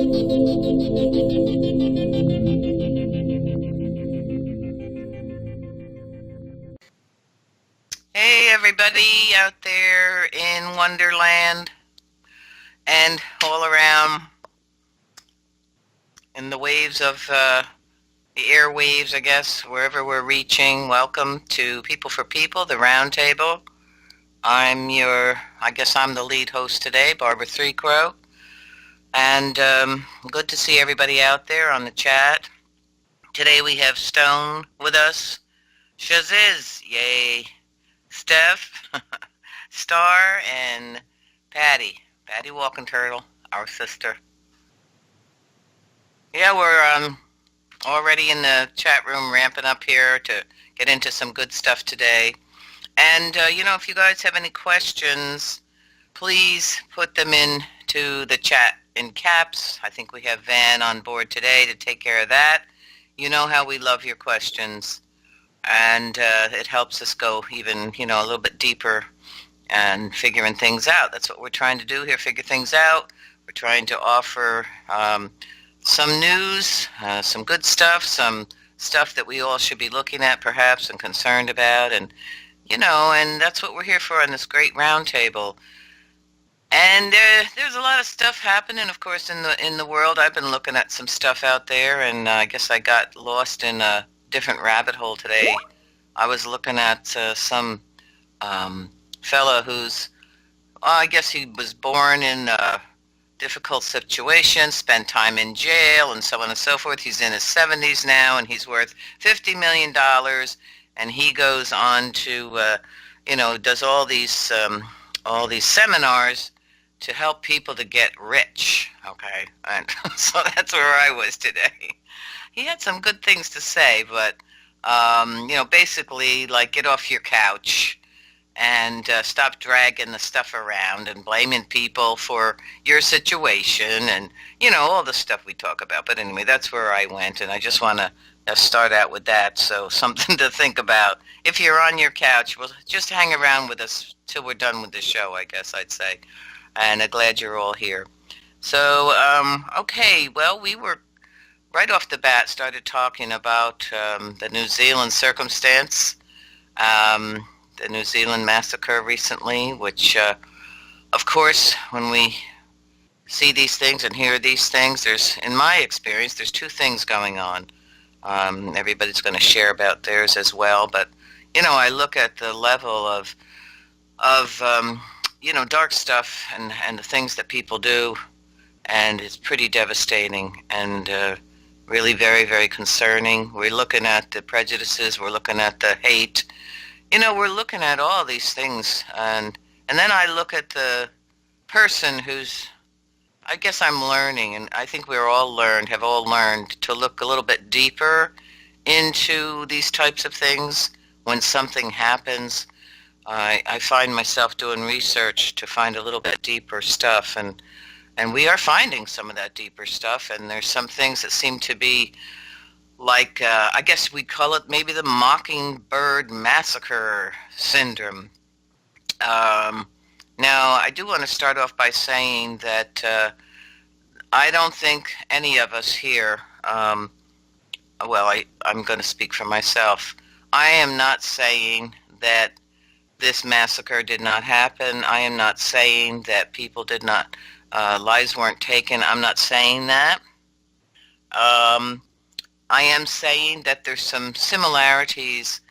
Hey, everybody out there in Wonderland and all around in the waves of the airwaves, I guess, wherever we're reaching. Welcome to People for People, the Roundtable. I guess I'm the lead host today, Barbara Three Crow. And good to see everybody out there on the chat. Today we have Stone with us, Shaziz, yay, Steph, Star, and Patty Walking Turtle, our sister. Yeah, we're already in the chat room ramping up here to get into some good stuff today. And, if you guys have any questions, please put them into the chat in caps. I think we have Van on board today to take care of that. You know how we love your questions. And it helps us go even, a little bit deeper and figuring things out. That's what we're trying to do here, figure things out. We're trying to offer some news, some good stuff, some stuff that we all should be looking at perhaps and concerned about. And, and that's what we're here for on this great roundtable. And there's a lot of stuff happening, of course, in the world. I've been looking at some stuff out there, and I guess I got lost in a different rabbit hole today. I was looking at some fella who's, I guess he was born in a difficult situation, spent time in jail, and so on and so forth. He's in his 70s now, and he's worth $50 million, and he goes on to, does all these seminars to help people to get rich, okay? And so that's where I was today. He had some good things to say, but, basically, like, get off your couch and stop dragging the stuff around and blaming people for your situation and, all the stuff we talk about. But anyway, that's where I went, and I just want to start out with that. So something to think about. If you're on your couch, well, just hang around with us till we're done with the show, I guess I'd say. And I'm glad you're all here. So, okay, well, we were right off the bat started talking about the New Zealand circumstance, the New Zealand massacre recently, which, of course, when we see these things and hear these things, in my experience, there's two things going on. Everybody's going to share about theirs as well, but, I look at the level of dark stuff and the things that people do, and it's pretty devastating and really very, very concerning. We're looking at the prejudices, we're looking at the hate, we're looking at all these things, and then I look at the person who's, I guess I'm learning, and I think have all learned to look a little bit deeper into these types of things when something happens. I find myself doing research to find a little bit deeper stuff, and we are finding some of that deeper stuff, and there's some things that seem to be like, I guess we call it maybe the Mockingbird Massacre syndrome. Now, I do want to start off by saying that I don't think any of us here, I'm going to speak for myself. I am not saying that this massacre did not happen. I am not saying that people did not, lives weren't taken. I'm not saying that. I am saying that there's some similarities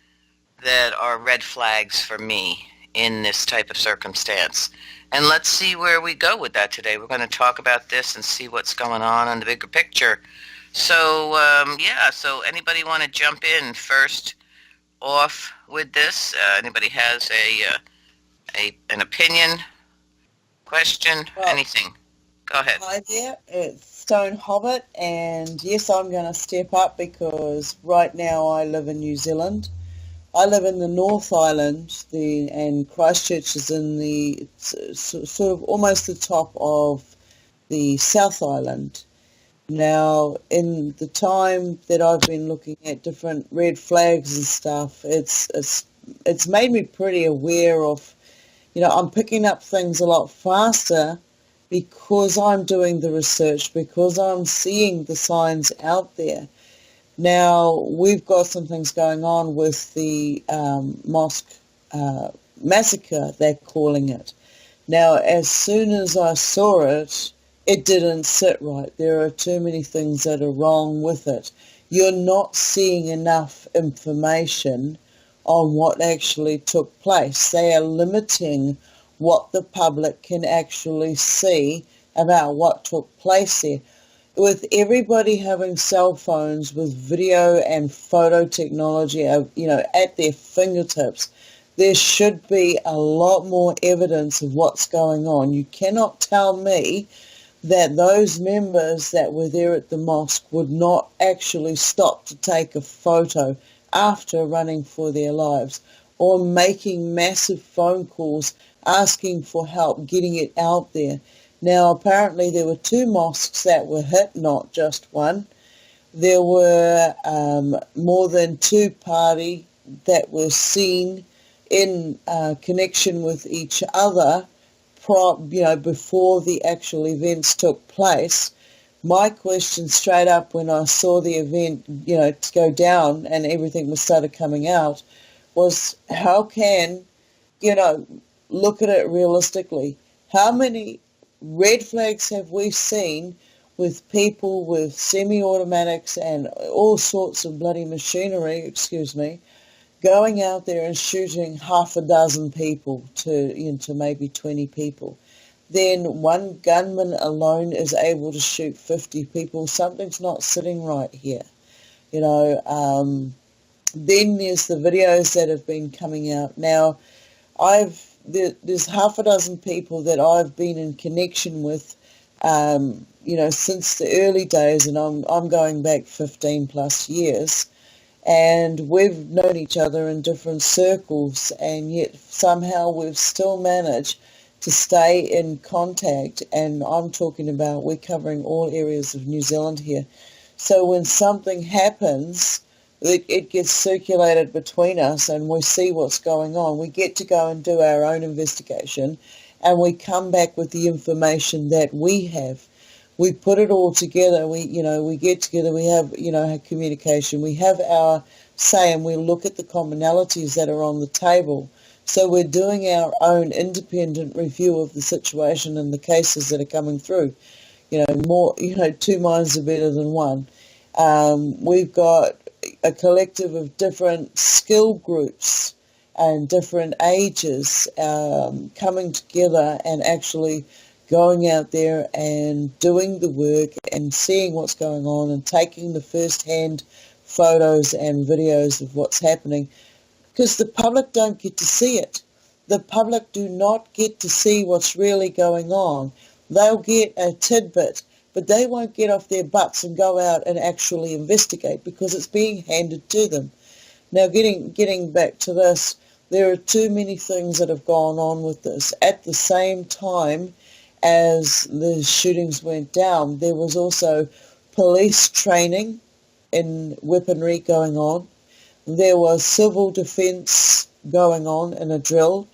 that are red flags for me in this type of circumstance. And let's see where we go with that today. We're going to talk about this and see what's going on in the bigger picture. So, so anybody want to jump in first off with this? Anybody has an opinion, question, anything? Go ahead. Hi there, it's Stone Hobbit, and yes, I'm going to step up because right now I live in New Zealand. I live in the North Island, and Christchurch is in the sort of almost the top of the South Island. Now, in the time that I've been looking at different red flags and stuff, it's made me pretty aware of, I'm picking up things a lot faster, because I'm doing the research, because I'm seeing the signs out there. Now, we've got some things going on with the mosque massacre, they're calling it. Now, as soon as I saw it, it didn't sit right. There are too many things that are wrong with it. You're not seeing enough information on what actually took place. They are limiting what the public can actually see about what took place there. With everybody having cell phones with video and photo technology, at their fingertips, there should be a lot more evidence of what's going on. You cannot tell me that those members that were there at the mosque would not actually stop to take a photo after running for their lives, or making massive phone calls asking for help, getting it out there. Now, apparently there were 2 mosques that were hit, not just one. There were more than 2 party that were seen in connection with each other before the actual events took place. My question straight up when I saw the event, to go down and everything was started coming out, was how can, look at it realistically. How many red flags have we seen with people with semi-automatics and all sorts of bloody machinery, going out there and shooting half a dozen people to maybe 20 people? Then one gunman alone is able to shoot 50 people. Something's not sitting right here. Then there's the videos that have been coming out. Now, there's half a dozen people that I've been in connection with, since the early days, and I'm going back 15 plus years, and we've known each other in different circles, and yet somehow we've still managed to stay in contact. And I'm talking about, we're covering all areas of New Zealand here. So when something happens, it gets circulated between us and we see what's going on. We get to go and do our own investigation, and we come back with the information that we have. We put it all together. We get together. We have, our communication. We have our say, and we look at the commonalities that are on the table. So we're doing our own independent review of the situation and the cases that are coming through. Two minds are better than one. We've got a collective of different skill groups and different ages coming together and actually going out there and doing the work and seeing what's going on and taking the first-hand photos and videos of what's happening, because the public don't get to see it. The public do not get to see what's really going on. They'll get a tidbit, but they won't get off their butts and go out and actually investigate because it's being handed to them. Now, getting back to this, there are too many things that have gone on with this. At the same time as the shootings went down, there was also police training in weaponry going on. There was civil defence going on in a drill.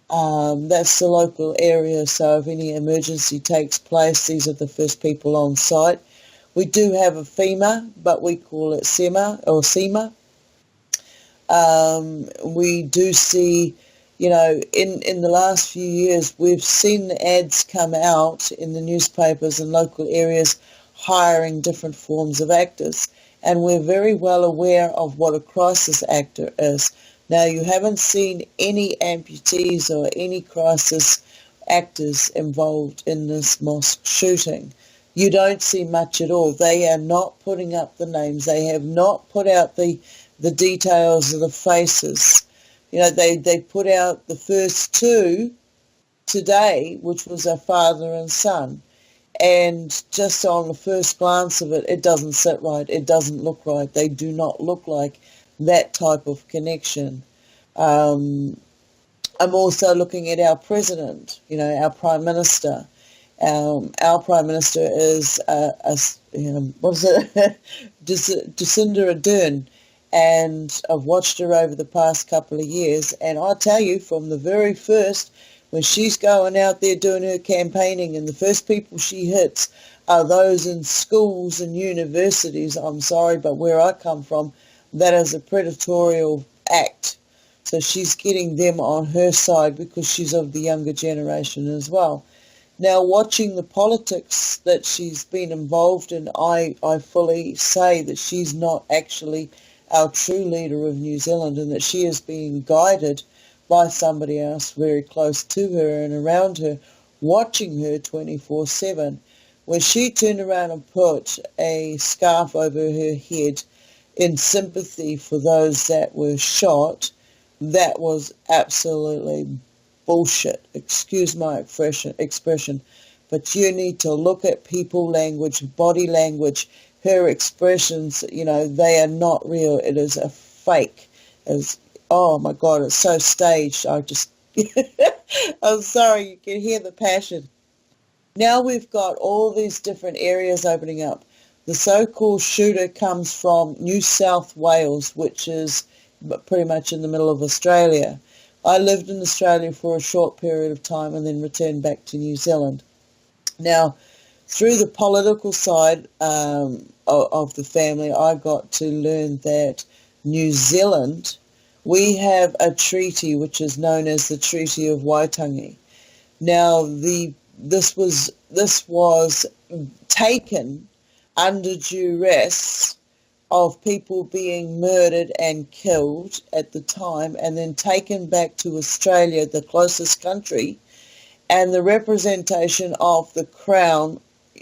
That's the local area, so if any emergency takes place, these are the first people on site. We do have a FEMA, but we call it SEMA or SEMA. We do see, in the last few years, we've seen the ads come out in the newspapers in local areas hiring different forms of actors, and we're very well aware of what a crisis actor is. Now, you haven't seen any amputees or any crisis actors involved in this mosque shooting. You don't see much at all. They are not putting up the names. They have not put out the details of the faces. They put out the first 2 today, which was a father and son. And just on the first glance of it, it doesn't sit right. It doesn't look right. They do not look like that type of connection. I'm also looking at our president, our prime minister. Our prime minister is, Jacinda Ardern, and I've watched her over the past couple of years, and I tell you, from the very first, When she's going out there doing her campaigning, and the first people she hits are those in schools and universities, I'm sorry, but where I come from, that is a predatorial act. So she's getting them on her side because she's of the younger generation as well. Now, watching the politics that she's been involved in, I fully say that she's not actually our true leader of New Zealand, and that she is being guided by somebody else very close to her and around her, watching her 24/7. When she turned around and put a scarf over her head in sympathy for those that were shot, that was absolutely bullshit. Excuse my expression, but you need to look at people language, body language, her expressions, they are not real. It is a fake. Oh my God, it's so staged. I'm sorry, you can hear the passion. Now we've got all these different areas opening up. The so-called shooter comes from New South Wales, which is pretty much in the middle of Australia. I lived in Australia for a short period of time and then returned back to New Zealand. Now, through the political side of the family, I got to learn that New Zealand, we have a treaty which is known as the Treaty of Waitangi. Now, this was taken under duress of people being murdered and killed at the time, and then taken back to Australia, the closest country, and the representation of the Crown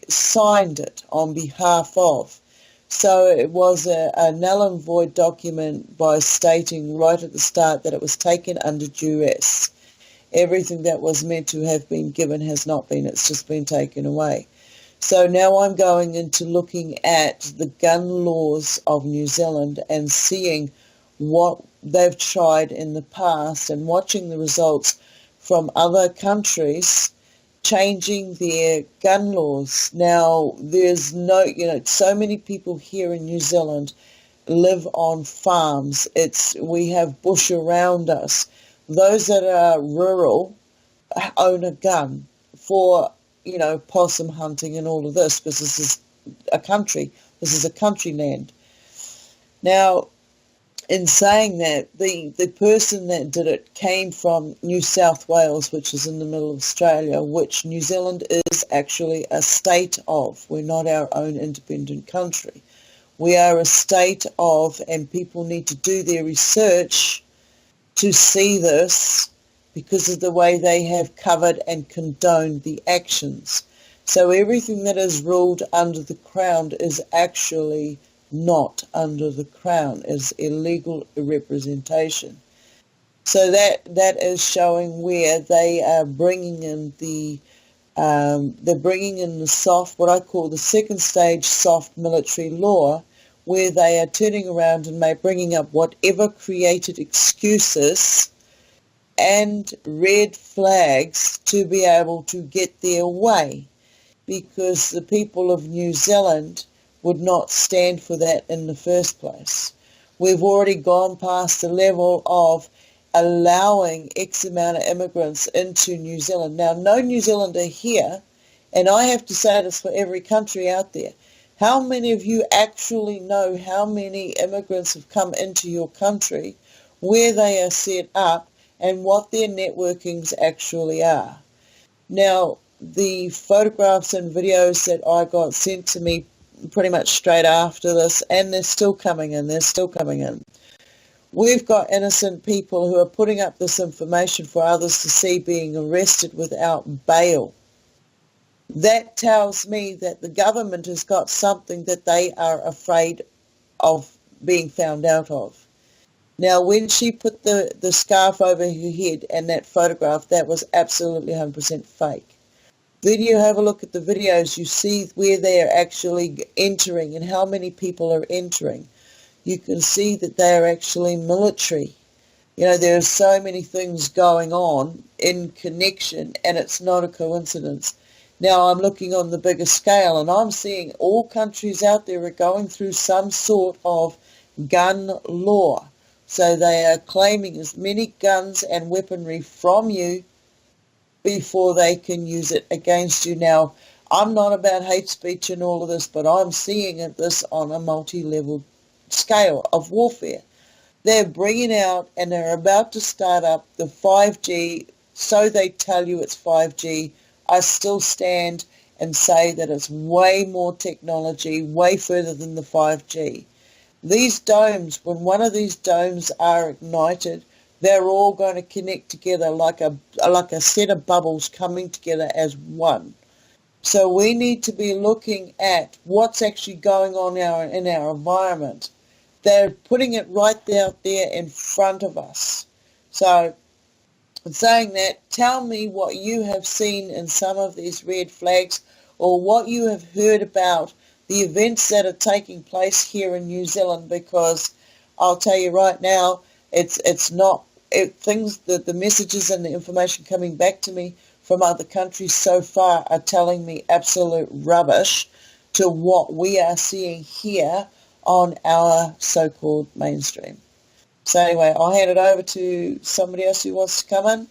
signed it on behalf of. So it was a null and void document by stating right at the start that it was taken under duress. Everything that was meant to have been given has not been, it's just been taken away. So now I'm going into looking at the gun laws of New Zealand and seeing what they've tried in the past and watching the results from other countries changing their gun laws. Now, there's so many people here in New Zealand live on farms. We have bush around us. Those that are rural own a gun for, possum hunting and all of this, because this is a country. This is a country land. Now, in saying that, the person that did it came from New South Wales, which is in the middle of Australia, which New Zealand is actually a state of. We're not our own independent country. We are a state of, and people need to do their research to see this because of the way they have covered and condoned the actions. So everything that is ruled under the Crown is actually not under the Crown, is illegal representation. So that is showing where they are bringing in they're bringing in the soft, what I call the second stage soft military law, where they are turning around and bringing up whatever created excuses and red flags to be able to get their way, because the people of New Zealand would not stand for that in the first place. We've already gone past the level of allowing X amount of immigrants into New Zealand. Now, no New Zealander here, and I have to say this for every country out there, how many of you actually know how many immigrants have come into your country, where they are set up, and what their networkings actually are? Now, the photographs and videos that I got sent to me pretty much straight after this, and they're still coming in. We've got innocent people who are putting up this information for others to see being arrested without bail. That tells me that the government has got something that they are afraid of being found out of. Now, when she put the scarf over her head and that photograph, that was absolutely 100% fake. Then you have a look at the videos, you see where they are actually entering and how many people are entering. You can see that they are actually military. There are so many things going on in connection, and it's not a coincidence. Now, I'm looking on the bigger scale, and I'm seeing all countries out there are going through some sort of gun law. So they are claiming as many guns and weaponry from you before they can use it against you. Now, I'm not about hate speech and all of this, but I'm seeing this on a multi-level scale of warfare. They're bringing out and they're about to start up the 5G, so they tell you it's 5G. I still stand and say that it's way more technology, way further than the 5G. These domes, when one of these domes are ignited, they're all going to connect together like a set of bubbles coming together as one. So we need to be looking at what's actually going on in our environment. They're putting it right out there in front of us. So, in saying that, tell me what you have seen in some of these red flags, or what you have heard about the events that are taking place here in New Zealand, because I'll tell you right now, the messages and the information coming back to me from other countries so far are telling me absolute rubbish to what we are seeing here on our so-called mainstream. So anyway, I'll hand it over to somebody else who wants to come in.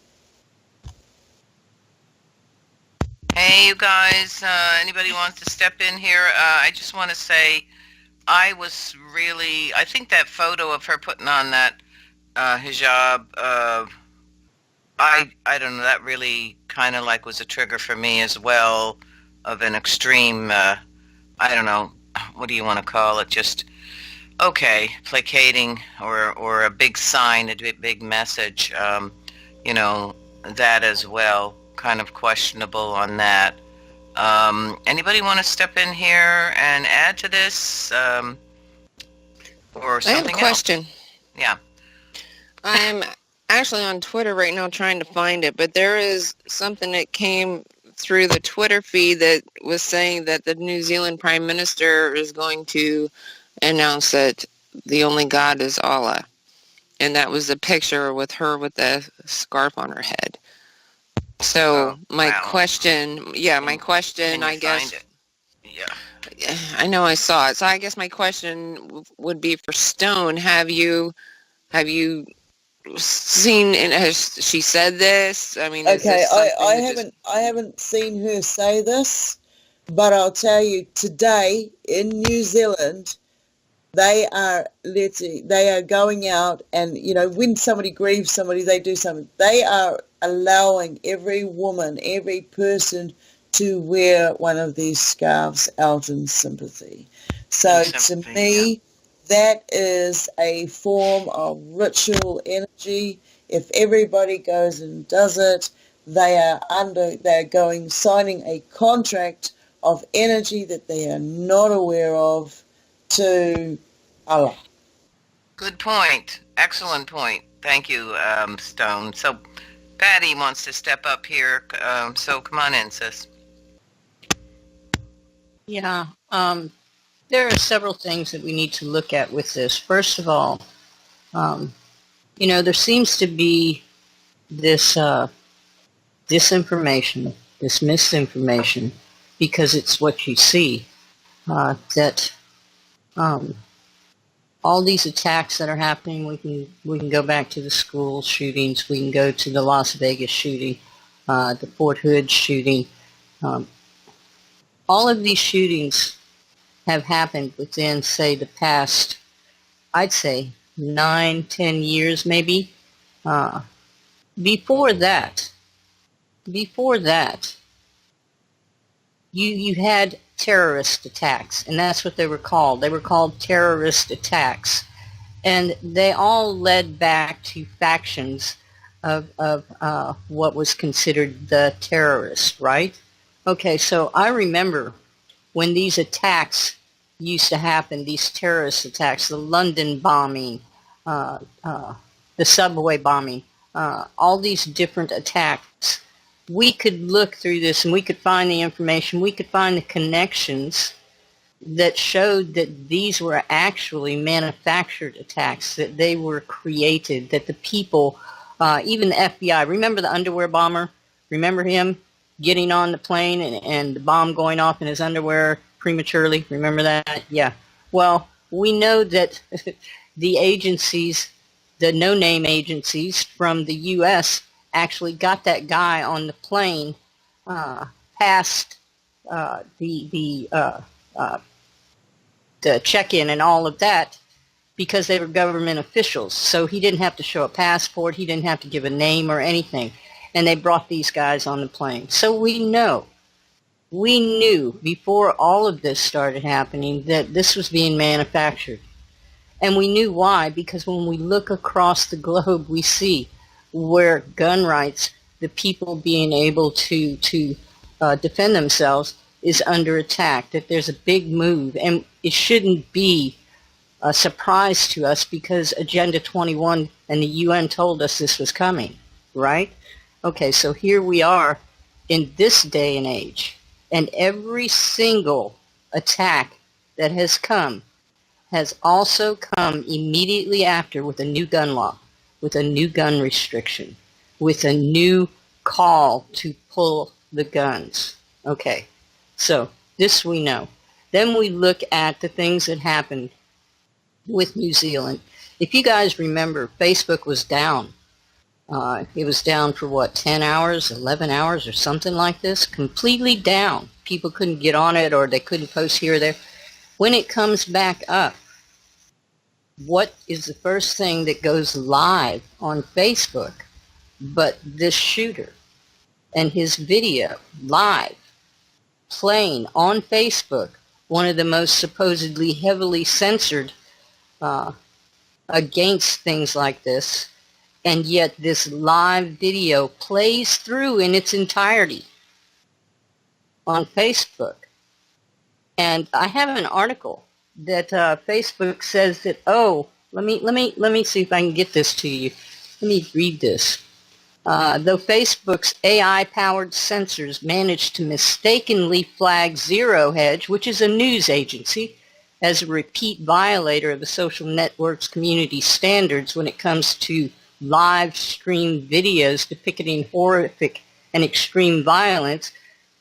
Hey, you guys, anybody wants to step in here? I just want to say I think that photo of her putting on that hijab, I don't know, that really kind of like was a trigger for me as well, of an extreme, I don't know, what do you want to call it, just, okay, placating or a big sign, a big message, that as well, kind of questionable on that. Anybody want to step in here and add to this, or something else? I have a question. Yeah. I'm actually on Twitter right now trying to find it, but there is something that came through the Twitter feed that was saying that the New Zealand Prime Minister is going to announce that the only God is Allah. And that was the picture with her with the scarf on her head. So my question, I guess, yeah, I know I saw it. So I guess my question would be for Stone. Have you seen, and has she said this? I mean, okay, I haven't seen her say this, but I'll tell you, today in New Zealand, they are going out and, when somebody grieves somebody, they do something. They are allowing every woman, every person to wear one of these scarves out in sympathy. So to me, that is a form of ritual energy. If everybody goes and does it, they're signing a contract of energy that they are not aware of to Allah. Good point. Excellent point. Thank you, Stone. So Patty wants to step up here, so come on in, sis. Yeah, there are several things that we need to look at with this. First of all, there seems to be this disinformation, this misinformation, because it's what you see, that all these attacks that are happening, we can go back to the school shootings, we can go to the Las Vegas shooting, the Fort Hood shooting. All of these shootings have happened within, say, the past, I'd say, 9-10 years maybe. Before that, you had terrorist attacks, and that's what they were called. They were called terrorist attacks, and they all led back to factions of what was considered the terrorists, right? Okay, so I remember when these attacks used to happen, these terrorist attacks, the London bombing, the subway bombing, all these different attacks. We could look through this and we could find the information, we could find the connections that showed that these were actually manufactured attacks, that they were created, that the people, even the FBI, remember the underwear bomber? Remember him getting on the plane and the bomb going off in his underwear prematurely? Remember that? Yeah. Well, we know that the agencies, the no-name agencies from the U.S. actually got that guy on the plane past the check-in and all of that because they were government officials. So he didn't have to show a passport. He didn't have to give a name or anything. And they brought these guys on the plane. So we knew before all of this started happening that this was being manufactured. And we knew why, because when we look across the globe, we see where gun rights, the people being able to defend themselves, is under attack, that there's a big move. And it shouldn't be a surprise to us because Agenda 21 and the UN told us this was coming, right? Okay, so here we are in this day and age, and every single attack that has come has also come immediately after with a new gun law, with a new gun restriction, with a new call to pull the guns. Okay, so this we know. Then we look at the things that happened with New Zealand. If you guys remember, Facebook was down. It was down for what, 10 hours, 11 hours or something like this? Completely down. People couldn't get on it or they couldn't post here or there. When it comes back up, what is the first thing that goes live on Facebook but this shooter and his video live playing on Facebook, one of the most supposedly heavily censored against things like this, and yet this live video plays through in its entirety on Facebook. And I have an article that Facebook says that, oh, let me see if I can get this to you. Let me read this. Though Facebook's AI-powered censors managed to mistakenly flag Zero Hedge, which is a news agency, as a repeat violator of the social network's community standards when it comes to live stream videos depicting horrific and extreme violence,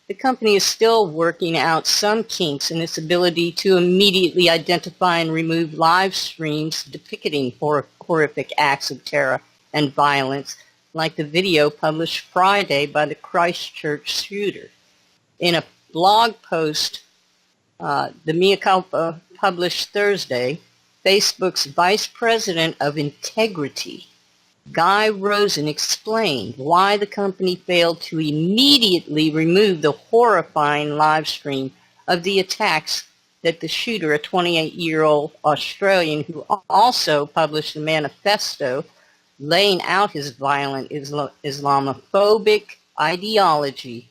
the company is still working out some kinks in its ability to immediately identify and remove live streams depicting horrific acts of terror and violence, like the video published Friday by the Christchurch shooter. In a blog post, the mea culpa published Thursday, Facebook's Vice President of Integrity, Guy Rosen, explained why the company failed to immediately remove the horrifying live stream of the attacks that the shooter, a 28-year-old Australian who also published a manifesto laying out his violent Islamophobic ideology,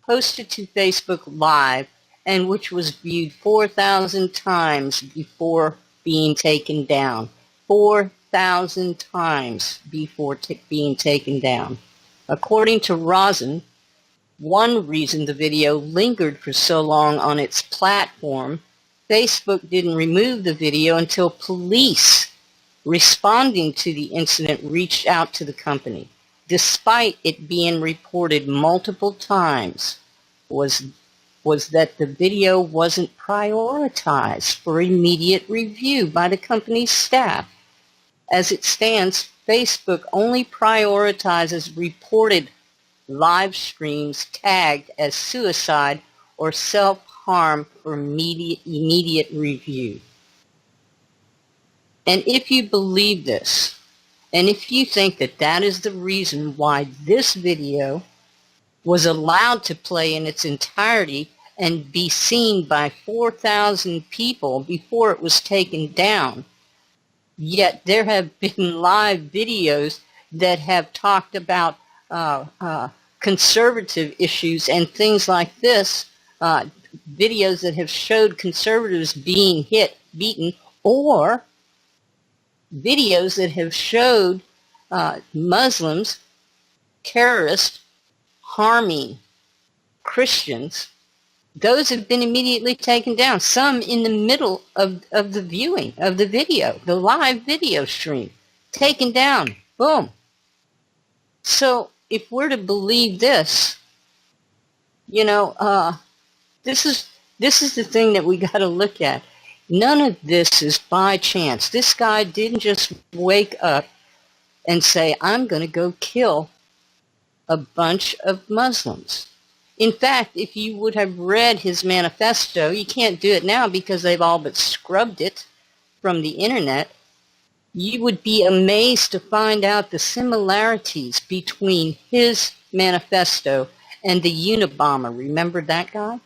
posted to Facebook Live, and which was viewed 4,000 times before being taken down. 4,000 times before being taken down. According to Rosen, one reason the video lingered for so long on its platform, Facebook didn't remove the video until police responding to the incident reached out to the company. Despite it being reported multiple times, was that the video wasn't prioritized for immediate review by the company's staff. As it stands, Facebook only prioritizes reported live streams tagged as suicide or self-harm for immediate review. And if you believe this, and if you think that that is the reason why this video was allowed to play in its entirety and be seen by 4,000 people before it was taken down, yet there have been live videos that have talked about conservative issues and things like this, videos that have showed conservatives being beaten, or videos that have showed Muslims, terrorists, harming Christians. Those have been immediately taken down, some in the middle of the viewing of the video, the live video stream, taken down, boom. So if we're to believe this, this is the thing that we got to look at. None of this is by chance. This guy didn't just wake up and say, I'm going to go kill a bunch of Muslims. In fact, if you would have read his manifesto, you can't do it now because they've all but scrubbed it from the internet. You would be amazed to find out the similarities between his manifesto and the Unabomber. Remember that guy?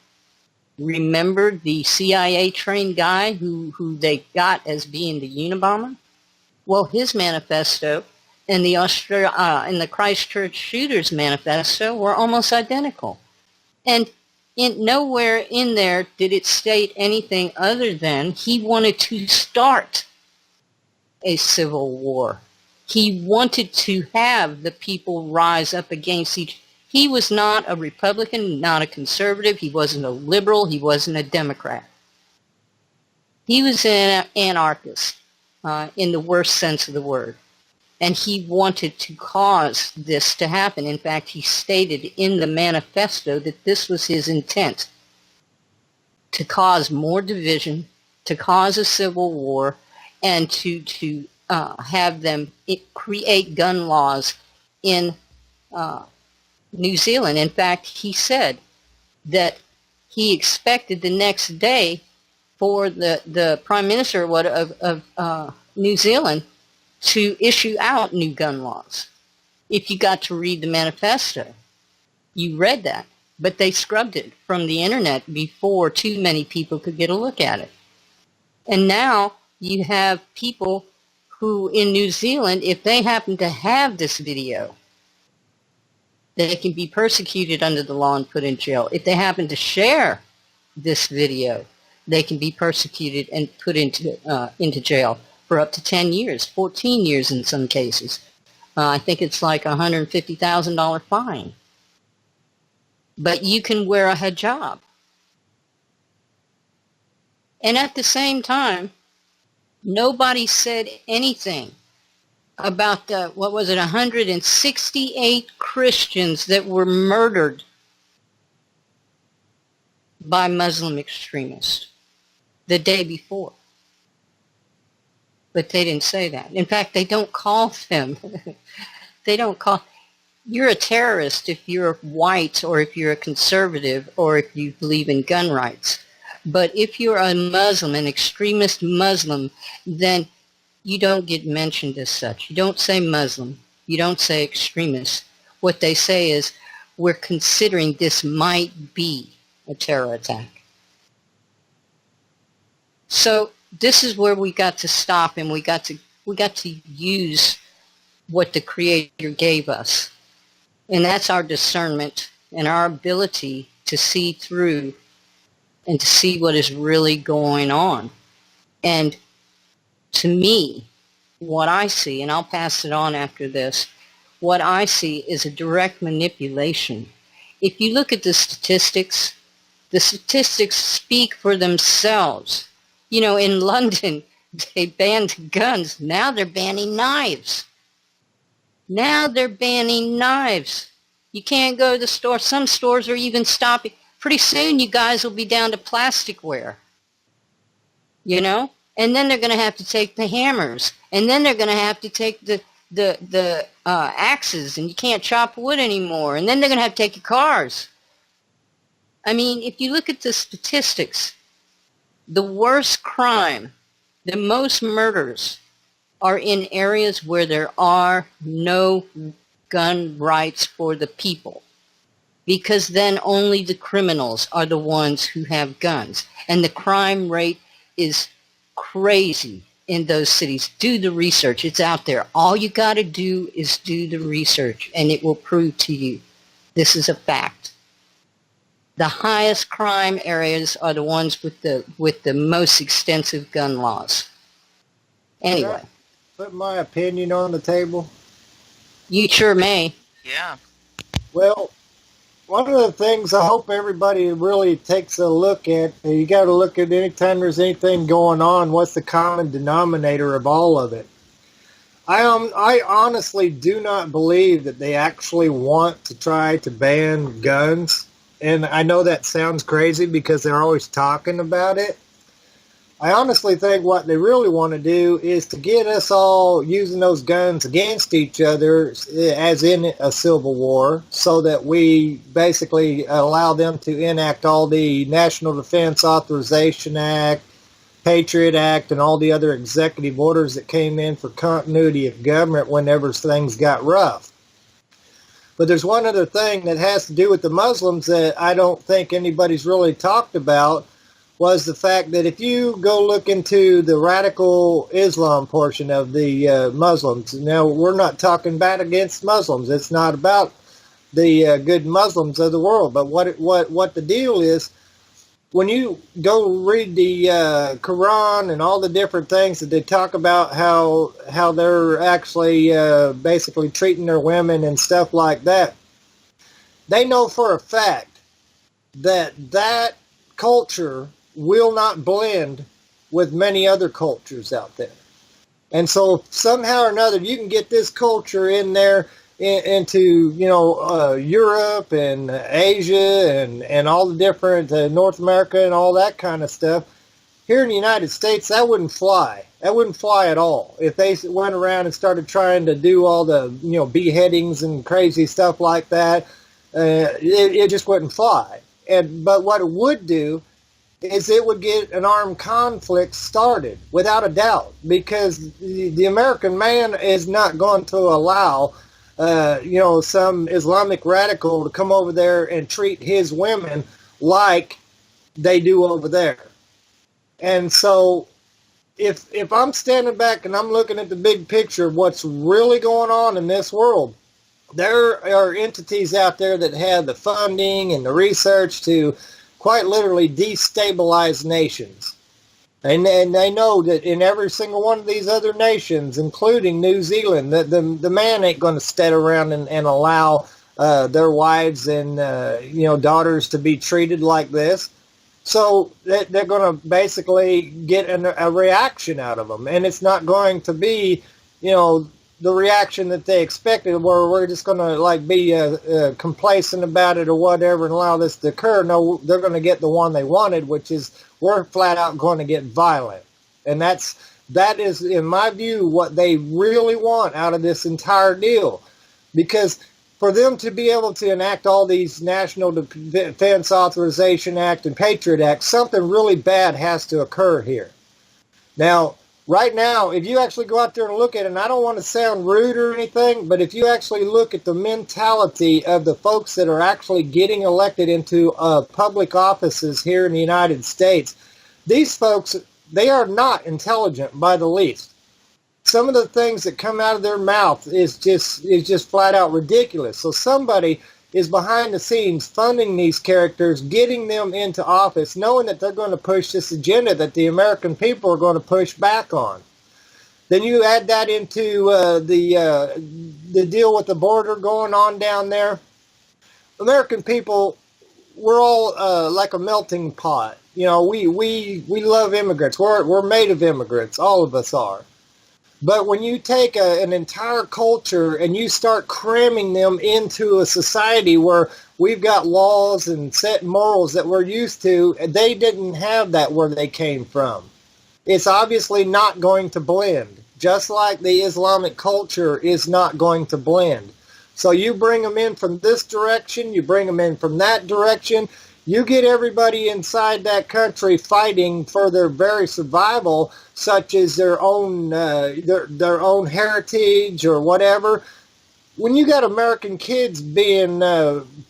Remember the CIA-trained guy who they got as being the Unabomber? Well, his manifesto and the Christchurch shooters manifesto were almost identical. And nowhere in there did it state anything other than he wanted to start a civil war. He wanted to have the people rise up against each. He was not a Republican, not a conservative. He wasn't a liberal. He wasn't a Democrat. He was an anarchist in the worst sense of the word. And he wanted to cause this to happen. In fact, he stated in the manifesto that this was his intent, to cause more division, to cause a civil war, and to have them create gun laws in New Zealand. In fact, he said that he expected the next day for the Prime Minister of New Zealand to issue out new gun laws. If you got to read the manifesto, you read that, but they scrubbed it from the internet before too many people could get a look at it. And now you have people who in New Zealand, if they happen to have this video, they can be persecuted under the law and put in jail. If they happen to share this video, they can be persecuted and put into jail for up to 10 years, 14 years in some cases. I think it's like a $150,000 fine. But you can wear a hijab. And at the same time, nobody said anything about the, 168 Christians that were murdered by Muslim extremists the day before. But they didn't say that. In fact, they don't call them. You're a terrorist if you're white or if you're a conservative or if you believe in gun rights. But if you're a Muslim, an extremist Muslim, then you don't get mentioned as such. You don't say Muslim. You don't say extremist. What they say is, we're considering this might be a terror attack. So this is where we got to stop, and we got to use what the Creator gave us. And that's our discernment and our ability to see through and to see what is really going on. And to me, what I see, and I'll pass it on after this, what I see is a direct manipulation. If you look at the statistics speak for themselves. You know, in London, they banned guns. Now they're banning knives. You can't go to the store. Some stores are even stopping. Pretty soon you guys will be down to plasticware. You know? And then they're going to have to take the hammers. And then they're going to have to take the axes, and you can't chop wood anymore. And then they're going to have to take your cars. I mean, if you look at the statistics, the worst crime, the most murders are in areas where there are no gun rights for the people. Because then only the criminals are the ones who have guns. And the crime rate is crazy in those cities. Do the research. It's out there. All you got to do is do the research, and it will prove to you this is a fact. The highest crime areas are the ones with the most extensive gun laws. Anyway. Put my opinion on the table. You sure may. Yeah. Well, one of the things I hope everybody really takes a look at, you got to look at anytime there's anything going on, what's the common denominator of all of it. I honestly do not believe that they actually want to try to ban guns. And I know that sounds crazy because they're always talking about it. I honestly think what they really want to do is to get us all using those guns against each other, as in a civil war, so that we basically allow them to enact all the National Defense Authorization Act, Patriot Act, and all the other executive orders that came in for continuity of government whenever things got rough. But there's one other thing that has to do with the Muslims that I don't think anybody's really talked about, was the fact that if you go look into the radical Islam portion of the Muslims, now we're not talking bad against Muslims. It's not about the good Muslims of the world. But what the deal is, when you go read the Quran and all the different things that they talk about, how they're actually basically treating their women and stuff like that, they know for a fact that that culture will not blend with many other cultures out there. And so somehow or another, you can get this culture in there into, Europe and Asia and all the different North America and all that kind of stuff. Here in the United States, that wouldn't fly. That wouldn't fly at all. If they went around and started trying to do all the, beheadings and crazy stuff like that, it just wouldn't fly. But what it would do is it would get an armed conflict started, without a doubt, because the American man is not going to allow, some Islamic radical to come over there and treat his women like they do over there. And so if I'm standing back and I'm looking at the big picture of what's really going on in this world, there are entities out there that have the funding and the research to quite literally destabilize nations. And they know that in every single one of these other nations, including New Zealand, the man ain't going to stay around and allow their wives and daughters to be treated like this. So they're going to basically get a reaction out of them. And it's not going to be, the reaction that they expected, where we're just going to be complacent about it or whatever and allow this to occur. No, they're going to get the one they wanted, which is we're flat out going to get violent. And that is, in my view, what they really want out of this entire deal. Because for them to be able to enact all these National Defense Authorization Act and Patriot Act, something really bad has to occur here. Now, right now, if you actually go out there and look at it, and I don't want to sound rude or anything, but if you actually look at the mentality of the folks that are actually getting elected into public offices here in the United States, these folks, they are not intelligent by the least. Some of the things that come out of their mouth is just flat out ridiculous. So somebody is behind the scenes funding these characters, getting them into office, knowing that they're going to push this agenda that the American people are going to push back on. Then you add that into the deal with the border going on down there. American people, we're all like a melting pot. We love immigrants. We're made of immigrants. All of us are. But when you take an entire culture and you start cramming them into a society where we've got laws and set morals that we're used to, they didn't have that where they came from. It's obviously not going to blend, just like the Islamic culture is not going to blend. So you bring them in from this direction, you bring them in from that direction, you get everybody inside that country fighting for their very survival, such as their own heritage or whatever. When you got American kids being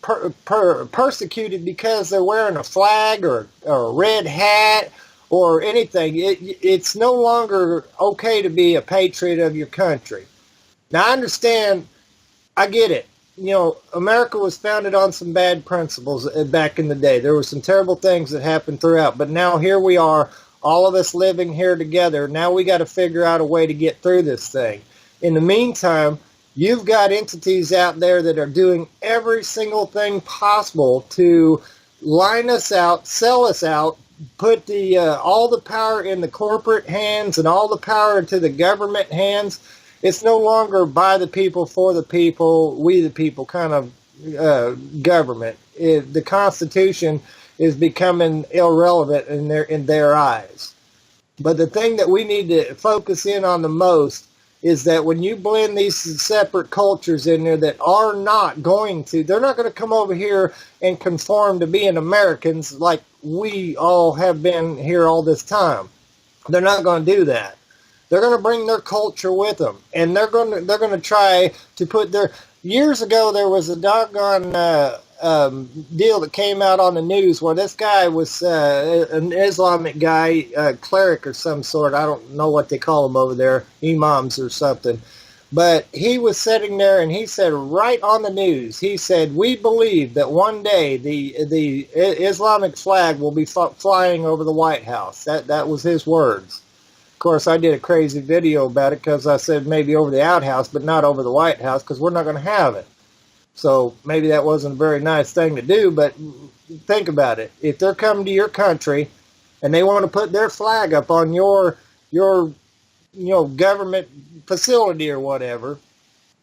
persecuted because they're wearing a flag or a red hat or anything, it's no longer okay to be a patriot of your country. Now, I understand, I get it. America was founded on some bad principles back in the day. There were some terrible things that happened throughout, but now here we are, all of us living here together. Now we got to figure out a way to get through this thing. In the meantime, you've got entities out there that are doing every single thing possible to line us out, sell us out, put all the power in the corporate hands and all the power into the government hands. It's no longer by the people, for the people, we the people kind of government. The Constitution is becoming irrelevant in their eyes. But the thing that we need to focus in on the most is that when you blend these separate cultures in there that are not going to, they're not going to come over here and conform to being Americans like we all have been here all this time. They're not going to do that. They're going to bring their culture with them, and they're going to try to put their. Years ago, there was a doggone deal that came out on the news where this guy was an Islamic guy, cleric or some sort. I don't know what they call them over there, imams or something. But he was sitting there and he said right on the news, he said, we believe that one day the Islamic flag will be flying over the White House. That was his words. Of course, I did a crazy video about it because I said maybe over the outhouse, but not over the White House because we're not going to have it. So maybe that wasn't a very nice thing to do, but think about it. If they're coming to your country and they want to put their flag up on your government facility or whatever,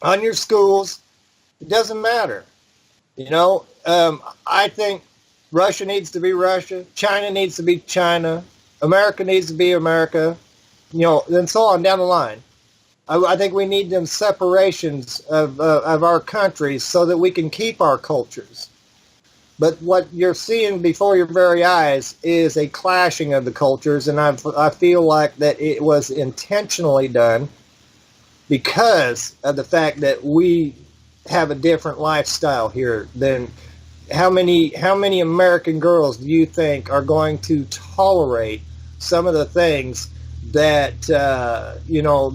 on your schools, it doesn't matter. I think Russia needs to be Russia, China needs to be China, America needs to be America, and so on down the line. I think we need them separations of our countries so that we can keep our cultures. But what you're seeing before your very eyes is a clashing of the cultures, and I feel like that it was intentionally done because of the fact that we have a different lifestyle here than how many American girls do you think are going to tolerate some of the things that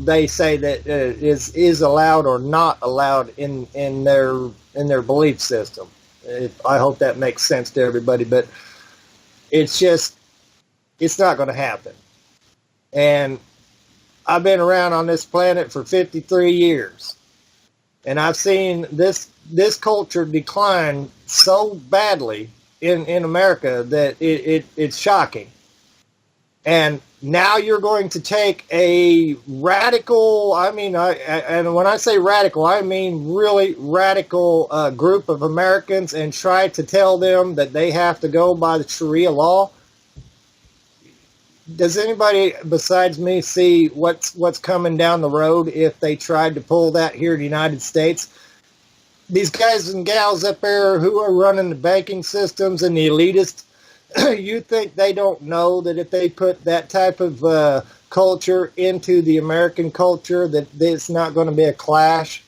they say that is allowed or not allowed in their belief system. I hope that makes sense to everybody, but it's not going to happen. And I've been around on this planet for 53 years, and I've seen this culture decline so badly in America that it's shocking. And now you're going to take a radical, and when I say radical, I mean really radical group of Americans and try to tell them that they have to go by the Sharia law. Does anybody besides me see what's coming down the road if they tried to pull that here in the United States? These guys and gals up there who are running the banking systems and the elitists, you think they don't know that if they put that type of culture into the American culture that it's not going to be a clash?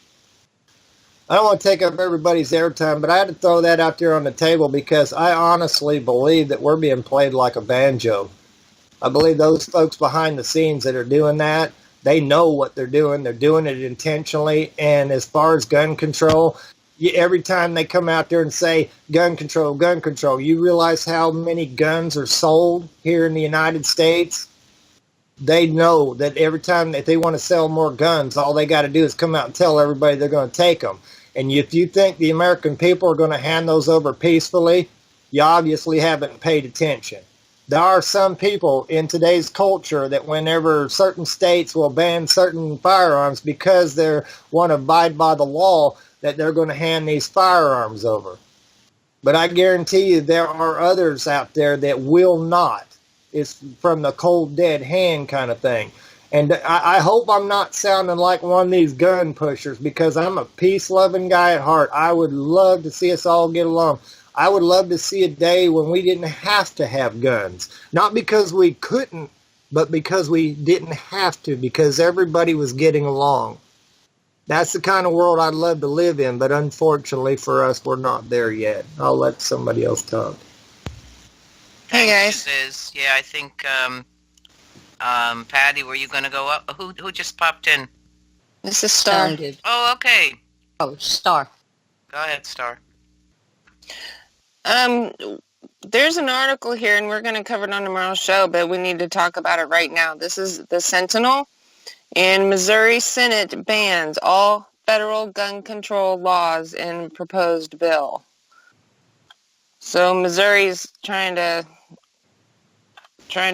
I don't want to take up everybody's airtime, but I had to throw that out there on the table because I honestly believe that we're being played like a banjo. I believe those folks behind the scenes that are doing that, they know what they're doing. They're doing it intentionally. And as far as gun control, every time they come out there and say gun control, you realize how many guns are sold here in the United States? They know that every time that they want to sell more guns, all they got to do is come out and tell everybody they're going to take them. And if you think the American people are going to hand those over peacefully, you obviously haven't paid attention. There are some people in today's culture that whenever certain states will ban certain firearms because they want to abide by the law, that they're going to hand these firearms over. But I guarantee you there are others out there that will not. It's from the cold dead hand kind of thing. And I hope I'm not sounding like one of these gun pushers because I'm a peace-loving guy at heart. I would love to see us all get along. I would love to see a day when we didn't have to have guns. Not because we couldn't, but because we didn't have to, because everybody was getting along. That's the kind of world I'd love to live in, but unfortunately for us, we're not there yet. I'll let somebody else talk. Hey, guys. Yeah, I think, Patty, were you going to go up? Who just popped in? This is Star. Oh, okay. Oh, Star. Go ahead, Star. There's an article here, and we're going to cover it on tomorrow's show, but we need to talk about it right now. This is the Sentinel. And Missouri Senate bans all federal gun control laws in proposed bill. So Missouri's trying to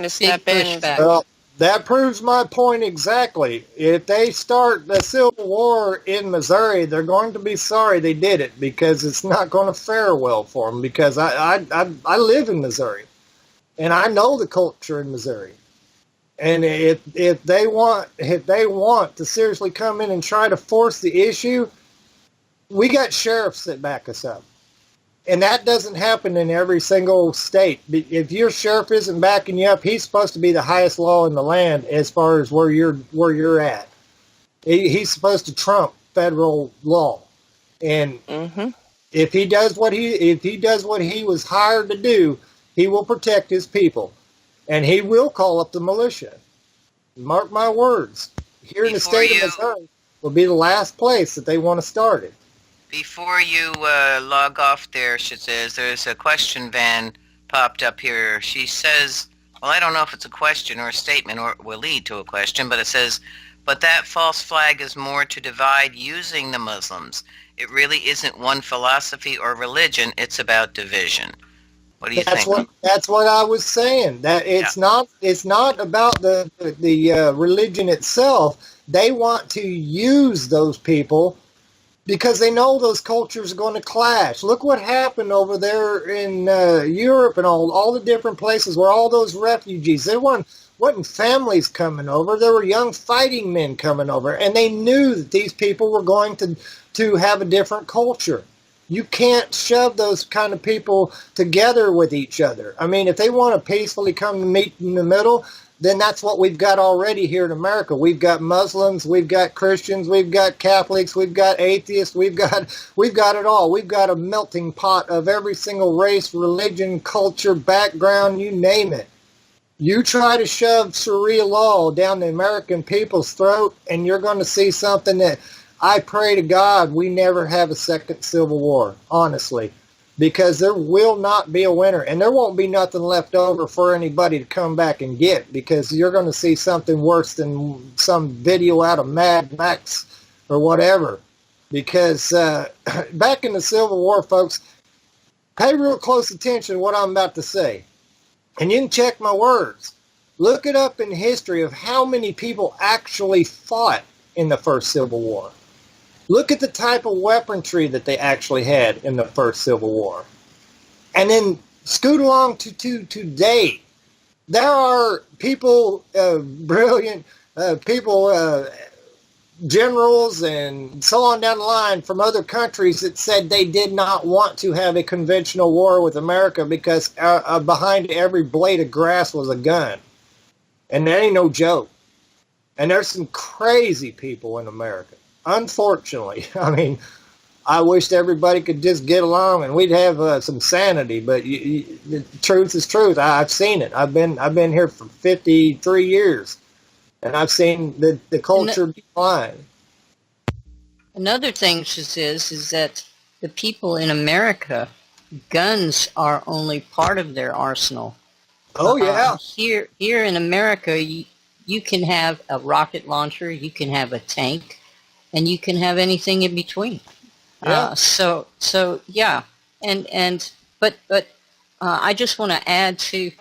step in. Well, that proves my point exactly. If they start the Civil War in Missouri, they're going to be sorry they did it because it's not going to fare well for them. Because I live in Missouri, and I know the culture in Missouri. And if they want to seriously come in and try to force the issue, we got sheriffs that back us up. And that doesn't happen in every single state. If your sheriff isn't backing you up, he's supposed to be the highest law in the land as far as where you're at. He's supposed to trump federal law. And if he does what he was hired to do, he will protect his people, and he will call up the militia. Mark my words. Here in the state of Missouri will be the last place that they want to start it. Before you log off there, she says, there's a question van popped up here. She says, well, I don't know if it's a question or a statement or it will lead to a question, but it says, but that false flag is more to divide using the Muslims. It really isn't one philosophy or religion. It's about division. What do you think? That's what I was saying. That it's not about the religion itself. They want to use those people because they know those cultures are going to clash. Look what happened over there in Europe and all the different places where all those refugees, there wasn't families coming over. There were young fighting men coming over, and they knew that these people were going to have a different culture. You can't shove those kind of people together with each other. I mean, if they want to peacefully come to meet in the middle, then that's what we've got already here in America. We've got Muslims, we've got Christians, we've got Catholics, we've got atheists, we've got it all. We've got a melting pot of every single race, religion, culture, background, you name it. You try to shove Sharia law down the American people's throat, and you're going to see something that I pray to God we never have a second civil war, honestly, because there will not be a winner, and there won't be nothing left over for anybody to come back and get, because you're going to see something worse than some video out of Mad Max or whatever. Because back in the Civil War, folks, pay real close attention to what I'm about to say. And you can check my words. Look it up in history of how many people actually fought in the first Civil War. Look at the type of weaponry that they actually had in the first Civil War. And then scoot along to today. There are people, brilliant people, generals and so on down the line from other countries that said they did not want to have a conventional war with America because behind every blade of grass was a gun. And that ain't no joke. And there's some crazy people in America. Unfortunately, I mean, I wished everybody could just get along and we'd have some sanity. But the truth is truth. I've seen it. I've been here for 53 years, and I've seen the culture decline. Another thing she says is that the people in America, guns are only part of their arsenal. Oh yeah. Here in America, you can have a rocket launcher, you can have a tank, and you can have anything in between. Yeah. So yeah, but I just want to add to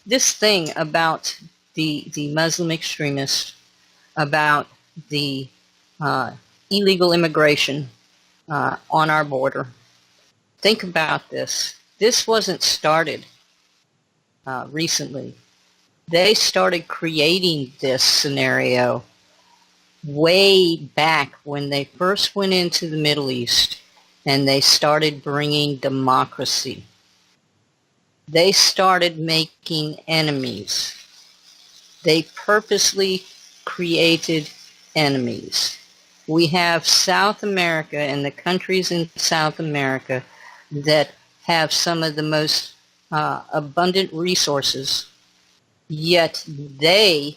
this thing about the Muslim extremists, about the illegal immigration on our border. Think about this. This wasn't started recently. They started creating this scenario way back when they first went into the Middle East and they started bringing democracy. They started making enemies. They purposely created enemies. We have South America and the countries in South America that have some of the most abundant resources, yet they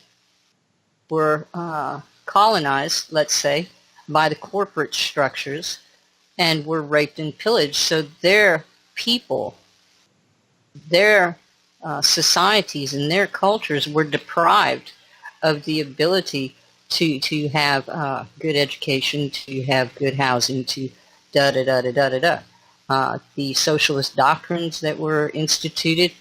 were colonized, let's say, by the corporate structures and were raped and pillaged. So their people, their societies and their cultures were deprived of the ability to have good education, to have good housing, to da-da-da-da-da-da-da. The socialist doctrines that were instituted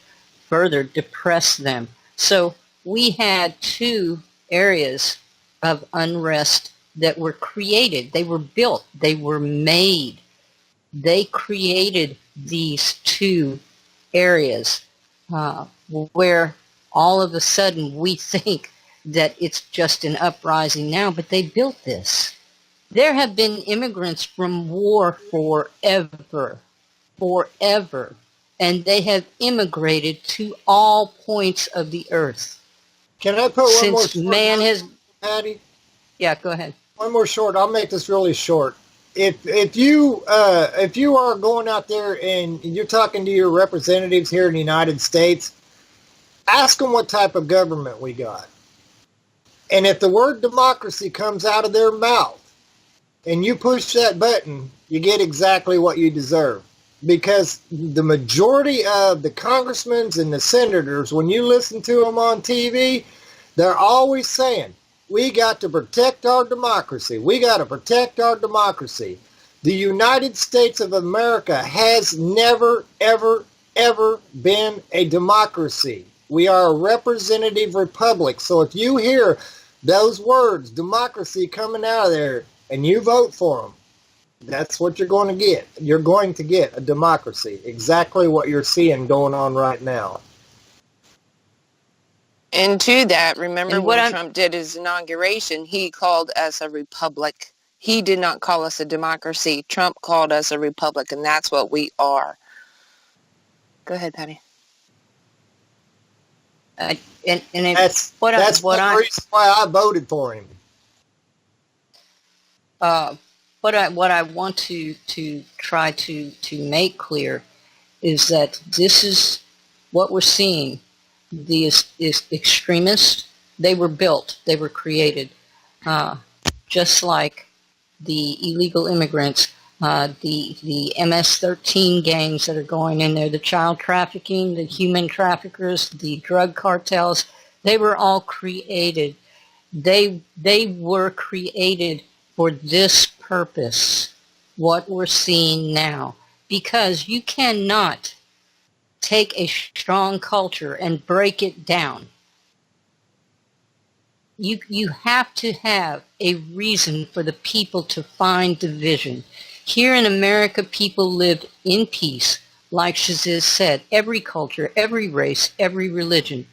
further depressed them. So we had two areas of unrest that were created. They were built. They were made. They created these two areas where all of a sudden we think that it's just an uprising now, but they built this. There have been immigrants from war forever, and they have immigrated to all points of the earth. Can I put one more Since short man note, has, Patty? yeah, go ahead. One more short. I'll make this really short. If you are going out there and you're talking to your representatives here in the United States, ask them what type of government we got. And if the word democracy comes out of their mouth and you push that button, you get exactly what you deserve. Because the majority of the congressmen and the senators, when you listen to them on TV, they're always saying, we got to protect our democracy. We got to protect our democracy. The United States of America has never, ever, ever been a democracy. We are a representative republic. So if you hear those words, democracy, coming out of there, and you vote for them, that's what you're going to get. You're going to get a democracy. Exactly what you're seeing going on right now. And to that, remember And when Trump did his inauguration, he called us a republic. He did not call us a democracy. Trump called us a republic, and that's what we are. Go ahead, Patty. That's the reason why I voted for him. What I want to try to make clear is that this is what we're seeing. These extremists, they were built, they were created, just like the illegal immigrants, the MS-13 gangs that are going in there, the child trafficking, the human traffickers, the drug cartels. They were all created. They were created for this purpose, what we're seeing now, because you cannot take a strong culture and break it down. You have to have a reason for the people to find division. Here in America, people lived in peace, like Shaziz said, every culture, every race, every religion,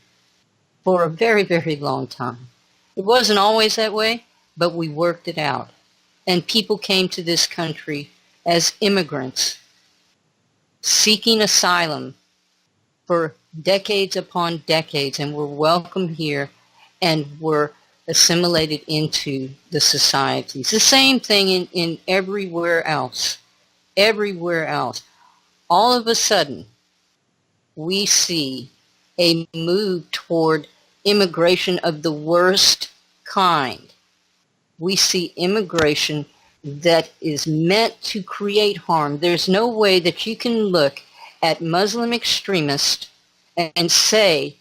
for a very, very long time. It wasn't always that way, but we worked it out. And people came to this country as immigrants, seeking asylum for decades upon decades, and were welcomed here and were assimilated into the societies. The same thing in everywhere else. Everywhere else. All of a sudden, we see a move toward immigration of the worst kind. We see immigration that is meant to create harm. There's no way that you can look at Muslim extremists and say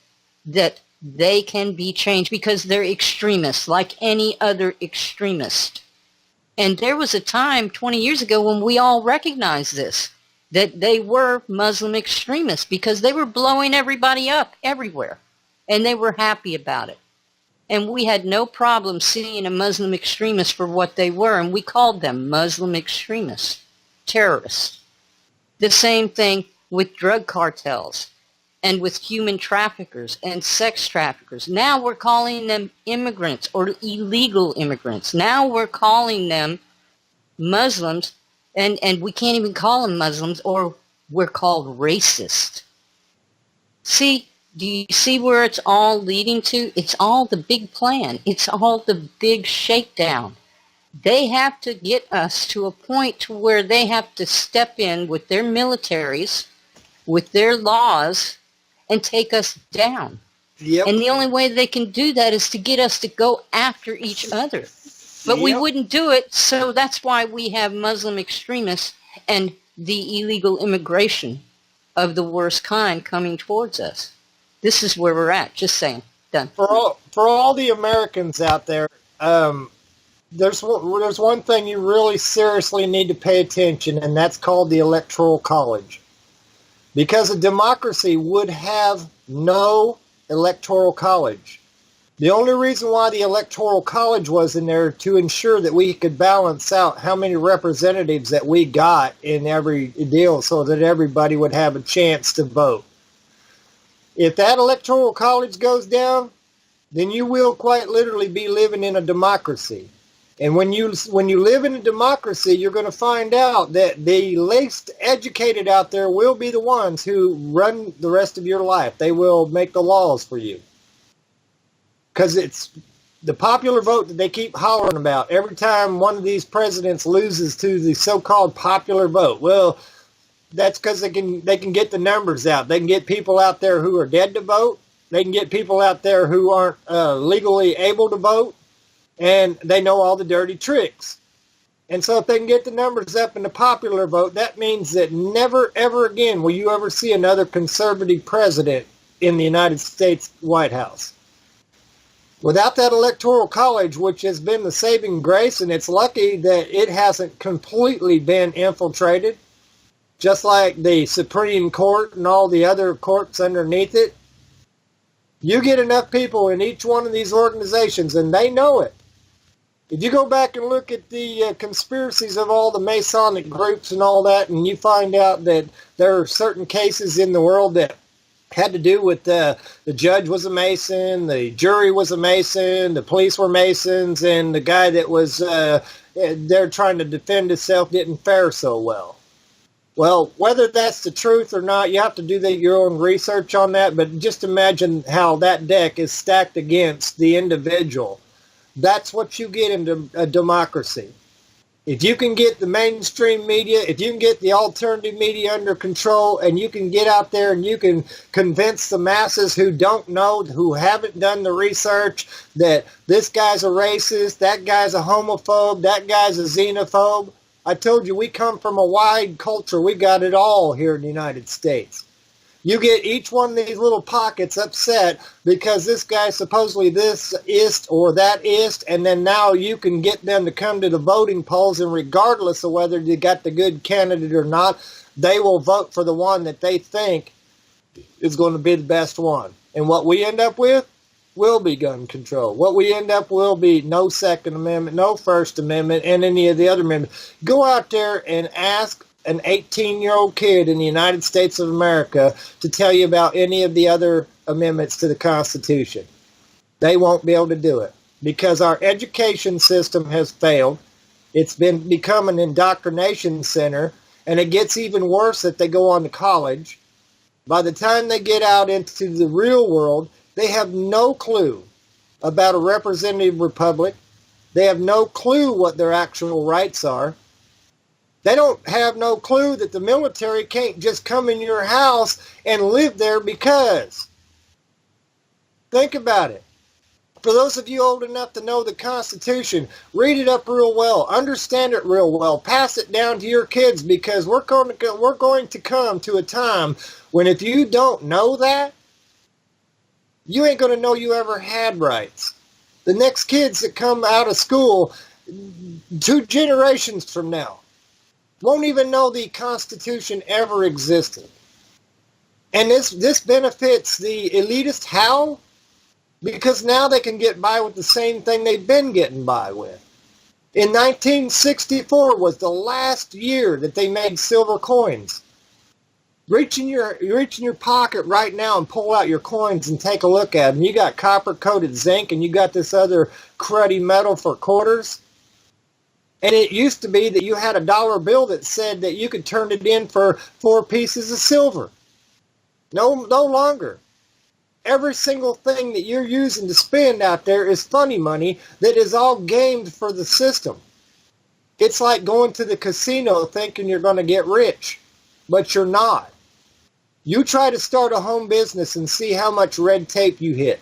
that they can be changed, because they're extremists like any other extremist. And there was a time 20 years ago when we all recognized this, that they were Muslim extremists, because they were blowing everybody up everywhere, and they were happy about it. And we had no problem seeing a Muslim extremist for what they were, and we called them Muslim extremists, terrorists. The same thing with drug cartels and with human traffickers and sex traffickers. Now we're calling them immigrants or illegal immigrants. Now we're calling them Muslims, and we can't even call them Muslims, or we're called racist. See, do you see where it's all leading to? It's all the big plan. It's all the big shakedown. They have to get us to a point to where they have to step in with their militaries, with their laws, and take us down. Yep. And the only way they can do that is to get us to go after each other. But we wouldn't do it, so that's why we have Muslim extremists and the illegal immigration of the worst kind coming towards us. This is where we're at. Just saying. Done. For all the Americans out there, there's one thing you really seriously need to pay attention, and that's called the Electoral College. Because a democracy would have no Electoral College. The only reason why the Electoral College was in there to ensure that we could balance out how many representatives that we got in every deal so that everybody would have a chance to vote. If that electoral college goes down, then you will quite literally be living in a democracy. And when you live in a democracy, you're going to find out that the least educated out there will be the ones who run the rest of your life. They will make the laws for you. Because it's the popular vote that they keep hollering about every time one of these presidents loses to the so-called popular vote. Well, that's because they can get the numbers out. They can get people out there who are dead to vote. They can get people out there who aren't legally able to vote. And they know all the dirty tricks. And so if they can get the numbers up in the popular vote, that means that never, ever again will you ever see another conservative president in the United States White House. Without that electoral college, which has been the saving grace, and it's lucky that it hasn't completely been infiltrated, just like the Supreme Court and all the other courts underneath it, you get enough people in each one of these organizations, and they know it. If you go back and look at the conspiracies of all the Masonic groups and all that, and you find out that there are certain cases in the world that had to do with the judge was a Mason, the jury was a Mason, the police were Masons, and the guy that was there trying to defend himself didn't fare so well. Well, whether that's the truth or not, you have to do your own research on that, but just imagine how that deck is stacked against the individual. That's what you get in a democracy. If you can get the mainstream media, if you can get the alternative media under control, and you can get out there and you can convince the masses who don't know, who haven't done the research, that this guy's a racist, that guy's a homophobe, that guy's a xenophobe. I told you, we come from a wide culture. We got it all here in the United States. You get each one of these little pockets upset because this guy supposedly this ist or that ist, and then now you can get them to come to the voting polls, and regardless of whether you got the good candidate or not, they will vote for the one that they think is going to be the best one. And what we end up with will be gun control. What we end up will be no Second Amendment, no First Amendment, and any of the other amendments. Go out there and ask an 18-year-old kid in the United States of America to tell you about any of the other amendments to the Constitution. They won't be able to do it because our education system has failed. It's become an indoctrination center, and it gets even worse if they go on to college. By the time they get out into the real world, they have no clue about a representative republic. They have no clue what their actual rights are. They don't have no clue that the military can't just come in your house and live there because. Think about it. For those of you old enough to know the Constitution, read it up real well, understand it real well, pass it down to your kids, because we're going to come to a time when if you don't know that, you ain't going to know you ever had rights. The next kids that come out of school 2 generations from now won't even know the Constitution ever existed. And this benefits the elitist how? Because now they can get by with the same thing they've been getting by with. In 1964 was the last year that they made silver coins. Reach in your pocket right now and pull out your coins and take a look at them. You got copper-coated zinc and you got this other cruddy metal for quarters. And it used to be that you had a dollar bill that said that you could turn it in for 4 pieces of silver. No longer. Every single thing that you're using to spend out there is funny money that is all gamed for the system. It's like going to the casino thinking you're going to get rich, but you're not. You try to start a home business and see how much red tape you hit.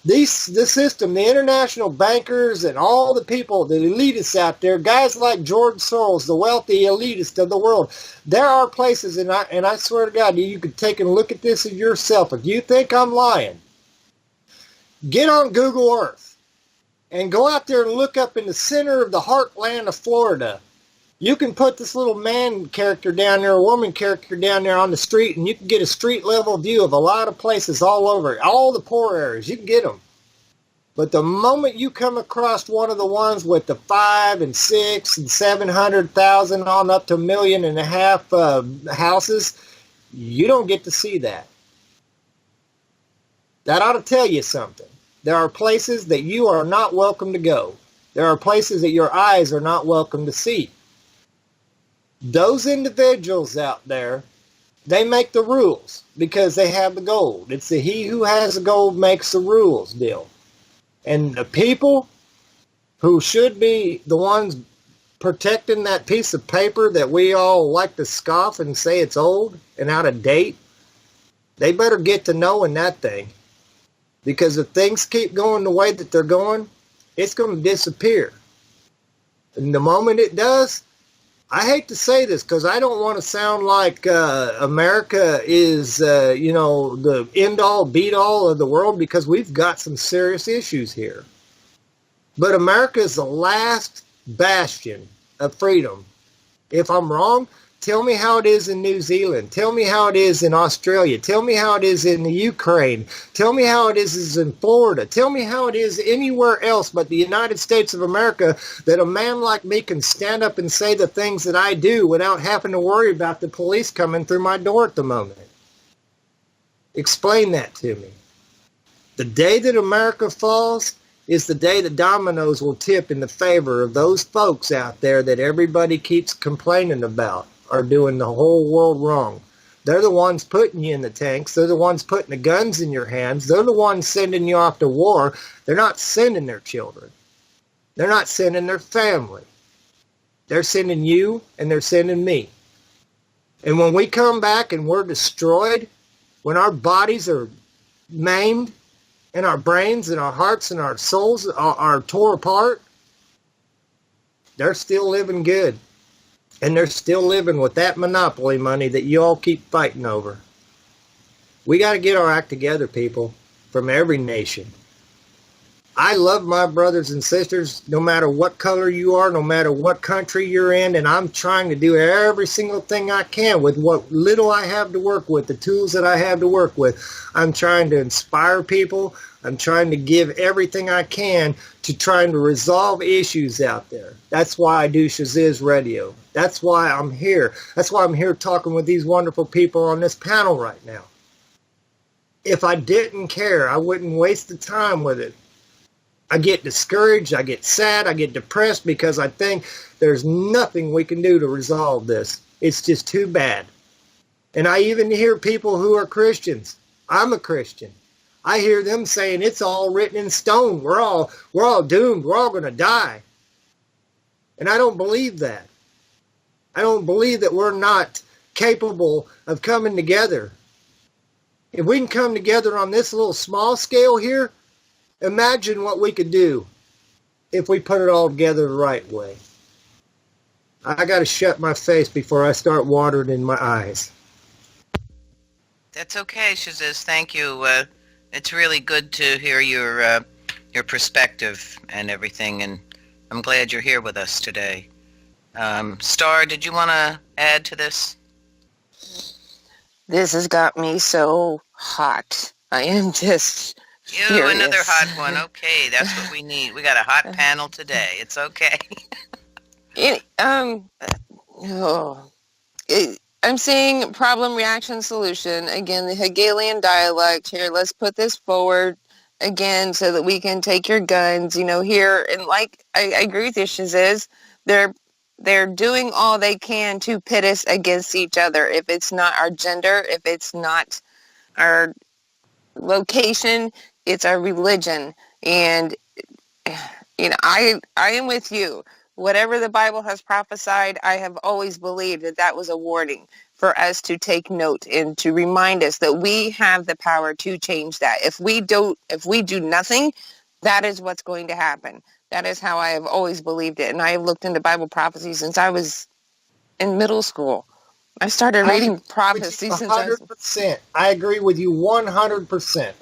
The system, the international bankers and all the people, the elitists out there, guys like George Soros, the wealthy elitist of the world, there are places, and I swear to God, you could take and look at this yourself. If you think I'm lying, get on Google Earth and go out there and look up in the center of the heartland of Florida. You can put this little man character down there, a woman character down there on the street, and you can get a street level view of a lot of places all over, all the poor areas. You can get them. But the moment you come across one of the ones with the 5 and 6 and 700,000 on up to 1.5 million houses, you don't get to see that. That ought to tell you something. There are places that you are not welcome to go. There are places that your eyes are not welcome to see. Those individuals out there, they make the rules because they have the gold. It's the he who has the gold makes the rules deal. And the people who should be the ones protecting that piece of paper that we all like to scoff and say it's old and out of date, they better get to knowing that thing. Because if things keep going the way that they're going, it's going to disappear. And the moment it does, I hate to say this because I don't want to sound like America is, the end-all, beat-all of the world, because we've got some serious issues here. But America is the last bastion of freedom. If I'm wrong, tell me how it is in New Zealand. Tell me how it is in Australia. Tell me how it is in the Ukraine. Tell me how it is in Florida. Tell me how it is anywhere else but the United States of America, that a man like me can stand up and say the things that I do without having to worry about the police coming through my door at the moment. Explain that to me. The day that America falls is the day the dominoes will tip in the favor of those folks out there that everybody keeps complaining about are doing the whole world wrong. They're the ones putting you in the tanks. They're the ones putting the guns in your hands. They're the ones sending you off to war. They're not sending their children. They're not sending their family. They're sending you and they're sending me. And when we come back and we're destroyed, when our bodies are maimed, and our brains and our hearts and our souls are tore apart, they're still living good. And they're still living with that monopoly money that you all keep fighting over. We got to get our act together, people, from every nation. I love my brothers and sisters, no matter what color you are, no matter what country you're in, and I'm trying to do every single thing I can with what little I have to work with, the tools that I have to work with. I'm trying to inspire people. I'm trying to give everything I can to trying to resolve issues out there. That's why I do Shaziz Radio. That's why I'm here. That's why I'm here talking with these wonderful people on this panel right now. If I didn't care, I wouldn't waste the time with it. I get discouraged, I get sad, I get depressed because I think there's nothing we can do to resolve this. It's just too bad. And I even hear people who are Christians. I'm a Christian. I hear them saying it's all written in stone. We're all doomed. We're all going to die. And I don't believe that. I don't believe that we're not capable of coming together. If we can come together on this little small scale here, imagine what we could do if we put it all together the right way. I got to shut my face before I start watering in my eyes. That's okay, Shaziz. Thank you. It's really good to hear your perspective and everything, and I'm glad you're here with us today. Star, did you want to add to this? This has got me so hot. I am just furious. Another hot one. Okay, that's what we need. We got a hot panel today. It's okay. I'm saying problem, reaction, solution. Again, the Hegelian dialect here. Let's put this forward again so that we can take your guns, here. And like, I agree with you, Shaziz. They're doing all they can to pit us against each other. If it's not our gender, if it's not our location, it's our religion. And, I am with you. Whatever the Bible has prophesied, I have always believed that was a warning for us to take note and to remind us that we have the power to change that. If we do nothing, that is what's going to happen. That is how I have always believed it. And I have looked into Bible prophecy since I was in middle school. I started reading prophecy since I was... 100%. I agree with you 100%.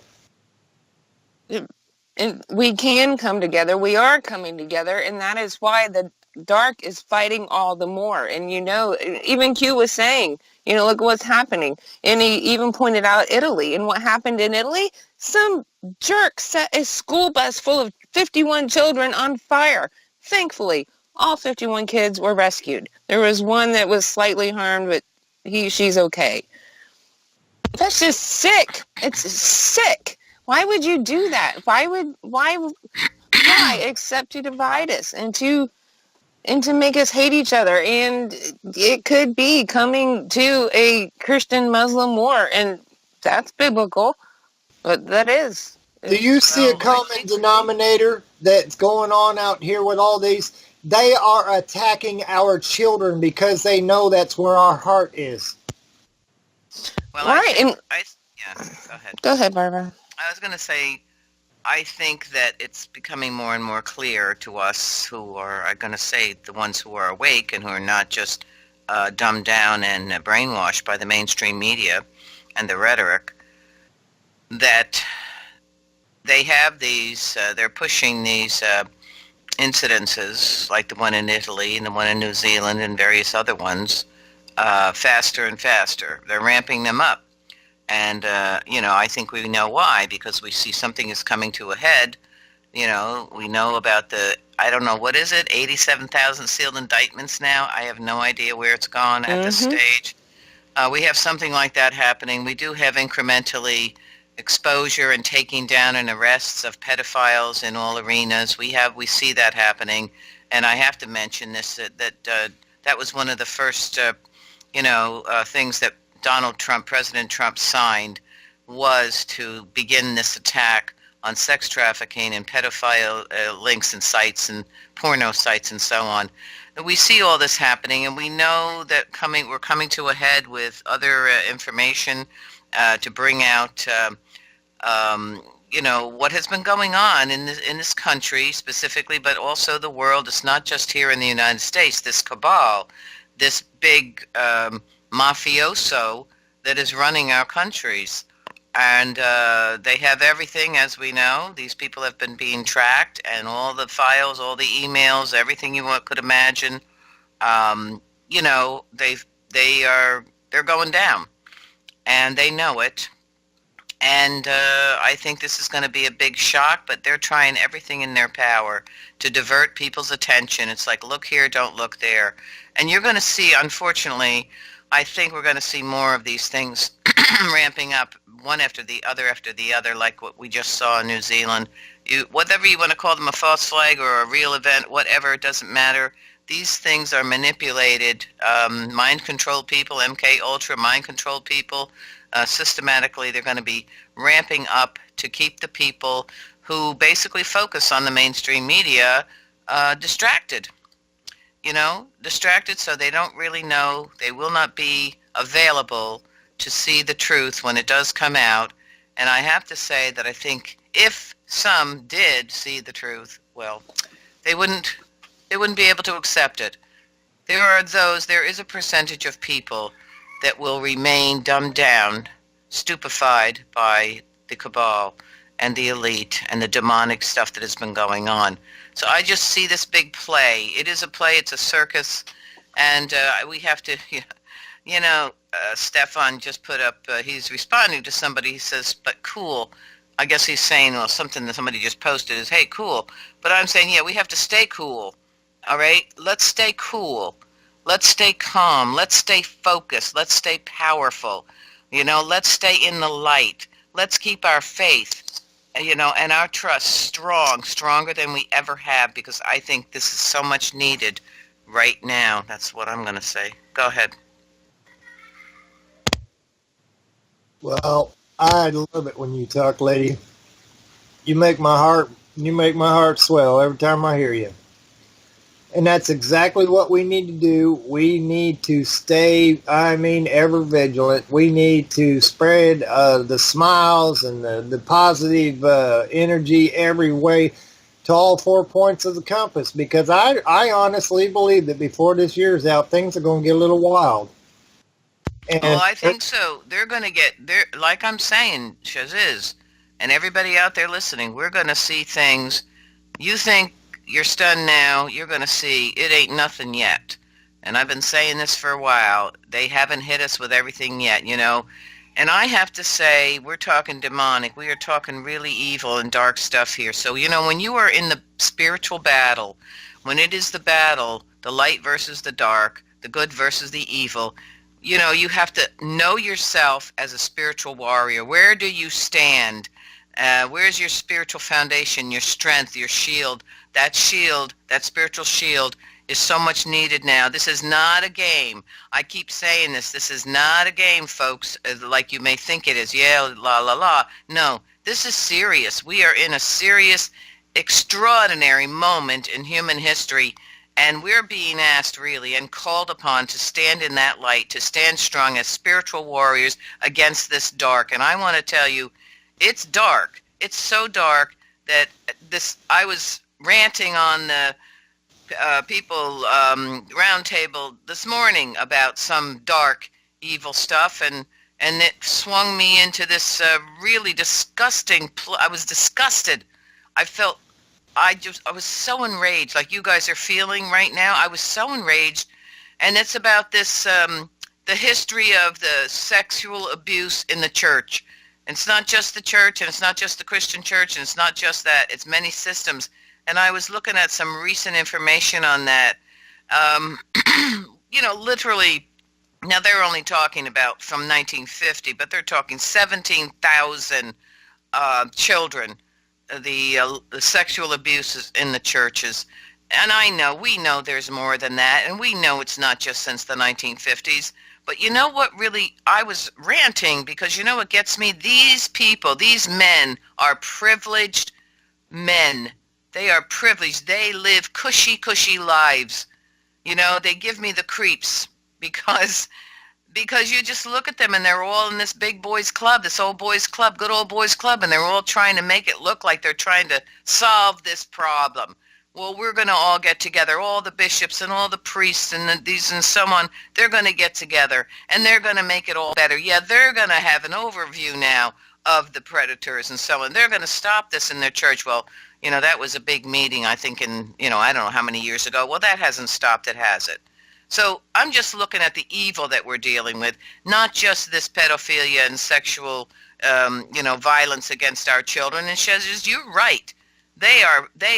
And we can come together. We are coming together. And that is why the dark is fighting all the more. And, even Q was saying, look what's happening. And he even pointed out Italy. And what happened in Italy? Some jerk set a school bus full of 51 children on fire. Thankfully, all 51 kids were rescued. There was one that was slightly harmed, but she's okay. That's just sick. It's sick. Why would you do that? Why except to divide us and to make us hate each other? And it could be coming to a Christian Muslim war, and that's biblical, but that is. Do you see a Well, I common think denominator that's going on out here with all these? They are attacking our children because they know that's where our heart is. well, Right, yeah, go ahead. go ahead, Barbara. I was going to say, I think that it's becoming more and more clear to us who are, I'm going to say, the ones who are awake and who are not just dumbed down and brainwashed by the mainstream media and the rhetoric, that they have these, they're pushing these incidences, like the one in Italy and the one in New Zealand and various other ones, faster and faster. They're ramping them up. And, I think we know why, because we see something is coming to a head. We know about I don't know, what is it, 87,000 sealed indictments now? I have no idea where it's gone at this stage. We have something like that happening. We do have incrementally exposure and taking down and arrests of pedophiles in all arenas. We see that happening. And I have to mention this, that was one of the first, things that President Trump signed, was to begin this attack on sex trafficking and pedophile links and sites and porno sites and so on. We see all this happening, and we know that we're coming to a head with other information to bring out, what has been going on in this country specifically, but also the world. It's not just here in the United States. This cabal, this big mafioso that is running our countries. And they have everything, as we know. These people have been being tracked, and all the files, all the emails, everything you could imagine. They're going down, and they know it. And I think this is going to be a big shock, but they're trying everything in their power to divert people's attention. It's like, look here, don't look there. And you're going to see, unfortunately, I think we're going to see more of these things ramping up, one after the other, like what we just saw in New Zealand. Whatever you want to call them, a false flag or a real event, whatever, it doesn't matter. These things are manipulated, mind-controlled people, MK Ultra, mind-controlled people. Systematically, they're going to be ramping up to keep the people who basically focus on the mainstream media distracted. Distracted, so they don't really know. They will not be available to see the truth when it does come out. And I have to say that I think if some did see the truth, well, they wouldn't be able to accept it. There is a percentage of people that will remain dumbed down, stupefied by the cabal and the elite and the demonic stuff that has been going on. So I just see this big play. It is a play. It's a circus. And we have to, Stefan just put up, he's responding to somebody. He says, but cool. I guess he's saying, well, something that somebody just posted is, hey, cool. But I'm saying, yeah, we have to stay cool. All right? Let's stay cool. Let's stay calm. Let's stay focused. Let's stay powerful. Let's stay in the light. Let's keep our faith, and our trust stronger than we ever have, because I think this is so much needed right now. That's what I'm going to say. Go ahead. Well, I love it when you talk, lady. You make my heart swell every time I hear you. And that's exactly what we need to do. We need to stay, ever vigilant. We need to spread the smiles and the positive energy every way to all 4 points of the compass. Because I honestly believe that before this year's out, things are going to get a little wild. And I think so. They're going to like I'm saying, Shaziz, and everybody out there listening, we're going to see things. You think you're stunned now, you're going to see it ain't nothing yet. And I've been saying this for a while. They haven't hit us with everything yet, And I have to say, we're talking demonic. We are talking really evil and dark stuff here. So, when you are in the spiritual battle, when it is the battle, the light versus the dark, the good versus the evil, you have to know yourself as a spiritual warrior. Where do you stand? Where's your spiritual foundation, your strength, your shield? That shield, that spiritual shield, is so much needed now. This is not a game. I keep saying this. This is not a game, folks, like you may think it is. Yeah, la, la, la. No, this is serious. We are in a serious, extraordinary moment in human history, and we're being asked, really, and called upon to stand in that light, to stand strong as spiritual warriors against this dark. And I want to tell you, it's dark. It's so dark that I was ranting on the people roundtable this morning about some dark, evil stuff, and it swung me into this really disgusting. I was disgusted. I felt I was so enraged, like you guys are feeling right now. I was so enraged, and it's about this the history of the sexual abuse in the church. It's not just the church, and it's not just the Christian church, and it's not just that. It's many systems. And I was looking at some recent information on that. Literally, now they're only talking about from 1950, but they're talking 17,000 children, the sexual abuses in the churches. And we know there's more than that, and we know it's not just since the 1950s. But you know what really, I was ranting because you know what gets me? These people, these men are privileged men. They are privileged. They live cushy, cushy lives. They give me the creeps because you just look at them and they're all in this big boys club, this old boys club, good old boys club, and they're all trying to make it look like they're trying to solve this problem. Well, we're going to all get together, all the bishops and all the priests and these and so on. They're going to get together, and they're going to make it all better. Yeah, they're going to have an overview now of the predators and so on. They're going to stop this in their church. Well, that was a big meeting, I think, in, I don't know how many years ago. Well, that hasn't stopped it, has it? So I'm just looking at the evil that we're dealing with, not just this pedophilia and sexual, violence against our children. And she says, you're right. They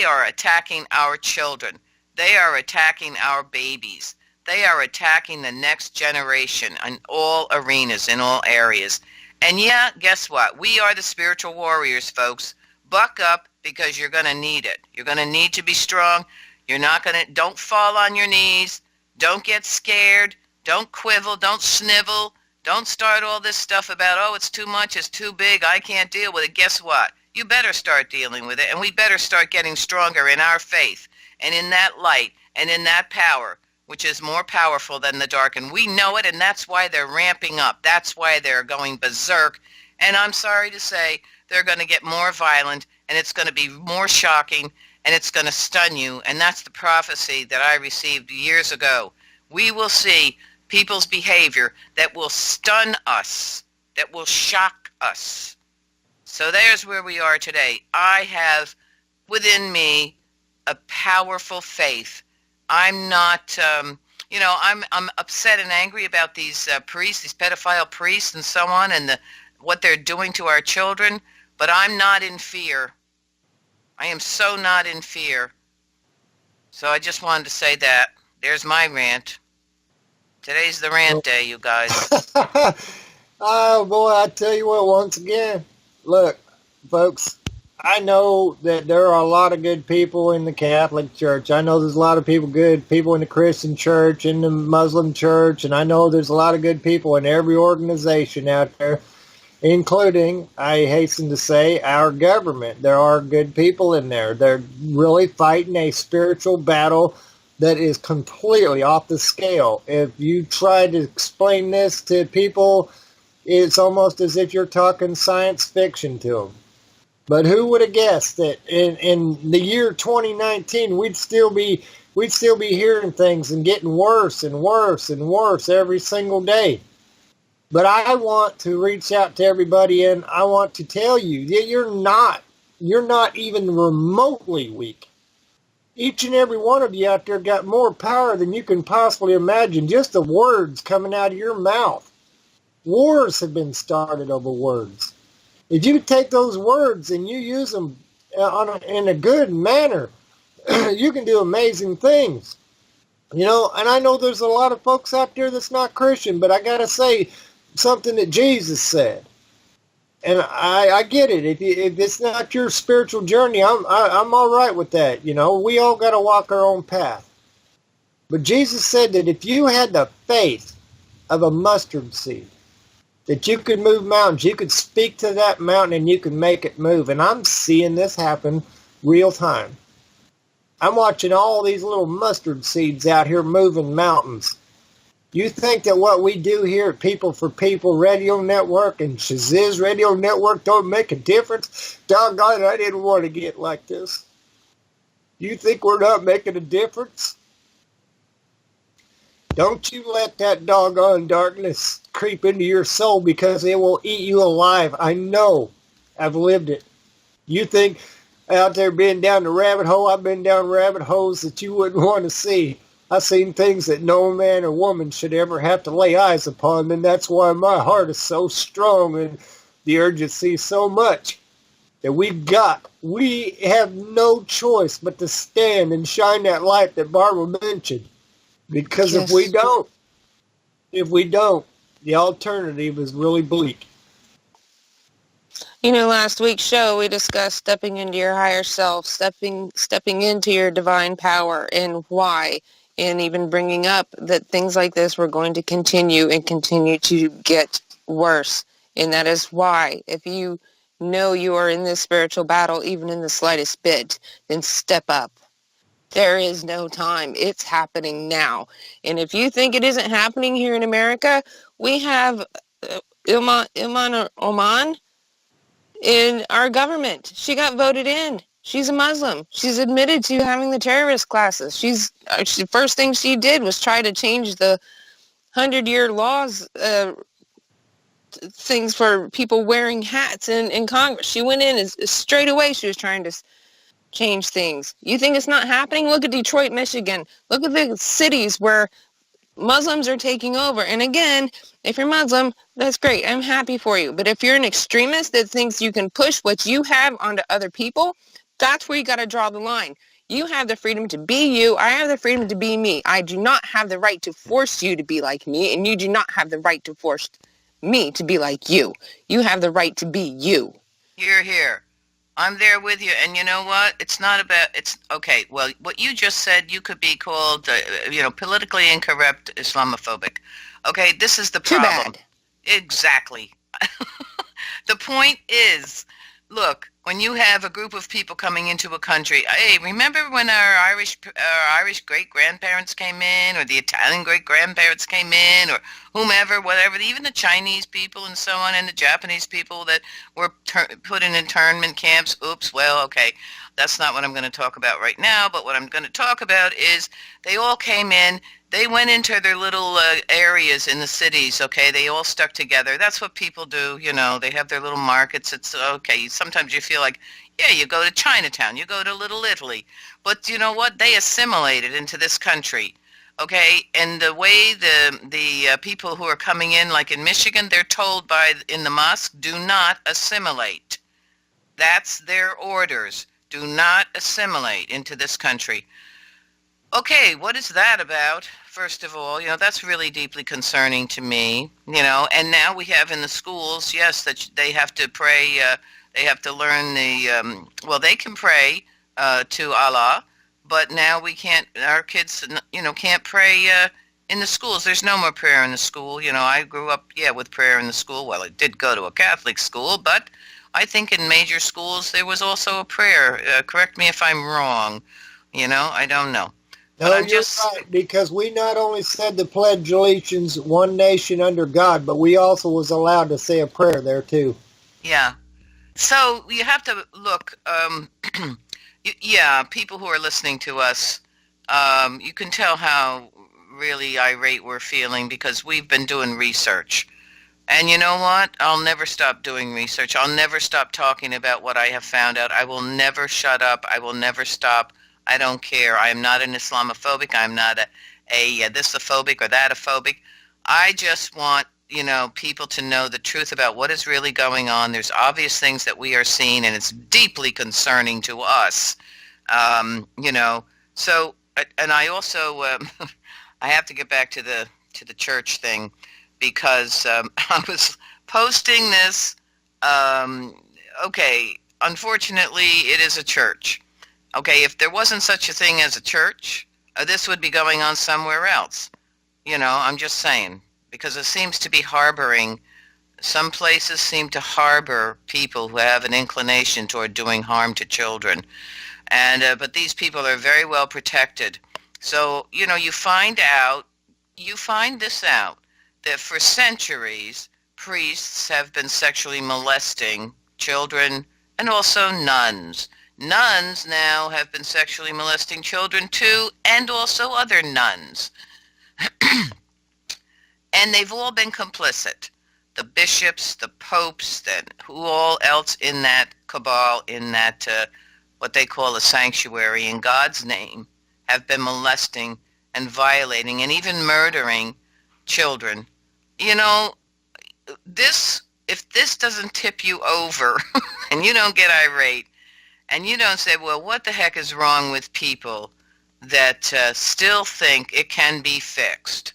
are attacking our children. They are attacking our babies. They are attacking the next generation in all arenas, in all areas. And yeah, guess what? We are the spiritual warriors, folks. Buck up because you're going to need it. You're going to need to be strong. Don't fall on your knees. Don't get scared. Don't quibble. Don't snivel. Don't start all this stuff about, oh, it's too much, it's too big, I can't deal with it. Guess what? You better start dealing with it, and we better start getting stronger in our faith and in that light and in that power, which is more powerful than the dark. And we know it, and that's why they're ramping up. That's why they're going berserk. And I'm sorry to say, they're going to get more violent, and it's going to be more shocking, and it's going to stun you. And that's the prophecy that I received years ago. We will see people's behavior that will stun us, that will shock us. So there's where we are today. I have within me a powerful faith. I'm not, I'm upset and angry about these priests, these pedophile priests and so on, and what they're doing to our children, but I'm not in fear. I am so not in fear. So I just wanted to say that. There's my rant. Today's the rant day, you guys. Oh, boy, I tell you what, once again, look, folks, I know that there are a lot of good people in the Catholic Church. I know there's a lot of good people in the Christian Church, in the Muslim Church, and I know there's a lot of good people in every organization out there, including, I hasten to say, our government. There are good people in there. They're really fighting a spiritual battle that is completely off the scale. If you try to explain this to people, it's almost as if you're talking science fiction to them. But who would have guessed that in the year 2019 we'd still be hearing things and getting worse and worse and worse every single day. But I want to reach out to everybody, and I want to tell you that you're not even remotely weak. Each and every one of you out there got more power than you can possibly imagine. Just the words coming out of your mouth. Wars have been started over words. If you take those words and you use them in a good manner, you can do amazing things. And I know there's a lot of folks out there that's not Christian, but I got to say something that Jesus said. And I get it. If it's not your spiritual journey, I'm all right with that. You know, we all got to walk our own path. But Jesus said that if you had the faith of a mustard seed, that you could move mountains, you could speak to that mountain and you could make it move. And I'm seeing this happen real time. I'm watching all these little mustard seeds out here moving mountains. You think that what we do here at People for People Radio Network and Shaziz Radio Network don't make a difference? Doggone it, I didn't want to get like this. You think we're not making a difference? Don't you let that doggone darkness creep into your soul, because it will eat you alive. I know. I've lived it. You think out there being down the rabbit hole, I've been down rabbit holes that you wouldn't want to see. I've seen things that no man or woman should ever have to lay eyes upon, and that's why my heart is so strong and the urgency so much that we have no choice but to stand and shine that light that Barbara mentioned. Because Yes. if we don't, the alternative is really bleak. You know, last week's show we discussed stepping into your higher self, stepping into your divine power, and why, and even bringing up that things like this were going to continue and continue to get worse. And that is why, if you know you are in this spiritual battle, even in the slightest bit, then step up. There is no time. It's happening now. And if you think it isn't happening here in America, we have Ilman Oman in our government. She got voted in. She's a Muslim. She's admitted to having the terrorist classes. The first thing she did was try to change the 100-year laws, things for people wearing hats in Congress. She went in and straight away she was trying to change things. You think it's not happening? Look at Detroit, Michigan. Look at the cities where Muslims are taking over. And again, if you're Muslim, that's great. I'm happy for you. But if you're an extremist that thinks you can push what you have onto other people, that's where you got to draw the line. You have the freedom to be you. I have the freedom to be me. I do not have the right to force you to be like me, and you do not have the right to force me to be like you. You have the right to be you. Here. I'm there with you, and you know what? It's not about, it's, okay, well, what you just said, you could be called, politically incorrect Islamophobic. Okay, this is the Too problem. bad. Exactly. The point is, look, when you have a group of people coming into a country, hey, remember when our Irish great-grandparents came in, or the Italian great-grandparents came in, or whomever, whatever, even the Chinese people and so on, and the Japanese people that were put in internment camps? Oops, well, okay, that's not what I'm going to talk about right now, but what I'm going to talk about is they all came in. They went into their little areas in the cities, okay? They all stuck together. That's what people do, They have their little markets. It's okay. Sometimes you feel like, yeah, you go to Chinatown, you go to Little Italy. But you know what? They assimilated into this country, okay? And the way the people who are coming in, like in Michigan, they're told in the mosque, do not assimilate. That's their orders. Do not assimilate into this country. Okay, what is that about? First of all, that's really deeply concerning to me, and now we have in the schools, yes, that they have to pray, they have to learn they can pray to Allah, but now our kids, can't pray in the schools. There's no more prayer in the school. I grew up, with prayer in the school. Well, I did go to a Catholic school, but I think in major schools there was also a prayer. Correct me if I'm wrong. I don't know. No, you're right, because we not only said the Pledge of Allegiance, one nation under God, but we also was allowed to say a prayer there too. Yeah. So you have to look, people who are listening to us, you can tell how really irate we're feeling because we've been doing research. And you know what? I'll never stop doing research. I'll never stop talking about what I have found out. I will never shut up. I will never stop. I don't care. I am not an Islamophobic. I'm not a this-ophobic or that-ophobic. I just want, people to know the truth about what is really going on. There's obvious things that we are seeing, and it's deeply concerning to us. So, and I also, I have to get back to the church thing because I was posting this Okay, unfortunately, it is a church. Okay, if there wasn't such a thing as a church, this would be going on somewhere else. I'm just saying, because it seems to be harboring, some places seem to harbor people who have an inclination toward doing harm to children. But these people are very well protected. So, you find this out, that for centuries, priests have been sexually molesting children and also nuns. Nuns now have been sexually molesting children too, and also other nuns. And they've all been complicit. The bishops, the popes, who all else in that cabal, in that what they call a sanctuary in God's name, have been molesting and violating and even murdering children. You know, if this doesn't tip you over and you don't get irate and you don't say, well, what the heck is wrong with people that still think it can be fixed,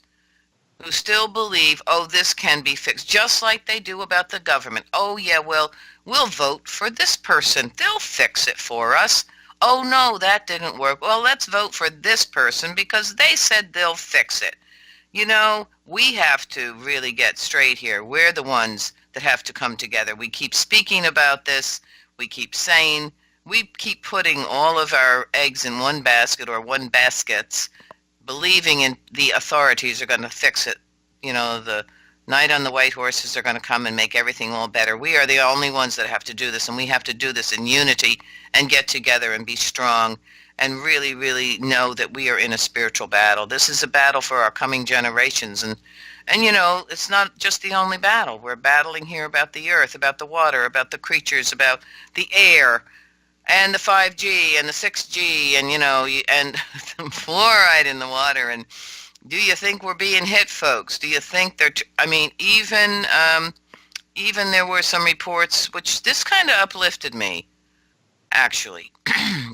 who still believe, oh, this can be fixed, just like they do about the government. Oh, yeah, well, we'll vote for this person. They'll fix it for us. Oh, no, that didn't work. Well, let's vote for this person because they said they'll fix it. We have to really get straight here. We're the ones that have to come together. We keep speaking about this. We keep saying, we keep putting all of our eggs in one basket or one baskets, believing in the authorities are going to fix it. The knight on the white horses are going to come and make everything all better. We are the only ones that have to do this, and we have to do this in unity and get together and be strong and really, really know that we are in a spiritual battle. This is a battle for our coming generations. And it's not just the only battle. We're battling here about the earth, about the water, about the creatures, about the air, and the 5G and the 6G and, and the fluoride in the water. And do you think we're being hit, folks? Do you think even there were some reports, which this kind of uplifted me, actually.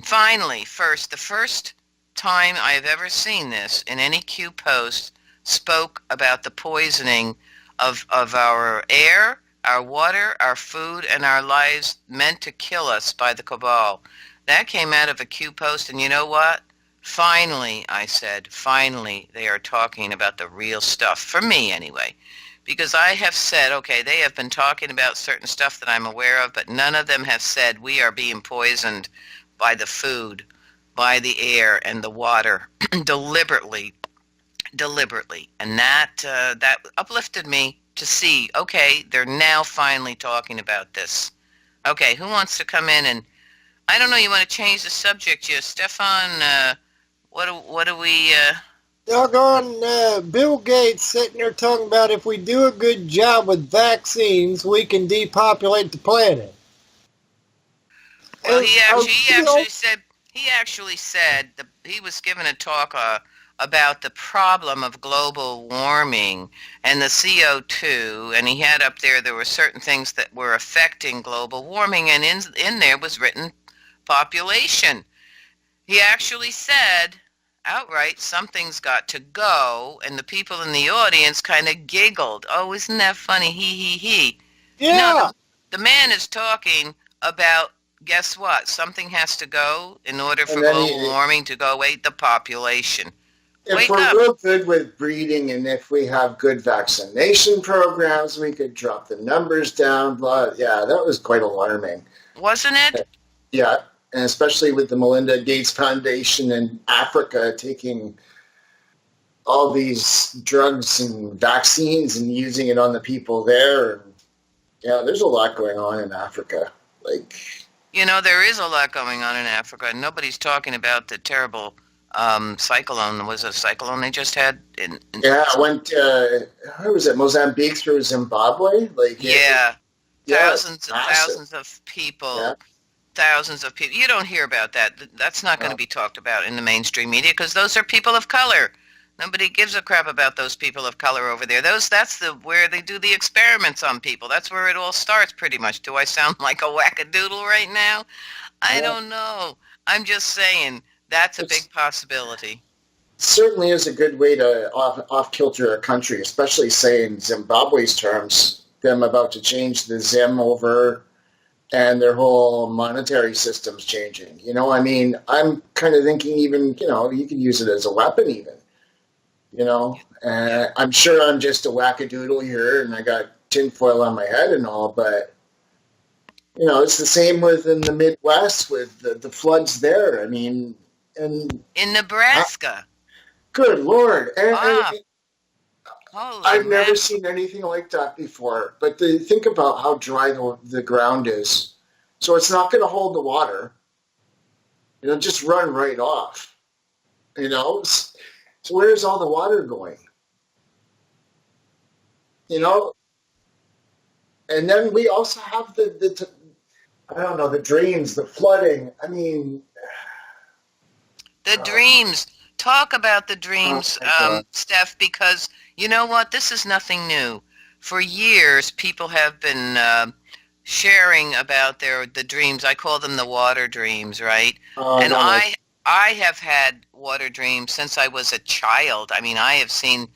Finally, the first time I've ever seen this in any Q post spoke about the poisoning of our air, our water, our food, and our lives meant to kill us by the cabal. That came out of a Q post, and you know what? Finally, I said, finally, they are talking about the real stuff, for me anyway. Because I have said, okay, they have been talking about certain stuff that I'm aware of, but none of them have said we are being poisoned by the food, by the air, and the water, deliberately. And that uplifted me to see, okay, they're now finally talking about this. Okay, who wants to come in and, I don't know, you want to change the subject, Stefan? What do we... Doggone Bill Gates sitting there talking about if we do a good job with vaccines, we can depopulate the planet. Well, he actually said he was given a talk about the problem of global warming and the CO2, and he had up there were certain things that were affecting global warming, and in there was written population. He actually said outright, something's got to go, and the people in the audience kind of giggled. Oh, isn't that funny? He. Yeah. No, the man is talking about, guess what? Something has to go in order for global warming to go away. The population. If we're real good with breeding, and if we have good vaccination programs, we could drop the numbers down. Blah. Yeah, that was quite alarming. Wasn't it? Yeah. And especially with the Melinda Gates Foundation in Africa taking all these drugs and vaccines and using it on the people there. And, yeah, there's a lot going on in Africa. There is a lot going on in Africa. And nobody's talking about the terrible cyclone. Was it a cyclone they just had? Yeah, it went, where was it, Mozambique through Zimbabwe? Thousands of people. Yeah. Thousands of people. You don't hear about that. That's not going to be talked about in the mainstream media because those are people of color. Nobody gives a crap about those people of color over there. That's where they do the experiments on people. That's where it all starts pretty much. Do I sound like a wackadoodle right now? I don't know. I'm just saying that's a big possibility. Certainly is a good way to off-kilter a country, especially say in Zimbabwe's terms. them about to change the Zim over and their whole monetary system's changing. You know, I mean, I'm kind of thinking even, you know, you could use it as a weapon even, you know. I'm sure I'm just a wackadoodle here and I got tinfoil on my head and all, but, you know, it's the same within the Midwest with the floods there. I mean, and In Nebraska. good Lord. And Holy I've never man. seen anything like that before. But think about how dry the ground is. So it's not going to hold the water. It'll just run right off. You know? So where's all the water going? You know? And then we also have I don't know, the drains, the flooding. I mean... The dreams. Talk about the dreams, Oh, my God. Steph, because you know what? This is nothing new. For years, people have been sharing about the dreams. I call them the water dreams, right? And no, I have had water dreams since I was a child. I mean, I have seen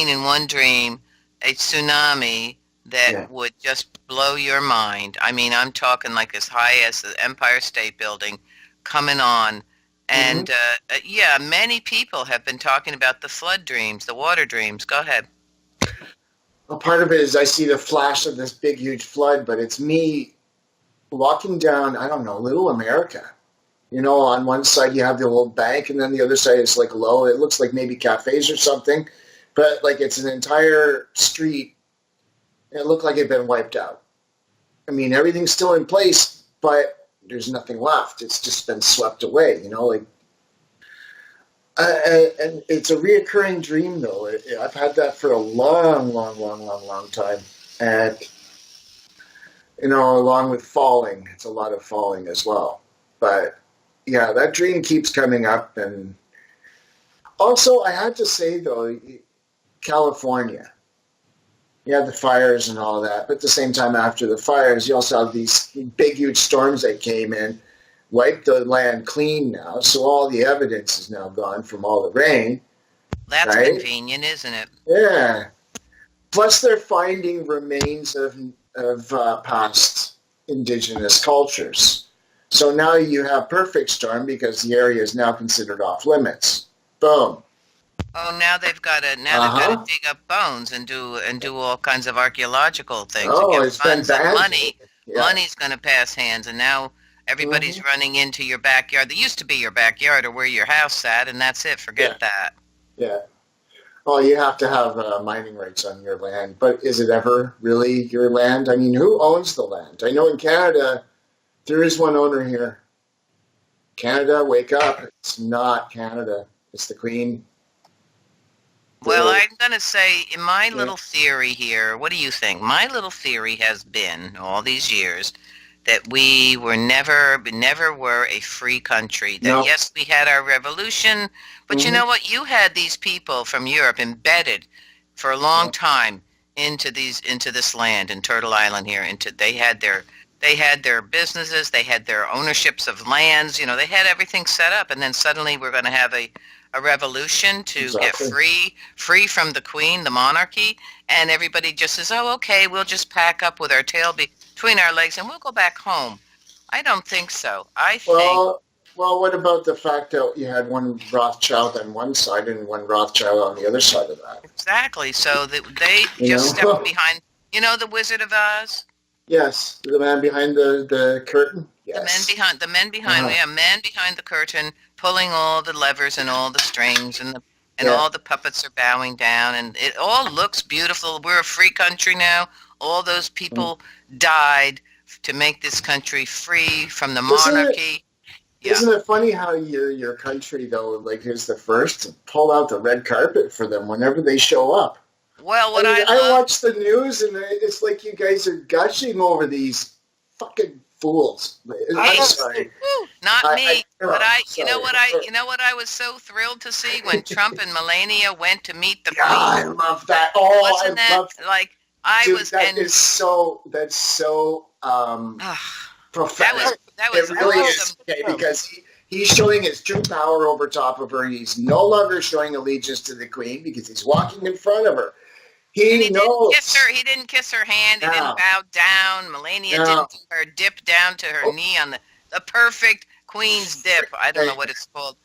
in one dream a tsunami that Yeah. would just blow your mind. I mean, I'm talking like as high as the Empire State Building coming on. And yeah, many people have been talking about the flood dreams, the water dreams. Go ahead. Well, part of it is I see the flash of this big, huge flood, but it's me walking down, I don't know, Little America. You know, on one side you have the old bank, and then the other side is like low. It looks like maybe cafes or something, but like it's an entire street. It looked like it had been wiped out. I mean, everything's still in place, but there's nothing left. It's just been swept away, you know, like, and it's a reoccurring dream though. I've had that for a long time. And, you know, along with falling, it's a lot of falling as well. But yeah, that dream keeps coming up. And also I had to say though, California, you had the fires and all that, but at the same time after the fires, you also have these big, huge storms that came in, wiped the land clean now, so all the evidence is now gone from all the rain. That's right? convenient, isn't it? Yeah. Plus they're finding remains of past indigenous cultures. So now you have perfect storm because the area is now considered off limits. Boom. Oh, now they've got to dig up bones and do all kinds of archaeological things. Oh, and get it's been funds and bad. money. Yeah. Money's going to pass hands, and now everybody's running into your backyard. That used to be your backyard or where your house sat, and that's it. Forget that. Yeah. Well, you have to have mining rights on your land, but is it ever really your land? I mean, who owns the land? I know in Canada, there is one owner here. Canada, wake up. It's not Canada. It's the Queen. Well, I'm going to say, in my little theory here, what do you think? My little theory has been, all these years, that we never were a free country. That yes, we had our revolution, but you know what? You had these people from Europe embedded for a long time into this land in Turtle Island here. They had their businesses, they had their ownerships of lands. You know, they had everything set up, and then suddenly we're going to have a revolution to get free from the Queen, the monarchy, and everybody just says, oh, okay, we'll just pack up with our tail between our legs and we'll go back home. I don't think so. Well, what about the fact that you had one Rothschild on one side and one Rothschild on the other side of that? Exactly. So they just stepped behind, the Wizard of Oz? Yes, the man behind the curtain. Yes. The men behind, we have men behind the curtain pulling all the levers and all the strings and all the puppets are bowing down and it all looks beautiful. We're a free country now. All those people died to make this country free from the monarchy. Isn't it funny how your country though, like, is the first to pull out the red carpet for them whenever they show up? Well, I watch the news and it's like you guys are gushing over these fucking fools. I'm sorry. Not me. You know what I was so thrilled to see when Trump and Melania went to meet the Queen. I love that. Oh, wasn't that like that's so prophetic. That was it really awesome. is, okay, because he's showing his true power over top of her. He's no longer showing allegiance to the Queen because he's walking in front of her. And He he didn't kiss knows. her. He didn't kiss her hand. He didn't Now, bow down. Melania now, didn't do her dip down to her knee on the perfect queen's dip. I don't know what it's called.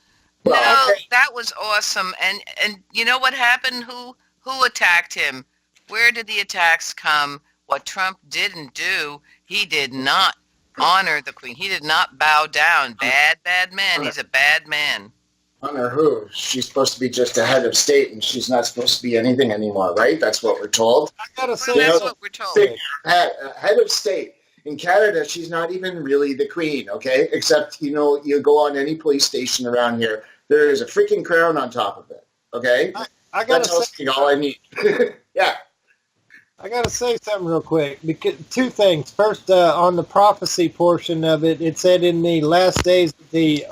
well, No, okay. that was awesome. And you know what happened? Who attacked him? Where did the attacks come? What Trump didn't do, he did not honor the queen. He did not bow down. Bad man. He's a bad man. Honor who? She's supposed to be just a head of state, and she's not supposed to be anything anymore, right? That's what we're told. I gotta Well, say, that's know, what we're told. Head of state. In Canada, she's not even really the queen, okay? Except, you go on any police station around here, there is a freaking crown on top of it, okay? I That gotta tells say, me all I need. Yeah. I gotta say something real quick. Because two things. First, on the prophecy portion of it, it said in the last days the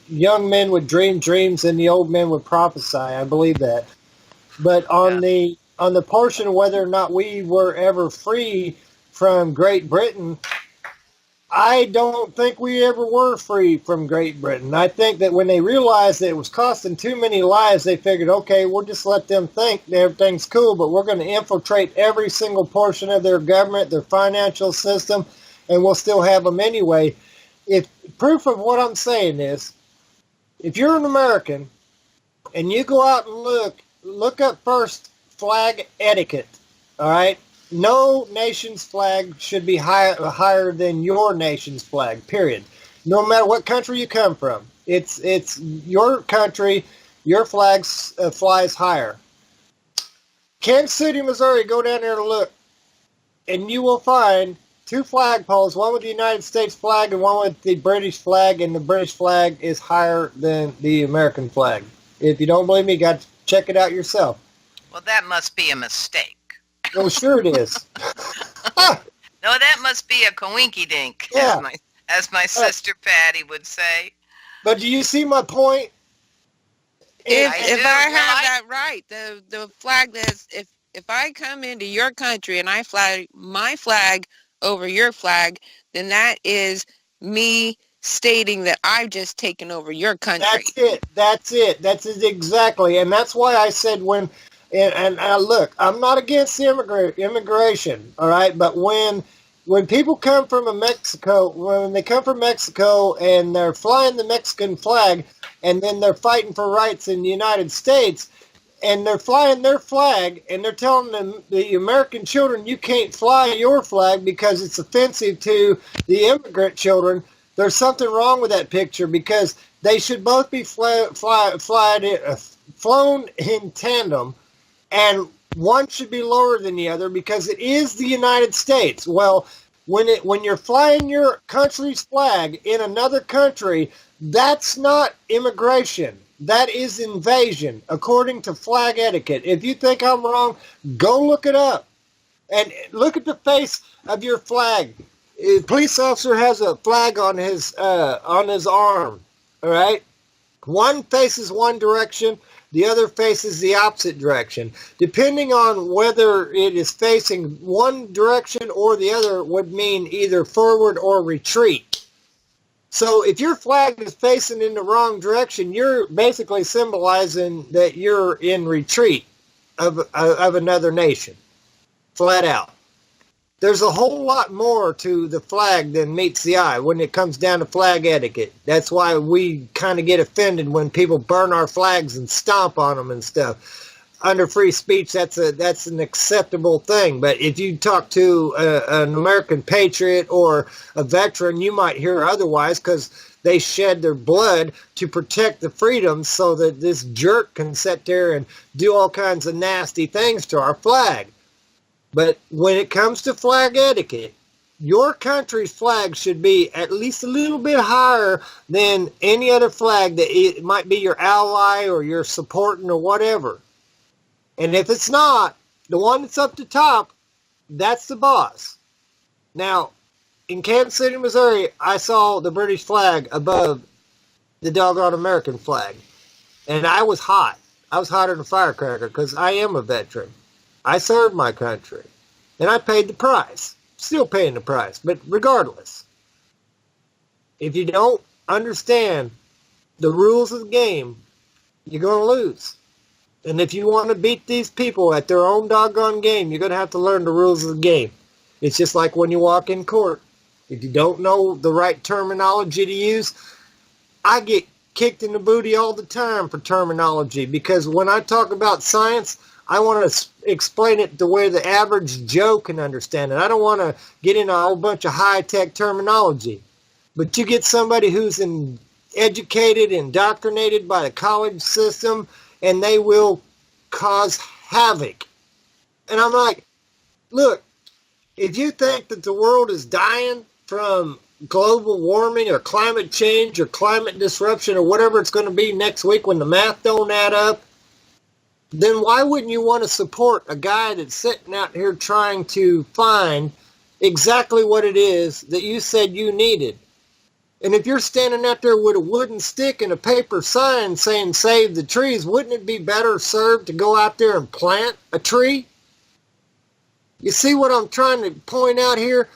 young men would dream dreams and the old men would prophesy. I believe that. But on Yeah. the portion of whether or not we were ever free from Great Britain, I don't think we ever were free from Great Britain. I think that when they realized that it was costing too many lives, they figured, okay, we'll just let them think that everything's cool, but we're going to infiltrate every single portion of their government, their financial system, and we'll still have them anyway. If proof of what I'm saying is, if you're an American and you go out and look up first flag etiquette, all right? No nation's flag should be higher than your nation's flag, period. No matter what country you come from. It's your country, your flag flies higher. Kansas City, Missouri, go down there to look, and you will find two flagpoles, one with the United States flag and one with the British flag, and the British flag is higher than the American flag. If you don't believe me, you got to check it out yourself. Well, that must be a mistake. Oh, sure it is. No, that must be a coinky dink, Yeah. as my sister Patty would say. But do you see my point? If I if do. I Well, have that right, the flag that's if I come into your country and I fly my flag over your flag, then that is me stating that I've just taken over your country. That's it. That's it exactly. And that's why I said and look, I'm not against immigration, all right? But when people come from Mexico, when they come from Mexico and they're flying the Mexican flag and then they're fighting for rights in the United States and they're flying their flag and they're telling them, the American children, you can't fly your flag because it's offensive to the immigrant children, there's something wrong with that picture because they should both be flown in tandem, and one should be lower than the other because it is the United States. Well, when you're flying your country's flag in another country, that's not immigration. That is invasion, according to flag etiquette. If you think I'm wrong, go look it up. And look at the face of your flag. A police officer has a flag on his arm, all right? One faces one direction, the other faces the opposite direction. Depending on whether it is facing one direction or the other would mean either forward or retreat. So if your flag is facing in the wrong direction, you're basically symbolizing that you're in retreat of another nation, flat out. There's a whole lot more to the flag than meets the eye when it comes down to flag etiquette. That's why we kind of get offended when people burn our flags and stomp on them and stuff. Under free speech, that's an acceptable thing. But if you talk to an American patriot or a veteran, you might hear otherwise because they shed their blood to protect the freedoms so that this jerk can sit there and do all kinds of nasty things to our flag. But when it comes to flag etiquette, your country's flag should be at least a little bit higher than any other flag that it might be your ally or you're supporting or whatever. And if it's not, the one that's up the top, that's the boss. Now, in Kansas City, Missouri, I saw the British flag above the doggone American flag. And I was hot. I was hotter than a firecracker because I am a veteran. I served my country, and I paid the price. Still paying the price, but regardless, if you don't understand the rules of the game, you're going to lose. And if you want to beat these people at their own doggone game, you're going to have to learn the rules of the game. It's just like when you walk in court. If you don't know the right terminology to use, I get kicked in the booty all the time for terminology, because when I talk about science, I want to explain it the way the average Joe can understand it. I don't want to get into a whole bunch of high-tech terminology. But you get somebody who's educated, indoctrinated by the college system, and they will cause havoc. And I'm like, look, if you think that the world is dying from global warming or climate change or climate disruption or whatever it's going to be next week when the math don't add up, then why wouldn't you want to support a guy that's sitting out here trying to find exactly what it is that you said you needed? And if you're standing out there with a wooden stick and a paper sign saying save the trees, wouldn't it be better served to go out there and plant a tree? You see what I'm trying to point out here?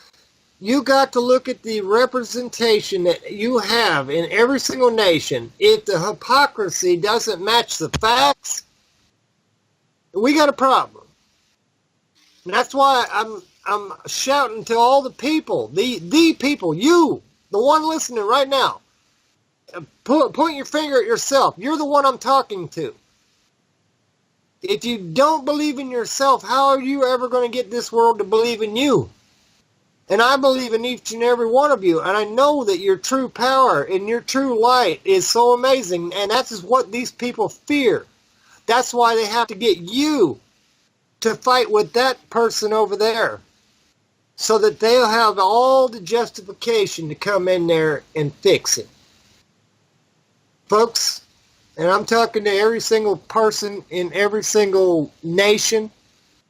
You got to look at the representation that you have in every single nation. If the hypocrisy doesn't match the facts, we got a problem. And that's why I'm shouting to all the people, the people, you, the one listening right now. Point your finger at yourself. You're the one I'm talking to. If you don't believe in yourself, how are you ever going to get this world to believe in you? And I believe in each and every one of you. And I know that your true power and your true light is so amazing. And that's what these people fear. That's why they have to get you to fight with that person over there, so that they'll have all the justification to come in there and fix it. Folks, and I'm talking to every single person in every single nation,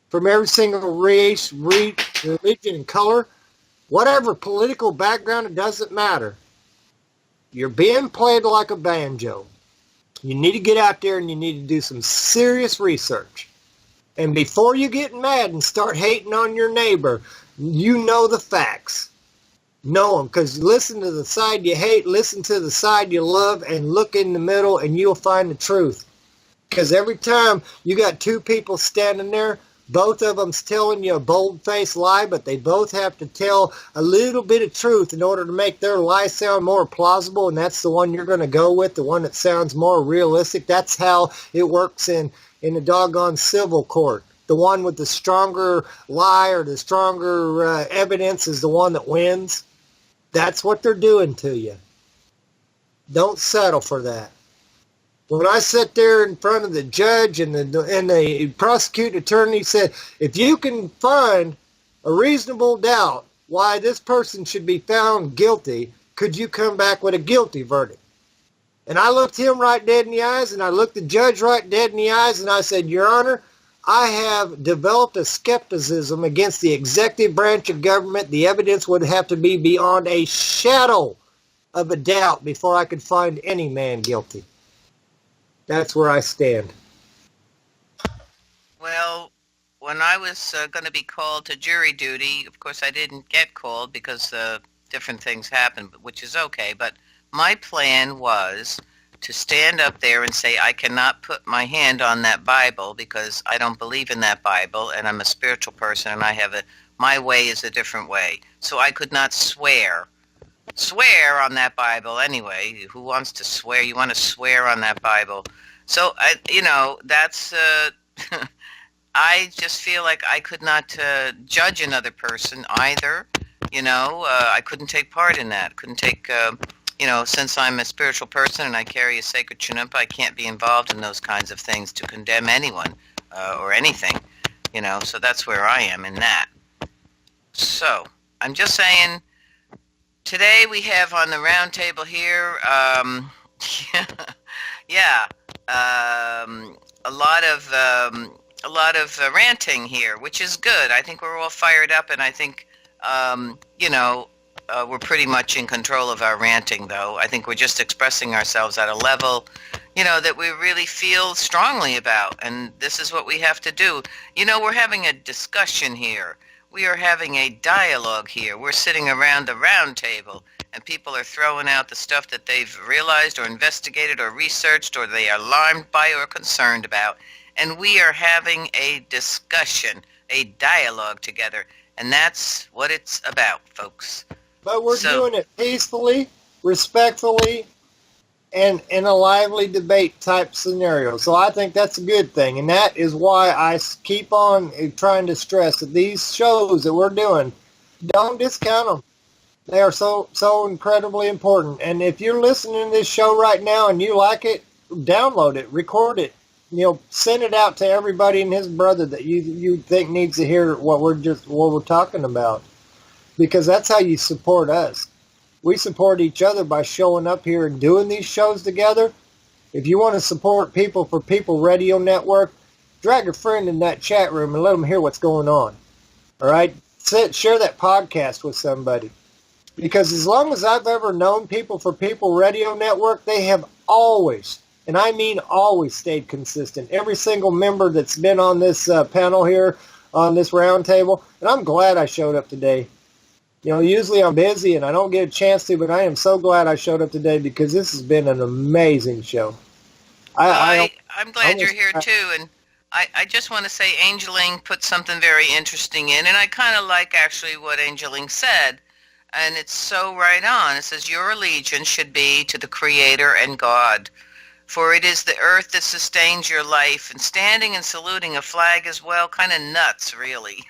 from every single race, religion, and color, whatever political background, it doesn't matter. You're being played like a banjo. You need to get out there and you need to do some serious research. And before you get mad and start hating on your neighbor, you know the facts. Know them, because listen to the side you hate, listen to the side you love, and look in the middle and you'll find the truth. Because every time you got two people standing there, both of them's telling you a bold-faced lie, but they both have to tell a little bit of truth in order to make their lie sound more plausible, and that's the one you're going to go with, the one that sounds more realistic. That's how it works in the doggone civil court. The one with the stronger lie or the stronger evidence is the one that wins. That's what they're doing to you. Don't settle for that. When I sat there in front of the judge and the prosecuting attorney said, if you can find a reasonable doubt why this person should be found guilty, could you come back with a guilty verdict? And I looked him right dead in the eyes, and I looked the judge right dead in the eyes, and I said, Your Honor, I have developed a skepticism against the executive branch of government. The evidence would have to be beyond a shadow of a doubt before I could find any man guilty. That's where I stand. Well, when I was going to be called to jury duty, of course I didn't get called because different things happened, which is okay. But my plan was to stand up there and say, I cannot put my hand on that Bible because I don't believe in that Bible, and I'm a spiritual person, and my way is a different way. So I could not swear on that Bible anyway. Who wants to swear? You want to swear on that Bible. So, that's, I just feel like I could not judge another person either. I couldn't take part in that. Couldn't take, since I'm a spiritual person and I carry a sacred chinampa, I can't be involved in those kinds of things to condemn anyone or anything, so that's where I am in that. So, I'm just saying, today we have on the round table here, a lot of ranting here, which is good. I think we're all fired up, and I think, we're pretty much in control of our ranting, though. I think we're just expressing ourselves at a level, that we really feel strongly about, and this is what we have to do. We're having a discussion here. We are having a dialogue here. We're sitting around the round table, and people are throwing out the stuff that they've realized or investigated or researched or they are alarmed by or concerned about. and we are having a discussion, a dialogue together, and that's what it's about, folks. But we're So, doing it peacefully, respectfully, and in a lively debate type scenario. So I think that's a good thing. And that is why I keep on trying to stress that these shows that we're doing, don't discount them. They are so incredibly important. And if you're listening to this show right now and you like it, download it, record it, send it out to everybody and his brother that you think needs to hear what we're talking about. Because that's how you support us. We support each other by showing up here and doing these shows together. If you want to support People for People Radio Network, drag a friend in that chat room and let them hear what's going on. All right? Share that podcast with somebody. Because as long as I've ever known People for People Radio Network, they have always, and I mean always, stayed consistent. Every single member that's been on this panel here, on this roundtable, and I'm glad I showed up today. Usually I'm busy and I don't get a chance to, but I am so glad I showed up today because this has been an amazing show. I'm glad you're here too, and I just want to say Angeline put something very interesting in, and I kind of like actually what Angeline said, and it's so right on. It says, your allegiance should be to the Creator and God, for it is the earth that sustains your life, and standing and saluting a flag as well, kind of nuts, really.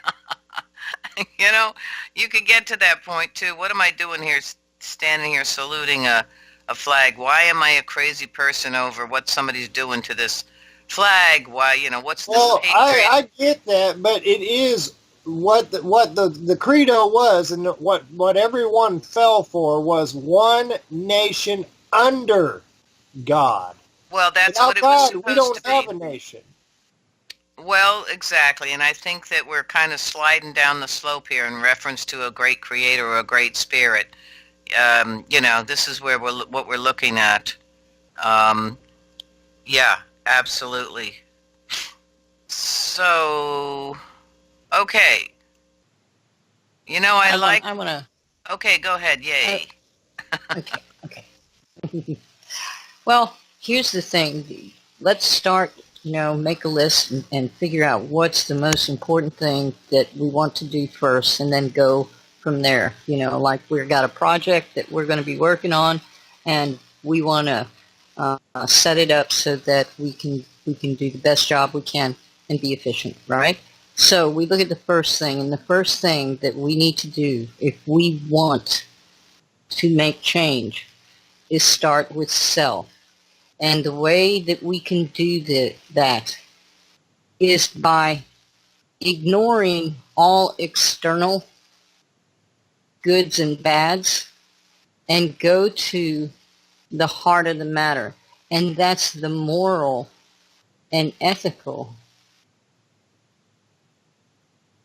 You could get to that point too. What am I doing here, standing here saluting a flag? Why am I a crazy person over what somebody's doing to this flag? Why, what's this hatred? I get that, but it is what the credo was, and what everyone fell for was one nation under God. Well, that's Without what it God, was supposed we don't to be. have a nation. Well, exactly, and I think that we're kind of sliding down the slope here in reference to a great creator or a great spirit. This is where what we're looking at. Yeah, absolutely. So, okay. I like... I want to... Okay, go ahead. Yay. Okay. Well, here's the thing. Let's start, make a list and figure out what's the most important thing that we want to do first, and then go from there. Like we've got a project that we're going to be working on, and we want to set it up so that we can do the best job we can and be efficient, right? So we look at the first thing, and the first thing that we need to do if we want to make change is start with self. And the way that we can do that is by ignoring all external goods and bads and go to the heart of the matter. And that's the moral and ethical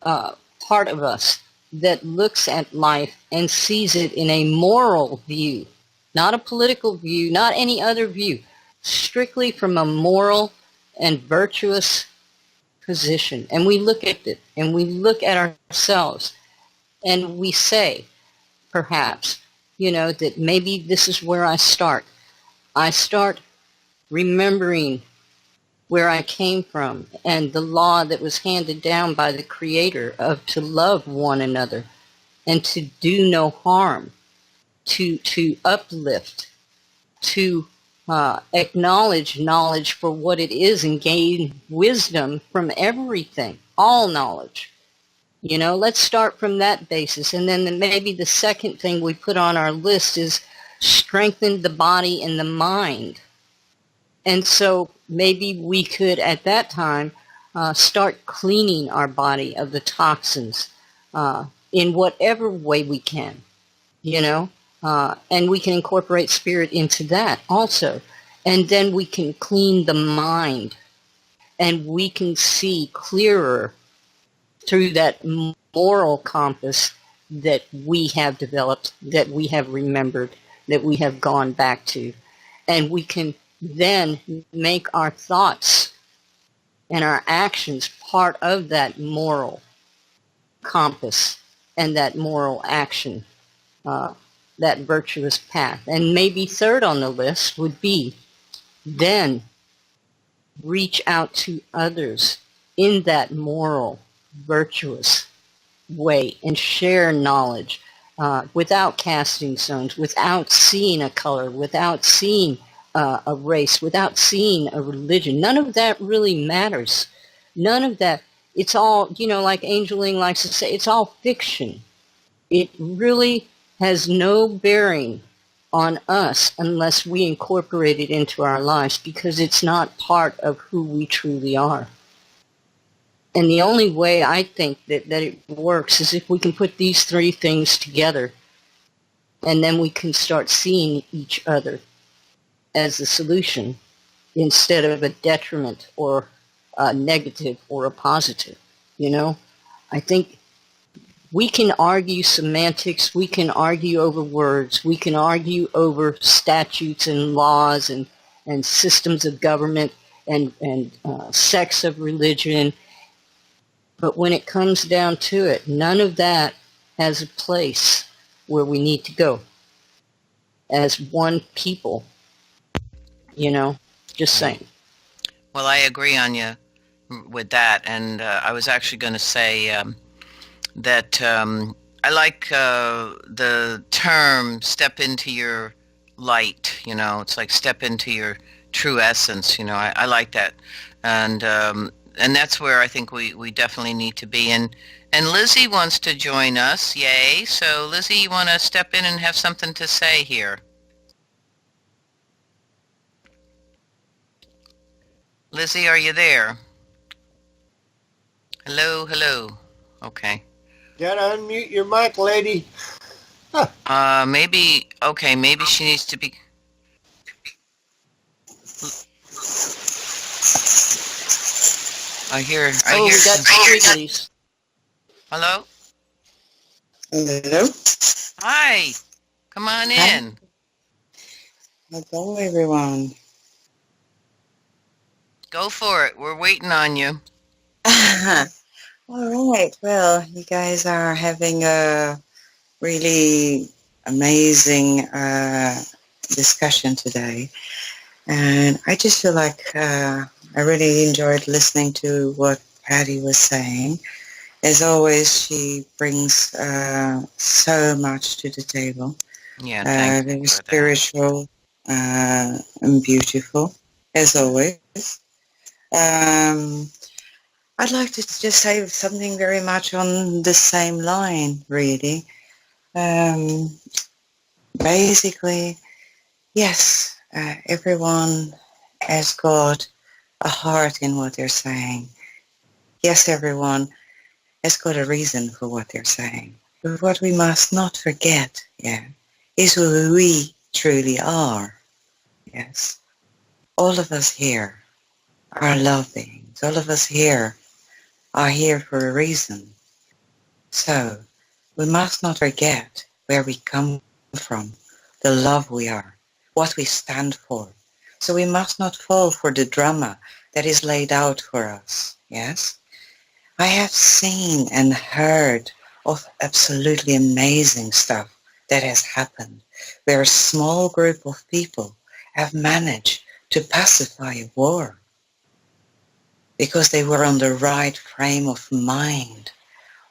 part of us that looks at life and sees it in a moral view, not a political view, not any other view, strictly from a moral and virtuous position. And we look at it, and we look at ourselves, and we say, perhaps, that maybe this is where I start. I start remembering where I came from and the law that was handed down by the Creator of to love one another and to do no harm, to uplift, to acknowledge knowledge for what it is and gain wisdom from everything, all knowledge. Let's start from that basis. And then maybe the second thing we put on our list is strengthen the body and the mind. And so maybe we could, at that time, start cleaning our body of the toxins in whatever way we can, and we can incorporate spirit into that also. And then we can clean the mind, and we can see clearer through that moral compass that we have developed, that we have remembered, that we have gone back to. And we can then make our thoughts and our actions part of that moral compass and that moral action, that virtuous path. And maybe third on the list would be then reach out to others in that moral, virtuous way and share knowledge without casting stones, without seeing a color, without seeing a race, without seeing a religion. None of that really matters. None of that. It's all, like Angeline likes to say, it's all fiction. It really has no bearing on us unless we incorporate it into our lives, because it's not part of who we truly are. And the only way I think that it works is if we can put these three things together, and then we can start seeing each other as a solution instead of a detriment or a negative or a positive. I think we can argue semantics, we can argue over words, we can argue over statutes and laws and systems of government and sects of religion. But when it comes down to it, none of that has a place where we need to go as one people, just saying. Well, I agree on you with that, and I was actually going to say that I like the term "step into your light." It's like step into your true essence. I like that, and that's where I think we definitely need to be. And Lizzie wants to join us. Yay! So Lizzie, you want to step in and have something to say here? Lizzie, are you there? Hello. Okay. Gotta unmute your mic, lady. Maybe she needs to be... I hear... we got squigglies. Hello? Hello. Hi. Come on in. Hello, everyone. Go for it. We're waiting on you. All right. Well, you guys are having a really amazing discussion today. And I just feel like I really enjoyed listening to what Patty was saying. As always, she brings so much to the table. Yeah, thank you very for that. spiritual and beautiful, as always. I'd like to just say something very much on the same line, really. Basically, yes, everyone has got a heart in what they're saying. Yes, everyone has got a reason for what they're saying. But what we must not forget, is who we truly are. Yes. All of us here are love beings. All of us here are here for a reason. So we must not forget where we come from, the love we are, what we stand for. So we must not fall for the drama that is laid out for us. Yes? I have seen and heard of absolutely amazing stuff that has happened, where a small group of people have managed to pacify a war because they were on the right frame of mind,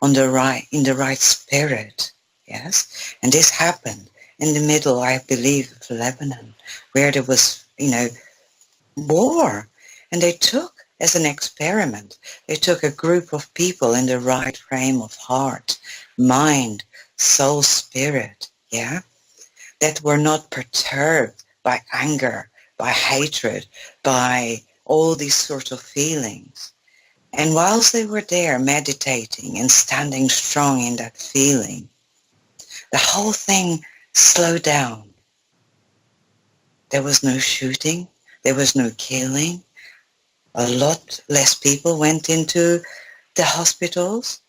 in the right spirit. Yes? And this happened in the middle, I believe, of Lebanon, where there was, war. And they took, as an experiment, they took a group of people in the right frame of heart, mind, soul, spirit, that were not perturbed by anger, by hatred, by all these sorts of feelings. And whilst they were there meditating and standing strong in that feeling, the whole thing slowed down. There was no shooting, there was no killing. A lot less people went into the hospitals.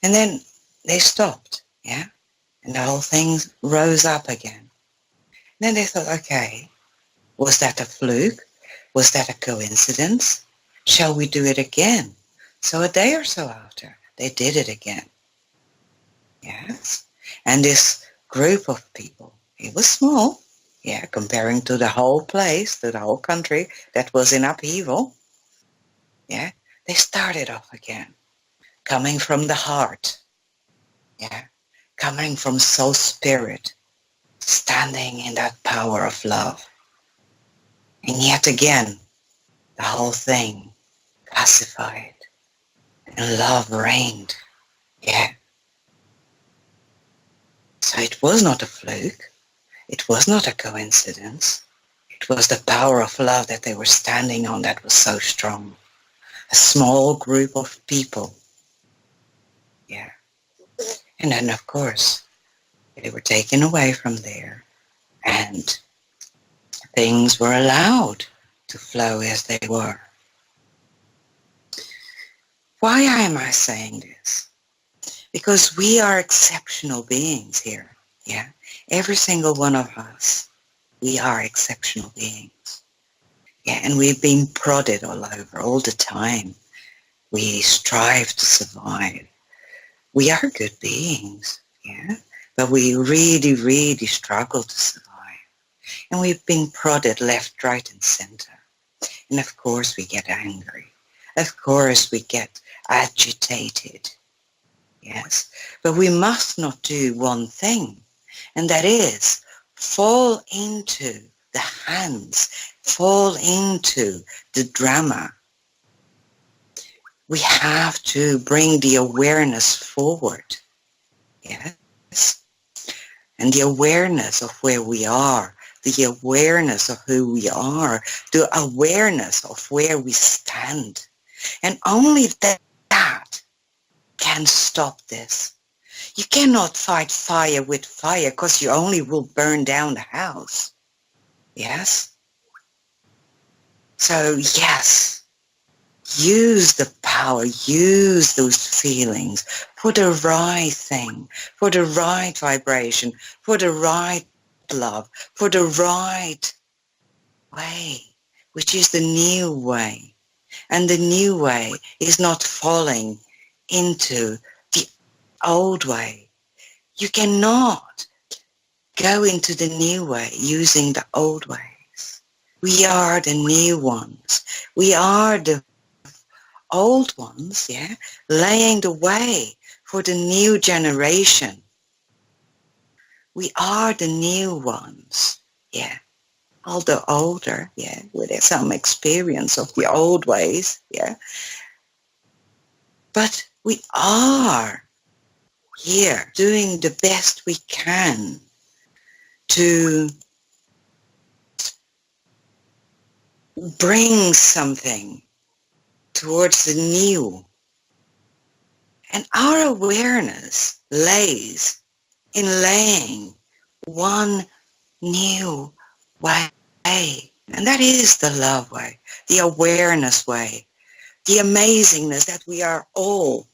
And then they stopped, and the whole thing rose up again. Then they thought, okay, was that a fluke? Was that a coincidence? Shall we do it again? So a day or so after, they did it again. Yes. And this group of people, it was small, Yeah, comparing to the whole place, to the whole country that was in upheaval. Yeah, they started off again, coming from the heart. Yeah, coming from soul spirit, standing in that power of love. And yet again, the whole thing pacified and love reigned. Yeah. So it was not a fluke. It was not a coincidence. It was the power of love that they were standing on that was so strong. A small group of people. Yeah. And then, of course, they were taken away from there and things were allowed to flow as they were. Why am I saying this? Because we are exceptional beings here. Yeah. Every single one of us, we are exceptional beings. Yeah. And we've been prodded all over all the time. We strive to survive. We are good beings. Yeah. But we really, really struggle to survive. And we've been prodded left, right, and center. And of course we get angry. Of course we get agitated. Yes, but we must not do one thing, and that is fall into the hands, fall into the drama. We have to bring the awareness forward. Yes, and the awareness of where we are, the awareness of who we are, the awareness of where we stand. And only that can stop this. You cannot fight fire with fire because you only will burn down the house. Yes? So yes, use the power, use those feelings for the right thing, for the right vibration, for the right love, for the right way, which is the new way. And the new way is not falling into the old way. You cannot go into the new way using the old ways. We are the new ones. We are the old ones, yeah, laying the way for the new generation. We are the new ones, yeah. Although older, yeah, with some experience of the old ways, yeah. But we are here doing the best we can to bring something towards the new. And our awareness lays in laying one new way. And that is the love way, the awareness way, the amazingness that we are all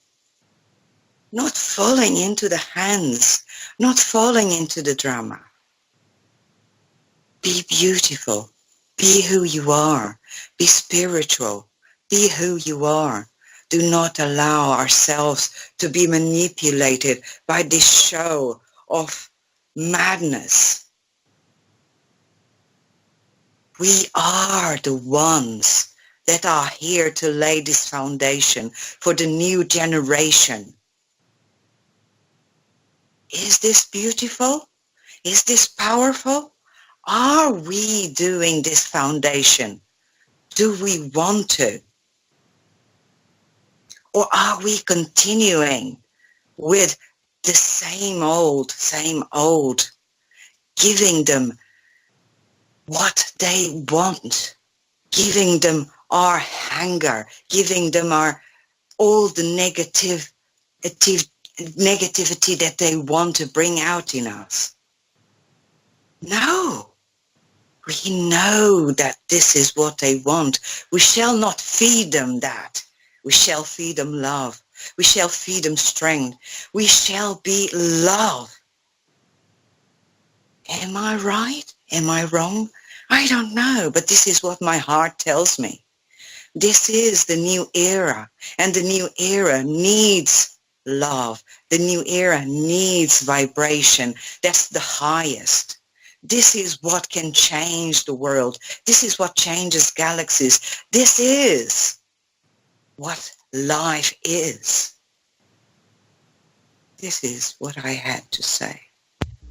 not falling into the hands, not falling into the drama. Be beautiful. Be who you are. Be spiritual. Be who you are. Do not allow ourselves to be manipulated by this show of madness. We are the ones that are here to lay this foundation for the new generation. Is this beautiful? Is this powerful? Are we doing this foundation? Do we want to? Or are we continuing with the same old, giving them what they want, giving them our anger, giving them all the negativity that they want to bring out in us? No. We know that this is what they want. We shall not feed them that. We shall feed them love. We shall feed them strength. We shall be love. Am I right? Am I wrong? I don't know, but this is what my heart tells me. This is the new era, and the new era needs love. The new era needs vibration. That's the highest. This is what can change the world. This is what changes galaxies. This is what life is. This is what I had to say.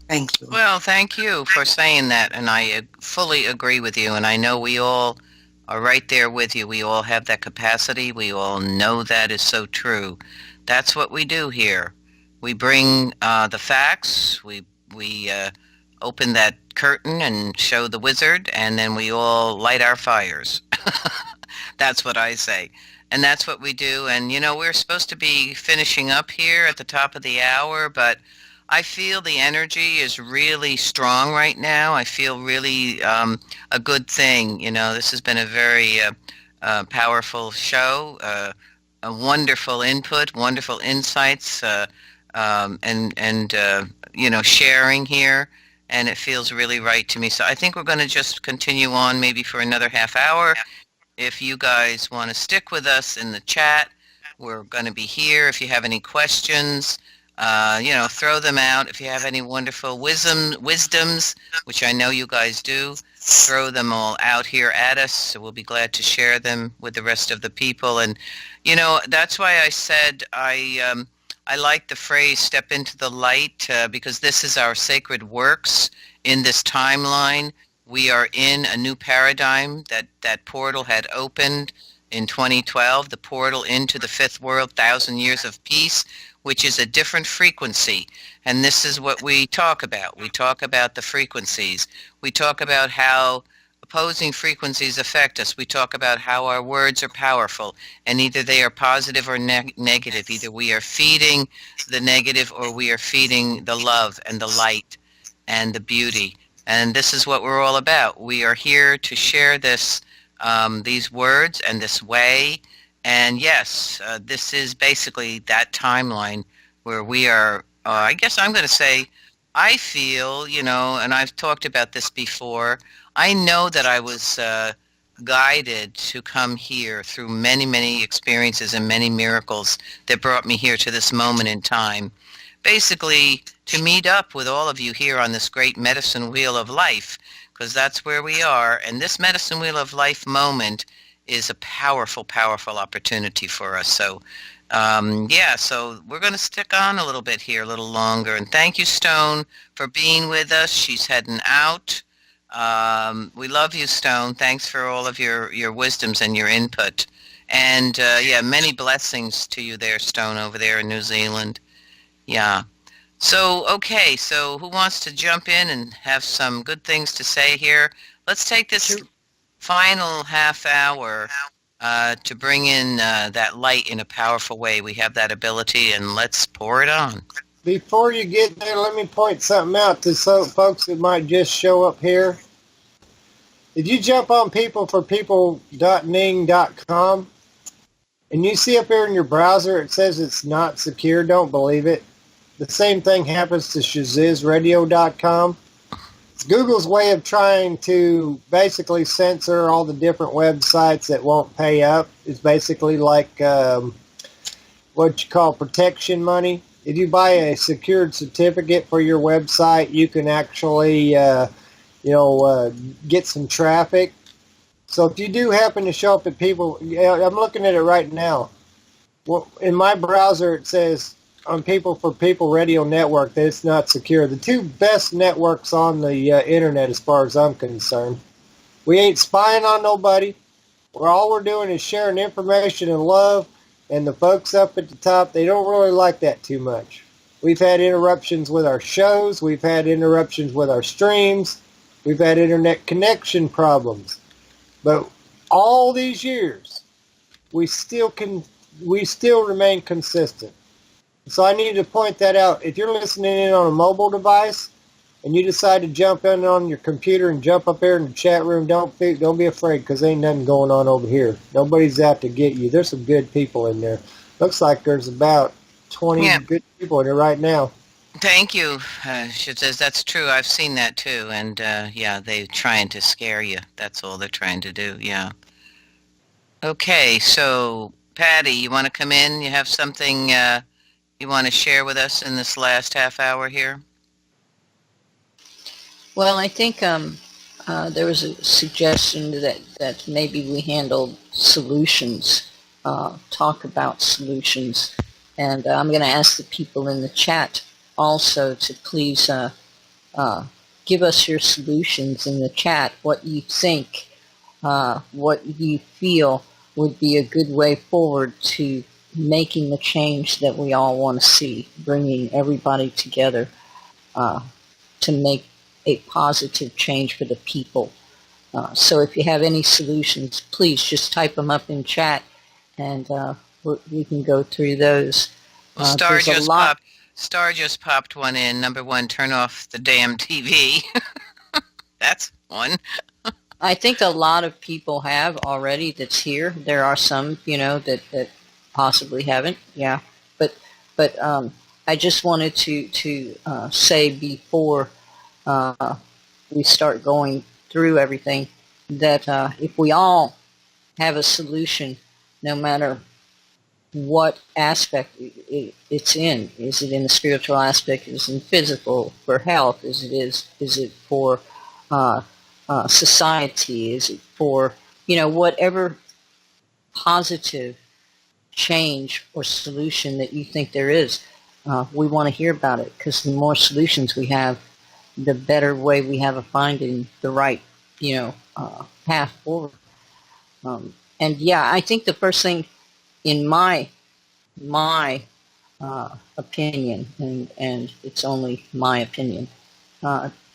Thank you. Well, thank you for saying that, and I fully agree with you, and I know we all are right there with you. We all have that capacity. We all know that is so true. That's what we do here. We bring the facts. We open that curtain and show the wizard, and then we all light our fires. That's what I say. And that's what we do. And, you know, we're supposed to be finishing up here at the top of the hour, but I feel the energy is really strong right now. I feel really a good thing. You know, this has been a very powerful show, a wonderful input, wonderful insights, and you know, sharing here. And it feels really right to me. So I think we're going to just continue on maybe for another half hour. If you guys want to stick with us in the chat, we're going to be here. If you have any questions, you know, throw them out. If you have any wonderful wisdoms, which I know you guys do, throw them all out here at us. So we'll be glad to share them with the rest of the people. And, you know, that's why I said I like the phrase "step into the light" because this is our sacred works in this timeline. We are in a new paradigm. That portal had opened in 2012, the portal into the fifth world, 1,000 years of peace, which is a different frequency. And this is what we talk about. We talk about the frequencies. We talk about how opposing frequencies affect us. We talk about how our words are powerful, and either they are positive or negative. Either we are feeding the negative or we are feeding the love and the light and the beauty. And this is what we're all about. We are here to share this, these words and this way. And yes, this is basically that timeline where we are, I guess I'm going to say, I feel, you know, and I've talked about this before, I know that I was guided to come here through many, many experiences and many miracles that brought me here to this moment in time. Basically, to meet up with all of you here on this great medicine wheel of life, because that's where we are. And this medicine wheel of life moment is a powerful, powerful opportunity for us. So, yeah, so we're going to stick on a little bit here, a little longer. And thank you, Stone, for being with us. She's heading out. We love you, Stone. Thanks for all of your wisdoms and your input. And, yeah, many blessings to you there, Stone, over there in New Zealand. Yeah. So, okay, so who wants to jump in and have some good things to say here? Let's take this final half hour to bring in that light in a powerful way. We have that ability, and let's pour it on. Before you get there, let me point something out to some folks that might just show up here. If you jump on peopleforpeople.ning.com and you see up here in your browser it says it's not secure, don't believe it. The same thing happens to shazizradio.com. It's Google's way of trying to basically censor all the different websites that won't pay up. It's basically like what you call protection money. If you buy a secured certificate for your website, you can actually, get some traffic. So if you do happen to show up at people, I'm looking at it right now. Well, in my browser, it says on People for People Radio Network that it's not secure. The two best networks on the internet as far as I'm concerned. We ain't spying on nobody. All we're doing is sharing information and love, and the folks up at the top, they don't really like that too much. We've had interruptions with our shows. We've had interruptions with our streams. We've had internet connection problems. But all these years, we still remain consistent. So I need to point that out. If you're listening in on a mobile device and you decide to jump in on your computer and jump up there in the chat room, don't be afraid, because there ain't nothing going on over here. Nobody's out to get you. There's some good people in there. Looks like there's about 20 good people in there right now. Thank you. She says that's true. I've seen that too. And yeah, they're trying to scare you. That's all they're trying to do. Yeah. Okay, so Patty, you want to come in? You have something you want to share with us in this last half hour here? Well, I think there was a suggestion that maybe we handle solutions, talk about solutions, and I'm going to ask the people in the chat also to please give us your solutions in the chat, what you think, what you feel would be a good way forward to making the change that we all want to see, bringing everybody together to make a positive change for the people. So if you have any solutions, please just type them up in chat, and we can go through those. Well, Star just popped one in. Number one, turn off the damn TV. That's one. I think a lot of people have already that's here. There are some, that possibly haven't. Yeah. But I just wanted to say before we start going through everything that if we all have a solution, no matter what aspect it's in, is it in the spiritual aspect, is it in physical, for health, is it for society, is it for, whatever positive change or solution that you think there is, we want to hear about it, because the more solutions we have, the better way we have of finding the right, path forward. And yeah, I think the first thing, in my opinion, and it's only my opinion,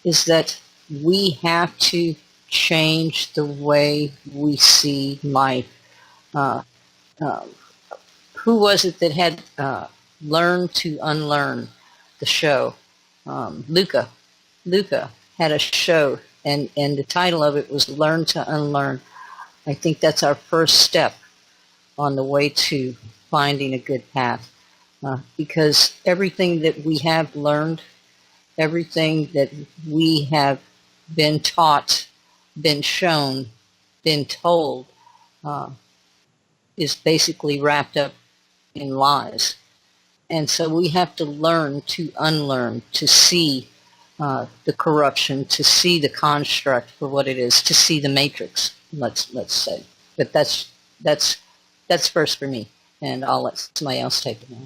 is that we have to change the way we see life. Who was it that had Learn to Unlearn, the show? Luca had a show, and the title of it was Learn to Unlearn. I think that's our first step on the way to finding a good path, because everything that we have learned, everything that we have been taught, been shown, been told, is basically wrapped up in lies. And so we have to learn to unlearn, to see the corruption, to see the construct for what it is, to see the matrix, let's say. But that's first for me, and I'll let somebody else take it now.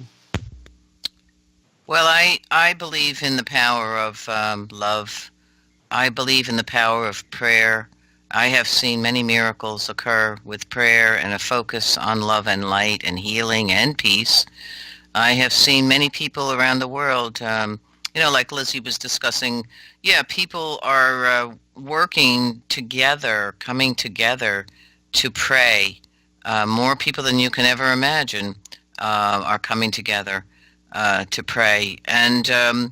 Well, I believe in the power of love. I believe in the power of prayer. I have seen many miracles occur with prayer and a focus on love and light and healing and peace. I have seen many people around the world, like Lizzie was discussing, people are working together, coming together to pray. More people than you can ever imagine are coming together to pray. And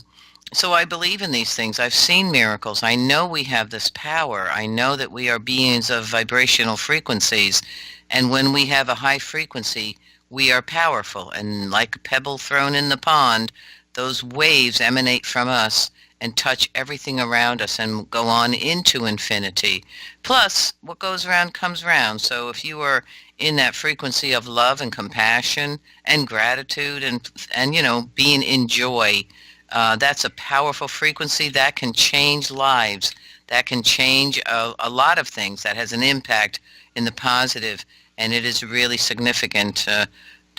so I believe in these things. I've seen miracles. I know we have this power. I know that we are beings of vibrational frequencies. And when we have a high frequency, we are powerful. And like a pebble thrown in the pond, those waves emanate from us and touch everything around us and go on into infinity. Plus, what goes around comes around. So if you are in that frequency of love and compassion and gratitude and being in joy, that's a powerful frequency that can change lives, that can change a lot of things, that has an impact in the positive, and it is really significant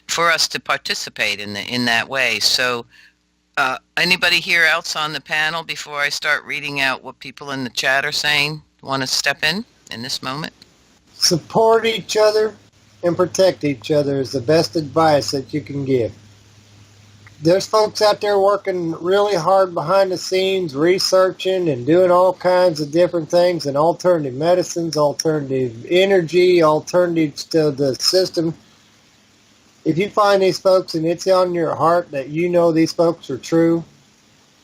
for us to participate in that way. So anybody here else on the panel, before I start reading out what people in the chat are saying, want to step in this moment? Support each other and protect each other is the best advice that you can give. There's folks out there working really hard behind the scenes, researching and doing all kinds of different things, and alternative medicines, alternative energy, alternatives to the system. If you find these folks and it's on your heart that these folks are true,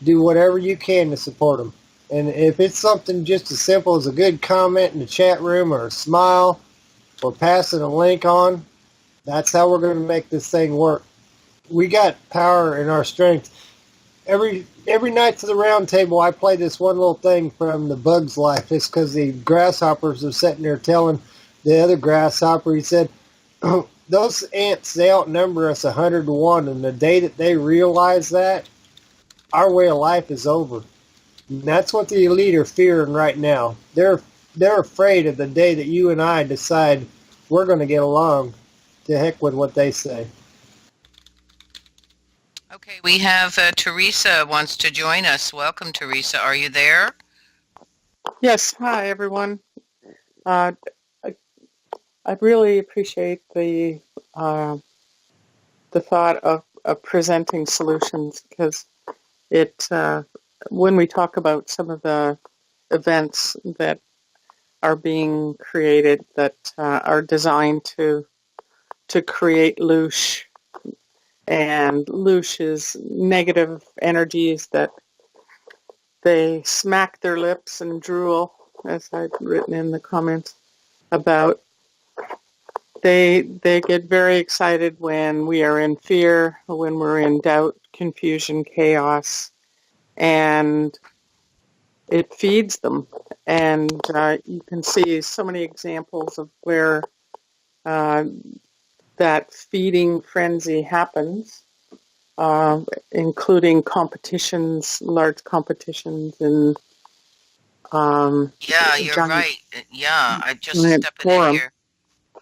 do whatever you can to support them. And if it's something just as simple as a good comment in the chat room or a smile or passing a link on, that's how we're going to make this thing work. We got power in our strength. Every night to the round table, I play this one little thing from The Bug's Life. It's because the grasshoppers are sitting there telling the other grasshopper, he said, those ants, they outnumber us 100 to 1, and the day that they realize that, our way of life is over. And that's what the elite are fearing right now. They're afraid of the day that you and I decide we're going to get along. To heck with what they say. Okay, we have Teresa wants to join us. Welcome, Teresa. Are you there? Yes, hi everyone. I, I really appreciate the thought of presenting solutions, because it when we talk about some of the events that are being created that are designed to create loosh, and loosh is negative energies that they smack their lips and drool, as I've written in the comments about. They get very excited when we are in fear, when we're in doubt, confusion, chaos, and it feeds them. And you can see so many examples of where that feeding frenzy happens, including competitions, large competitions, and Yeah, you're giant, right. Yeah, I just giant stepping in forum. here.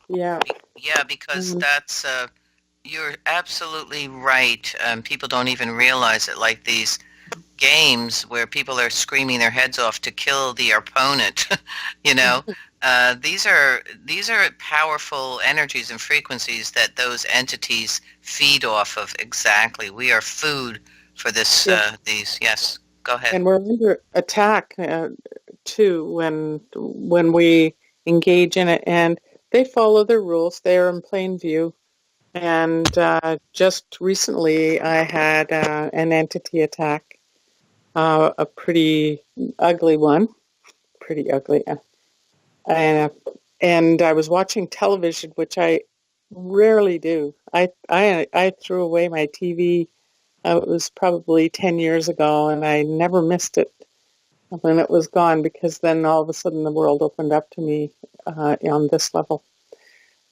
Yeah. Yeah, because Mm, that's you're absolutely right. People don't even realize it. Like these games where people are screaming their heads off to kill the opponent, you know, these are powerful energies and frequencies that those entities feed off of. Exactly, we are food for this. yeah. These, yes. Go ahead. And we're under attack too when we engage in it, and they follow the rules. They are in plain view. And just recently, I had an entity attack, a pretty ugly one, pretty ugly, and and I was watching television, which I rarely do. I threw away my TV. It was probably 10 years ago, and I never missed it when it was gone, because then all of a sudden the world opened up to me on this level.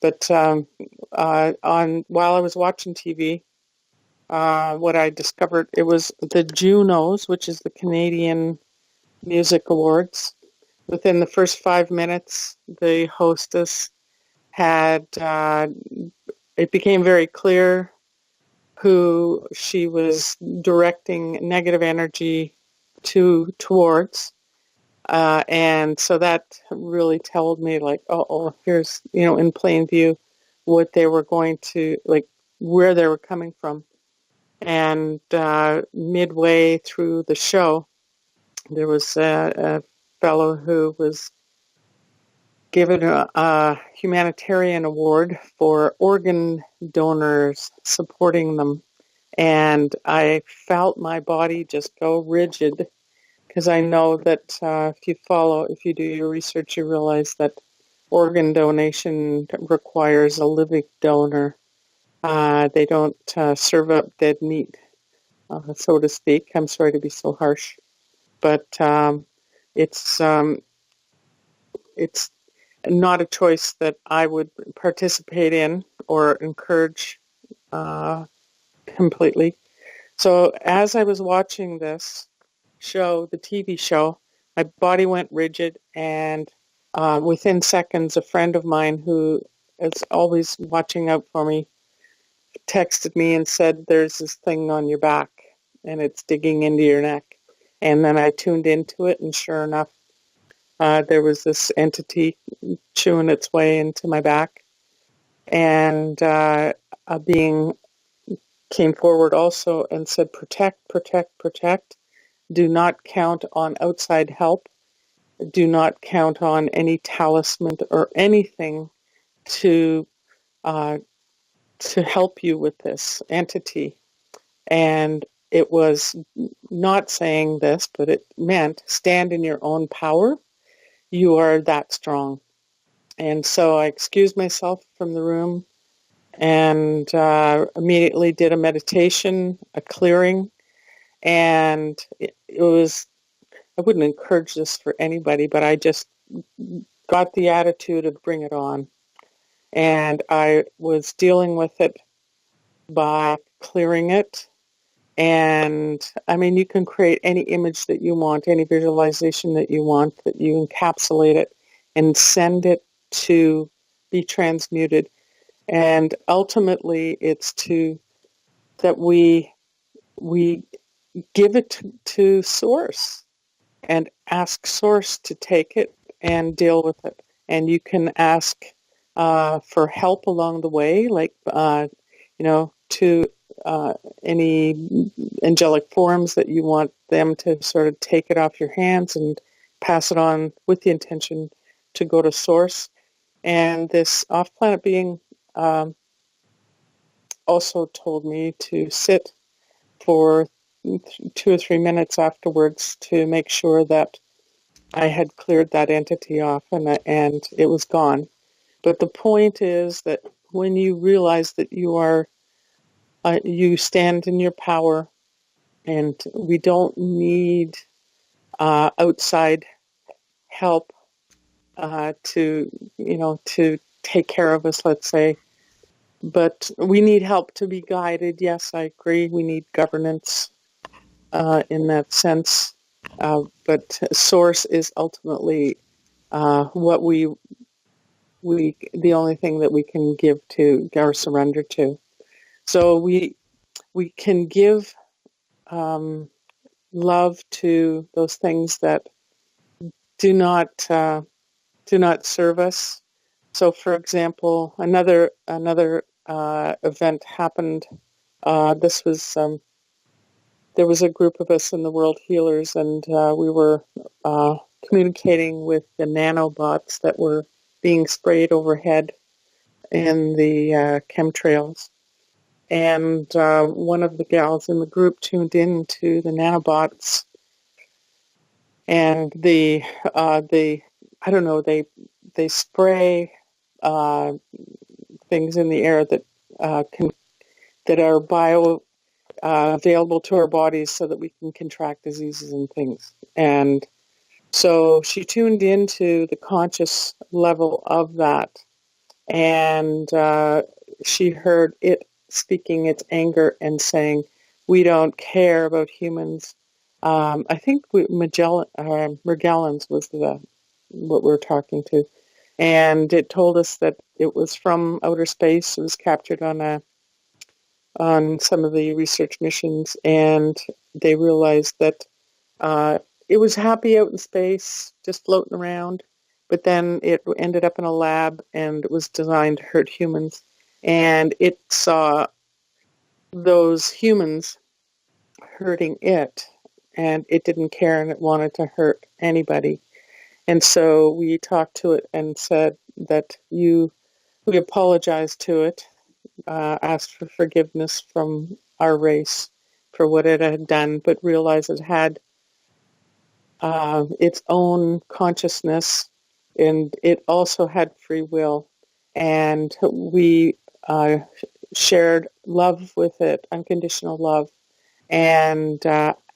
But on while I was watching TV, what I discovered, it was the Junos, which is the Canadian Music Awards. Within the first 5 minutes, the hostess had it became very clear who she was directing negative energy towards. And so that really told me, like, oh, here's, in plain view what they were going to, like, where they were coming from. And midway through the show, there was a fellow who was given a humanitarian award for organ donors, supporting them. And I felt my body just go rigid, because I know that if you do your research, you realize that organ donation requires a living donor. They don't serve up dead meat, so to speak. I'm sorry to be so harsh, but it's it's not a choice that I would participate in or encourage completely. So as I was watching this show, the TV show, my body went rigid, and within seconds, a friend of mine who is always watching out for me texted me and said, "There's this thing on your back, and it's digging into your neck." And then I tuned into it, and sure enough, there was this entity chewing its way into my back. And a being came forward also and said, "Protect, protect, protect. Do not count on outside help. Do not count on any talisman or anything to uh, to help you with this entity." And it was not saying this, but it meant stand in your own power. You are that strong. And so I excused myself from the room and immediately did a meditation, a clearing. And it was, I wouldn't encourage this for anybody, but I just got the attitude of bring it on. And I was dealing with it by clearing it, And I mean, you can create any image that you want, any visualization that you want, that you encapsulate it and send it to be transmuted. And ultimately, it's that we give it to Source and ask Source to take it and deal with it. And you can ask for help along the way, like to any angelic forms that you want them to sort of take it off your hands and pass it on with the intention to go to Source. And this off-planet being also told me to sit for 2 or 3 minutes afterwards to make sure that I had cleared that entity off and it was gone. But the point is that when you realize that you stand in your power, and we don't need outside help to take care of us, let's say. But we need help to be guided. Yes, I agree. We need governance in that sense. But Source is ultimately what the only thing that we can give to or surrender to. So we can give love to those things that do not serve us. So, for example, another event happened. This was there was a group of us in the World Healers, and we were communicating with the nanobots that were being sprayed overhead in the chemtrails. And one of the gals in the group tuned in to the nanobots, and they spray things in the air that are bio available to our bodies so that we can contract diseases and things. And so she tuned into the conscious level of that, and she heard it speaking its anger and saying, "We don't care about humans." I think Magellan's was what we were talking to, and it told us that it was from outer space. It was captured on some of the research missions, and they realized that it was happy out in space, just floating around, but then it ended up in a lab, and it was designed to hurt humans. And it saw those humans hurting it, and it didn't care, and it wanted to hurt anybody. And so we talked to it and said that we apologized to it, asked for forgiveness from our race for what it had done, but realized it had its own consciousness, and it also had free will. And we shared love with it, unconditional love, and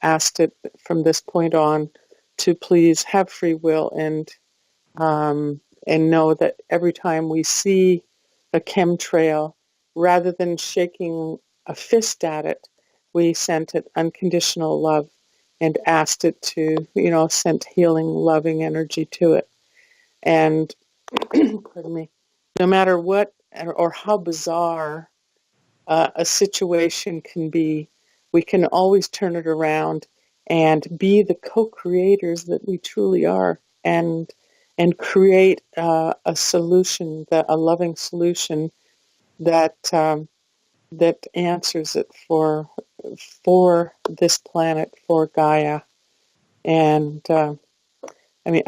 asked it from this point on to please have free will and know that every time we see a chemtrail, rather than shaking a fist at it, we sent it unconditional love and asked it to, sent healing, loving energy to it. And, pardon me, no matter what or how bizarre a situation can be, we can always turn it around and be the co-creators that we truly are, and create a solution, a loving solution that answers it for this planet, for Gaia. And I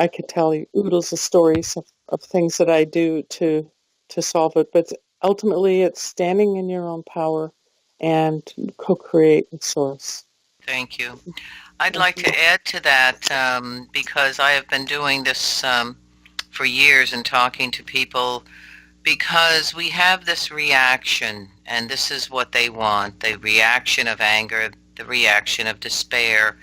could tell you oodles of stories of things that I do to solve it, but ultimately it's standing in your own power and co-create with Source. Thank you. I'd like to add to that because I have been doing this for years and talking to people, because we have this reaction, and this is what they want, the reaction of anger, the reaction of despair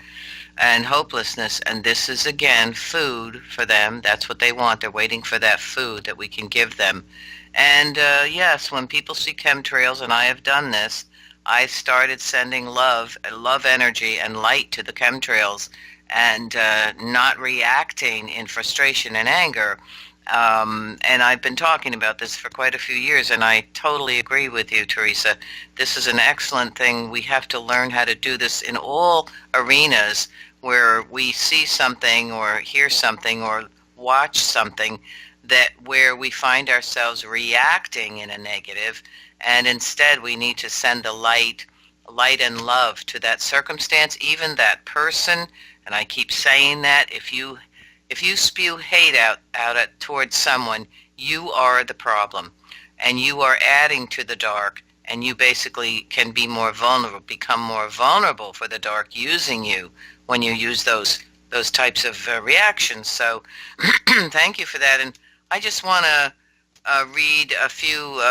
and hopelessness. And this is, again, food for them. That's what they want. They're waiting for that food that we can give them. And yes, when people see chemtrails, and I have done this, I started sending love energy, and light to the chemtrails, and not reacting in frustration and anger. And I've been talking about this for quite a few years, and I totally agree with you, Teresa. This is an excellent thing. We have to learn how to do this in all arenas where we see something or hear something or watch something that where we find ourselves reacting in a negative, and instead we need to send the light and love to that circumstance, even that person. And I keep saying that if you spew hate out towards someone, you are the problem, and you are adding to the dark, and you basically can be more vulnerable, become more vulnerable for the dark using you when you use those types of reactions. So thank you for that. And I just want to read a few,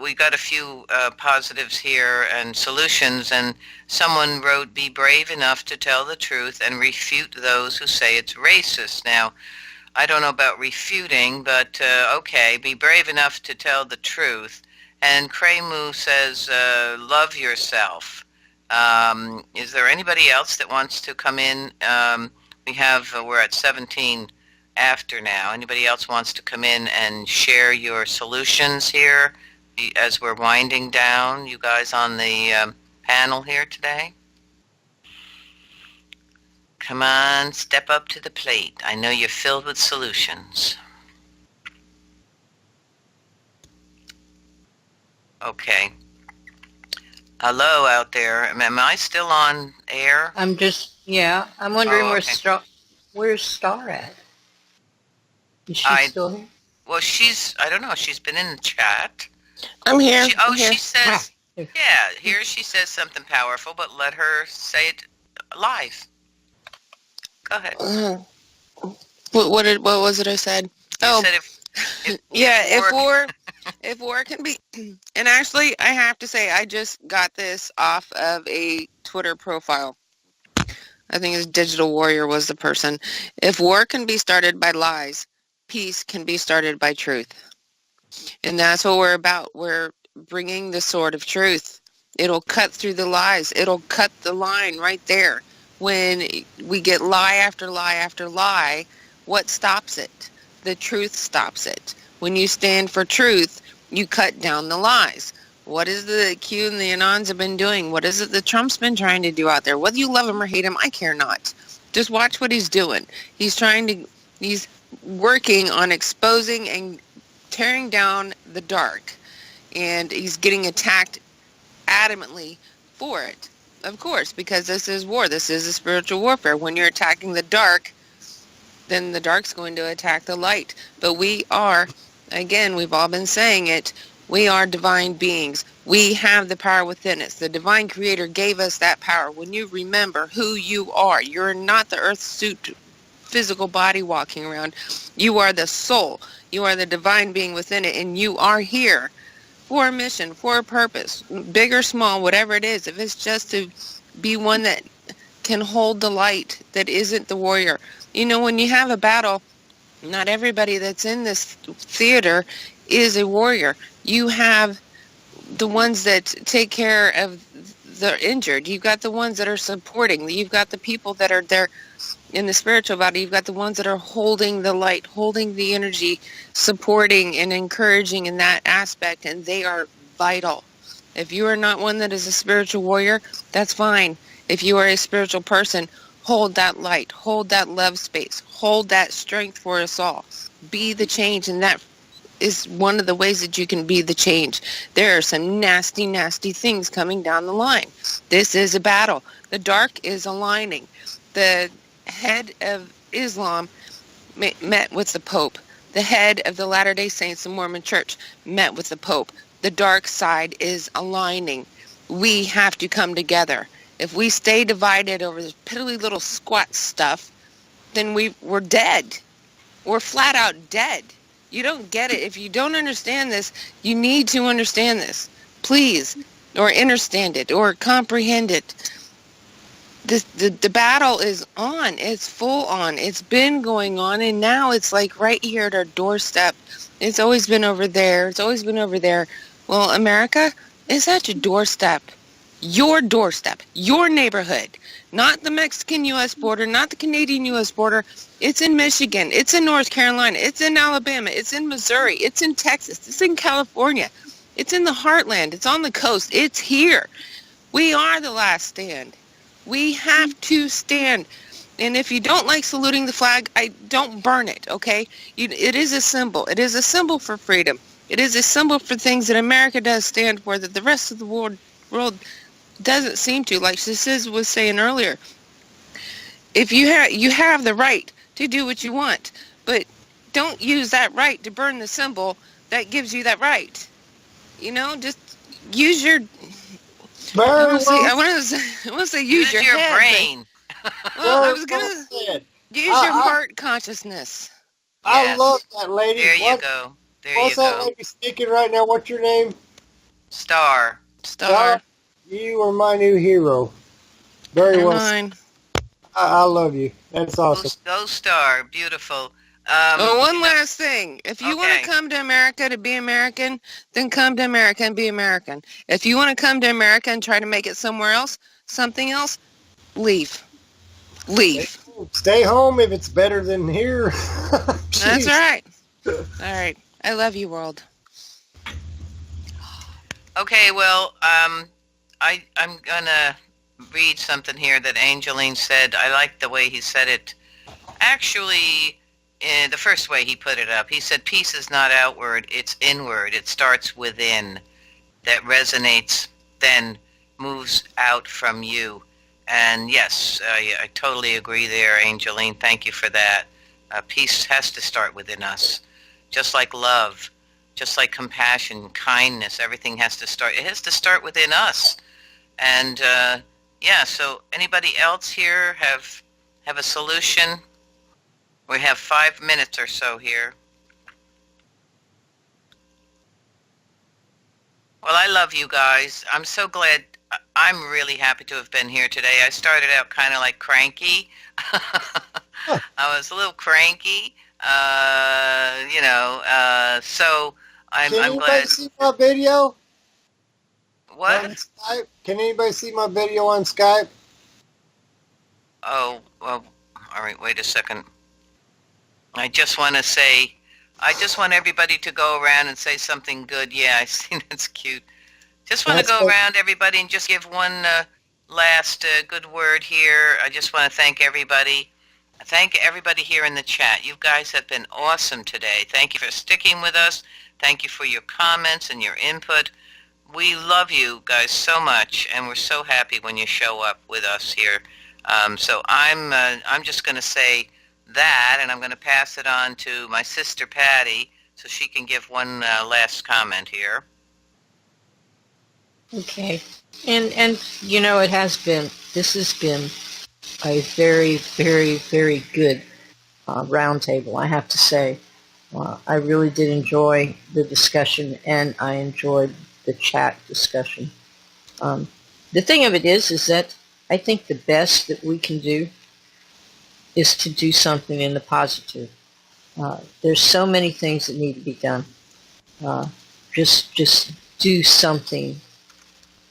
we got a few positives here and solutions, and someone wrote, be brave enough to tell the truth and refute those who say it's racist. Now, I don't know about refuting, but okay, be brave enough to tell the truth. And Kremu says, love yourself. Is there anybody else that wants to come in? We're at 17 after now. Anybody else wants to come in and share your solutions here as we're winding down, you guys on the panel here today? Come on, step up to the plate. I know you're filled with solutions. Okay. Hello out there. Am I still on air? I'm wondering okay. where's Star at? Is she still here? Well, I don't know, she's been in the chat. I'm here. She says, here she says something powerful, but let her say it live. Go ahead. What was it I said? You said if war can be, and actually I have to say I just got this off of a Twitter profile. I think it's Digital Warrior was the person. If war can be started by lies, peace can be started by truth. And that's what we're about. We're bringing the sword of truth. It'll cut through the lies. It'll cut the line right there. When we get lie after lie after lie, what stops it? The truth stops it. When you stand for truth, you cut down the lies. What is the Q and the Anons have been doing? What is it that Trump's been trying to do out there? Whether you love him or hate him, I care not. Just watch what he's doing. He's working on exposing and tearing down the dark. And he's getting attacked adamantly for it. Of course, because this is war. This is a spiritual warfare. When you're attacking the dark, then the dark's going to attack the light. But we are, again, we've all been saying it, we are divine beings. We have the power within us. The divine creator gave us that power. When you remember who you are, you're not the earth suit physical body walking around. You are the soul. You are the divine being within it, and you are here for a mission, for a purpose, big or small, whatever it is. If it's just to be one that can hold the light, that isn't the warrior. You know, when you have a battle, not everybody that's in this theater is a warrior. You have the ones that take care of the injured. You've got the ones that are supporting. You've got the people that are there in the spiritual body. You've got the ones that are holding the light, holding the energy, supporting and encouraging in that aspect, and they are vital. If you are not one that is a spiritual warrior, that's fine. If you are a spiritual person, hold that light, hold that love space, hold that strength for us all. Be the change, and that is one of the ways that you can be the change. There are some nasty, nasty things coming down the line. This is a battle. The dark is aligning. The head of Islam met with the Pope. The head of the Latter-day Saints, the Mormon Church, met with the Pope. The dark side is aligning. We have to come together. If we stay divided over this piddly little squat stuff, then we're dead. We're flat out dead. You don't get it. If you don't understand this, you need to understand this. Please, or understand it, or comprehend it. The battle is on. It's full on. It's been going on, and now it's like right here at our doorstep. It's always been over there. It's always been over there. Well, America is at your doorstep. your doorstep, your neighborhood, not the Mexican-U.S. border, not the Canadian-U.S. border. It's in Michigan. It's in North Carolina. It's in Alabama. It's in Missouri. It's in Texas. It's in California. It's in the heartland. It's on the coast. It's here. We are the last stand. We have to stand. And if you don't like saluting the flag, don't burn it, okay? It is a symbol. It is a symbol for freedom. It is a symbol for things that America does stand for that the rest of the world doesn't seem to. Like Sis was saying earlier, if you have the right to do what you want, but don't use that right to burn the symbol that gives you that right. Just use your. I Very want to say. well, I want to say use your head, brain. Well, I very was well gonna said. use your I, heart consciousness. I Yes. love that lady. There you go. There you What's that go. lady speaking right now? What's your name? Star. Star. You are my new hero. Very They're well said. mine. I love you. That's awesome. Go Star. Beautiful. Oh, one last thing. If you want Okay. to come to America to be American, then come to America and be American. If you want to come to America and try to make it somewhere else, something else, leave. Leave. Stay home if it's better than here. That's right. All right. I love you, world. Okay, well, I'm gonna read something here that Angeline said. I like the way he said it. Actually, the first way he put it up, he said, peace is not outward, it's inward. It starts within. That resonates, then moves out from you. And yes, I totally agree there, Angeline. Thank you for that. Peace has to start within us. Just like love, just like compassion, kindness, everything has to start. It has to start within us. And yeah, so anybody else here have a solution? We have 5 minutes or so here. Well, I love you guys. I'm so glad. I'm really happy to have been here today. I started out kind of like cranky. I was a little cranky, so Can I'm anybody glad. see my video on What? Skype? Can anybody see my video on Skype? Oh, well, all right, wait a second. I just want to say, I just want everybody to go around and say something good. Yeah, I see, that's cute. Just want to That's go good. around, everybody, and just give one last good word here. I just want to thank everybody. Thank everybody here in the chat. You guys have been awesome today. Thank you for sticking with us. Thank you for your comments and your input. We love you guys so much, and we're so happy when you show up with us here. So I'm just going to say that, and I'm going to pass it on to my sister Patty so she can give one last comment here. Okay. And this has been a very, very, very good roundtable, I have to say. I really did enjoy the discussion, and I enjoyed the chat discussion. The thing of it is that I think the best that we can do is to do something in the positive. There's so many things that need to be done. Just do something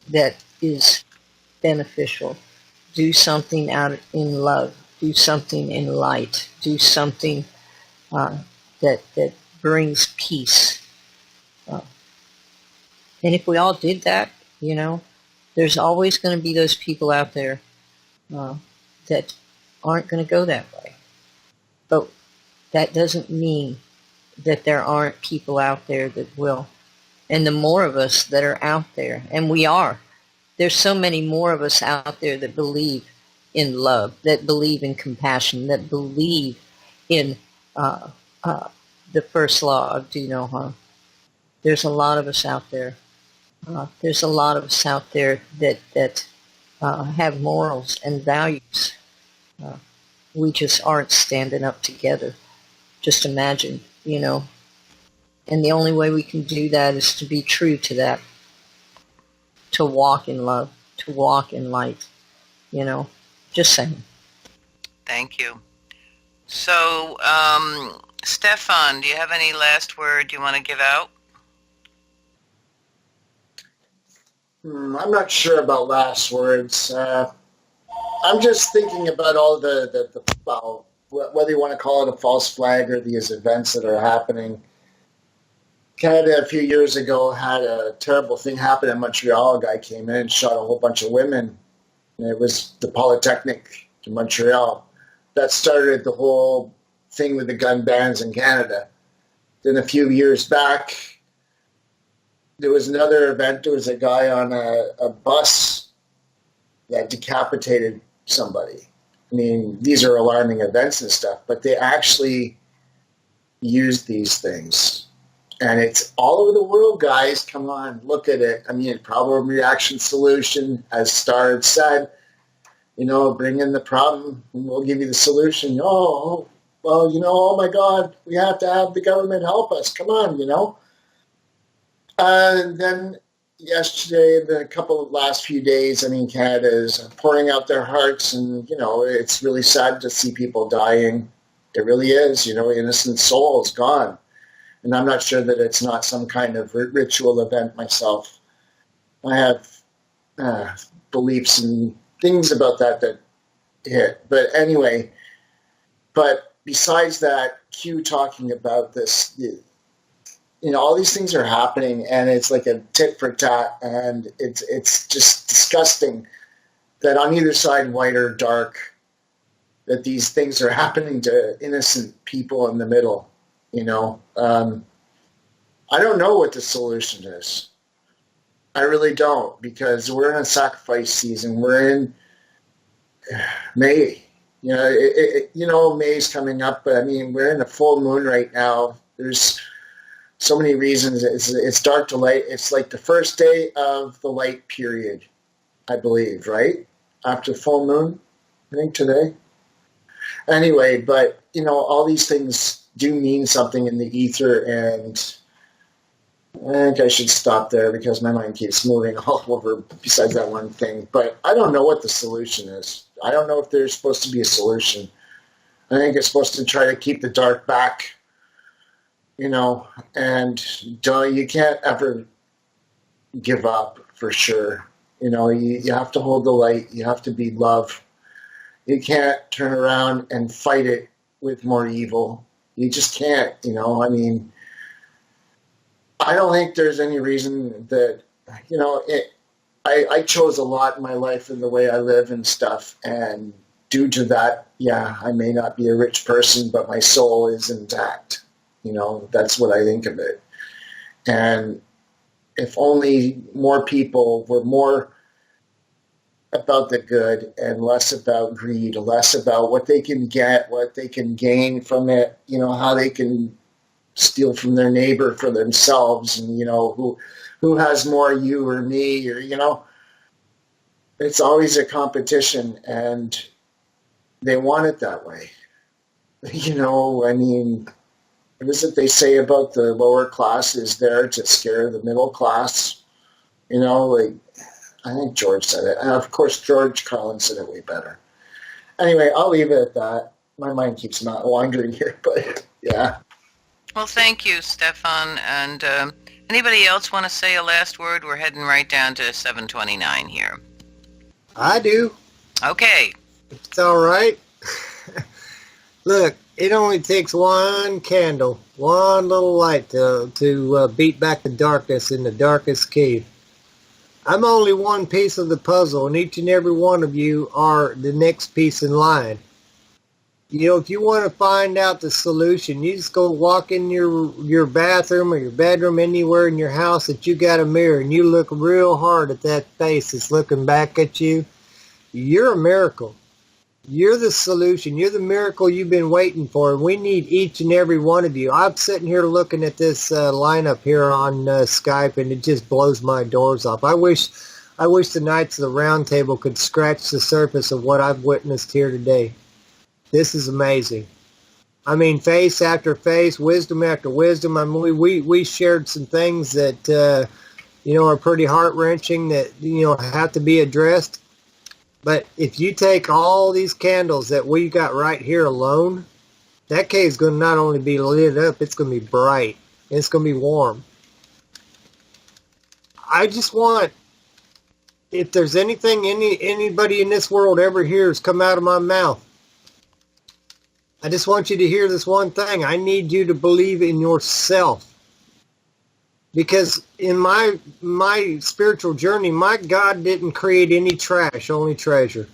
that is beneficial. Do something out in love. Do something in light. Do something that brings peace. And if we all did that, there's always going to be those people out there that aren't going to go that way. But that doesn't mean that there aren't people out there that will. And the more of us that are out there, and we are, there's so many more of us out there that believe in love, that believe in compassion, that believe in the first law of do no harm. There's a lot of us out there. There's a lot of us out there that have morals and values. We just aren't standing up together. Just imagine, And the only way we can do that is to be true to that, to walk in love, to walk in light, Just saying. Thank you. So, Stefan, do you have any last word you want to give out? I'm not sure about last words. I'm just thinking about all well, whether you want to call it a false flag or these events that are happening. Canada a few years ago had a terrible thing happen in Montreal. A guy came in and shot a whole bunch of women. And it was the Polytechnic in Montreal. That started the whole thing with the gun bans in Canada. Then a few years back, there was another event. There was a guy on a bus that decapitated somebody. I mean, these are alarming events and stuff, but they actually used these things. And it's all over the world, guys. Come on, look at it. I mean, problem, reaction, solution, as Starr said, bring in the problem and we'll give you the solution. Oh, well, oh my God, we have to have the government help us. Come on, And then yesterday, the couple of last few days, I mean, Canada is pouring out their hearts, and, it's really sad to see people dying. It really is, innocent soul is gone. And I'm not sure that it's not some kind of ritual event myself. I have beliefs and things about that hit. But anyway, besides that, Q talking about this, all these things are happening, and it's like a tit for tat, and it's just disgusting that on either side, white or dark, that these things are happening to innocent people in the middle. I don't know what the solution is. I really don't, because we're in a sacrifice season. We're in May. May's coming up, but I mean, we're in a full moon right now. There's so many reasons. It's dark to light. It's like the first day of the light period, I believe, right? After full moon, I think today. Anyway, but, all these things do mean something in the ether, and I think I should stop there because my mind keeps moving all over besides that one thing. But I don't know what the solution is. I don't know if there's supposed to be a solution. I think it's supposed to try to keep the dark back, and you can't ever give up for sure. You have to hold the light. You have to be love. You can't turn around and fight it with more evil. You just can't, I mean, I don't think there's any reason that, I chose a lot in my life and the way I live and stuff, and due to that, yeah, I may not be a rich person, but my soul is intact. That's what I think of it. And if only more people were more about the good and less about greed, less about what they can get, what they can gain from it, how they can steal from their neighbor for themselves, and, who has more, you or me, or, it's always a competition, and they want it that way. I mean, what is it they say about the lower class is there to scare the middle class? I think George said it. And of course, George Collins said it way better. Anyway, I'll leave it at that. My mind keeps not wandering here, but yeah. Well, thank you, Stefan. And anybody else want to say a last word? We're heading right down to 7:29 here. I do. Okay. It's all right. Look, it only takes one candle, one little light to beat back the darkness in the darkest cave. I'm only one piece of the puzzle, and each and every one of you are the next piece in line. If you want to find out the solution, you just go walk in your bathroom or your bedroom, anywhere in your house that you got a mirror, and you look real hard at that face that's looking back at you. You're a miracle. You're the solution. You're the miracle you've been waiting for, and we need each and every one of you. I'm sitting here looking at this lineup here on Skype, and it just blows my doors off. I wish the Knights of the Roundtable could scratch the surface of what I've witnessed here today. This is amazing. I mean, face after face, wisdom after wisdom. I mean, we shared some things that, are pretty heart-wrenching that, have to be addressed. But if you take all these candles that we got right here alone, that cave's going to not only be lit up, it's going to be bright. And it's going to be warm. I just want if there's anything anybody in this world ever hears come out of my mouth, I just want you to hear this one thing. I need you to believe in yourself. Because in my spiritual journey, my God didn't create any trash, only treasure.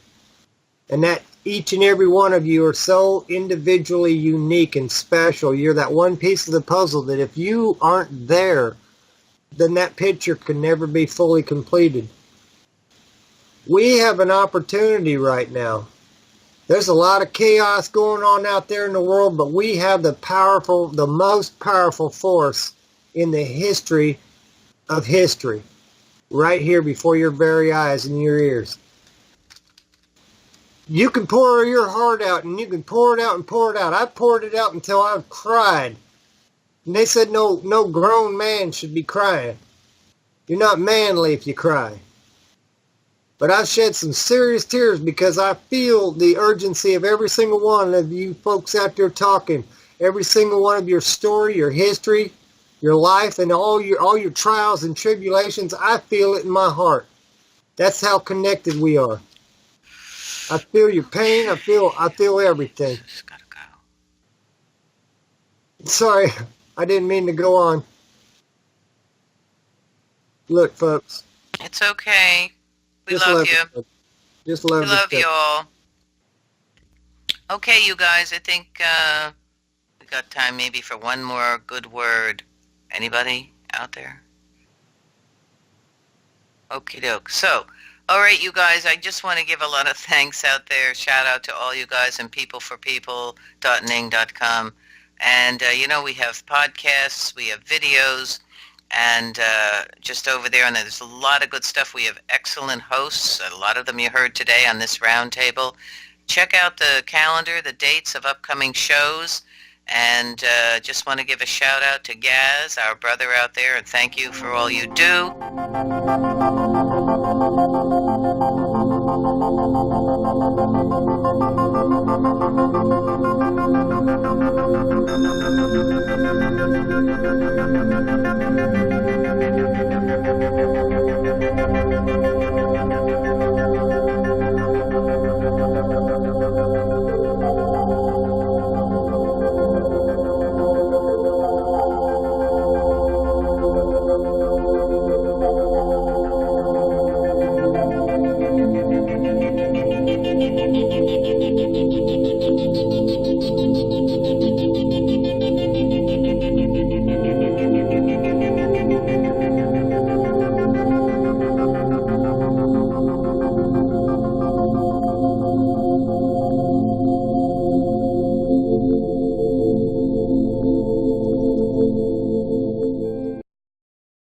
And that each and every one of you are so individually unique and special. You're that one piece of the puzzle that if you aren't there, then that picture can never be fully completed. We have an opportunity right now. There's a lot of chaos going on out there in the world, but we have the most powerful force in the history of history, right here before your very eyes and your ears. You can pour your heart out, and you can pour it out and pour it out. I poured it out until I cried. And they said no grown man should be crying. You're not manly if you cry. But I've shed some serious tears because I feel the urgency of every single one of you folks out there talking. Every single one of your story, your history, your life, and all your trials and tribulations. I feel it in my heart. That's how connected we are. I feel your pain. I feel everything. Just gotta go. Sorry, I didn't mean to go on. Look, folks. It's okay. We Just love you. Just love We love you. you all. Okay, you guys, I think we got time maybe for one more good word. Anybody out there? Okie doke. So, all right, you guys, I just want to give a lot of thanks out there. Shout out to all you guys and peopleforpeople.ning.com. And, we have podcasts, we have videos, and just over there, and there's a lot of good stuff. We have excellent hosts, a lot of them you heard today on this roundtable. Check out the calendar, the dates of upcoming shows, and just want to give a shout out to Gaz, our brother out there, and thank you for all you do.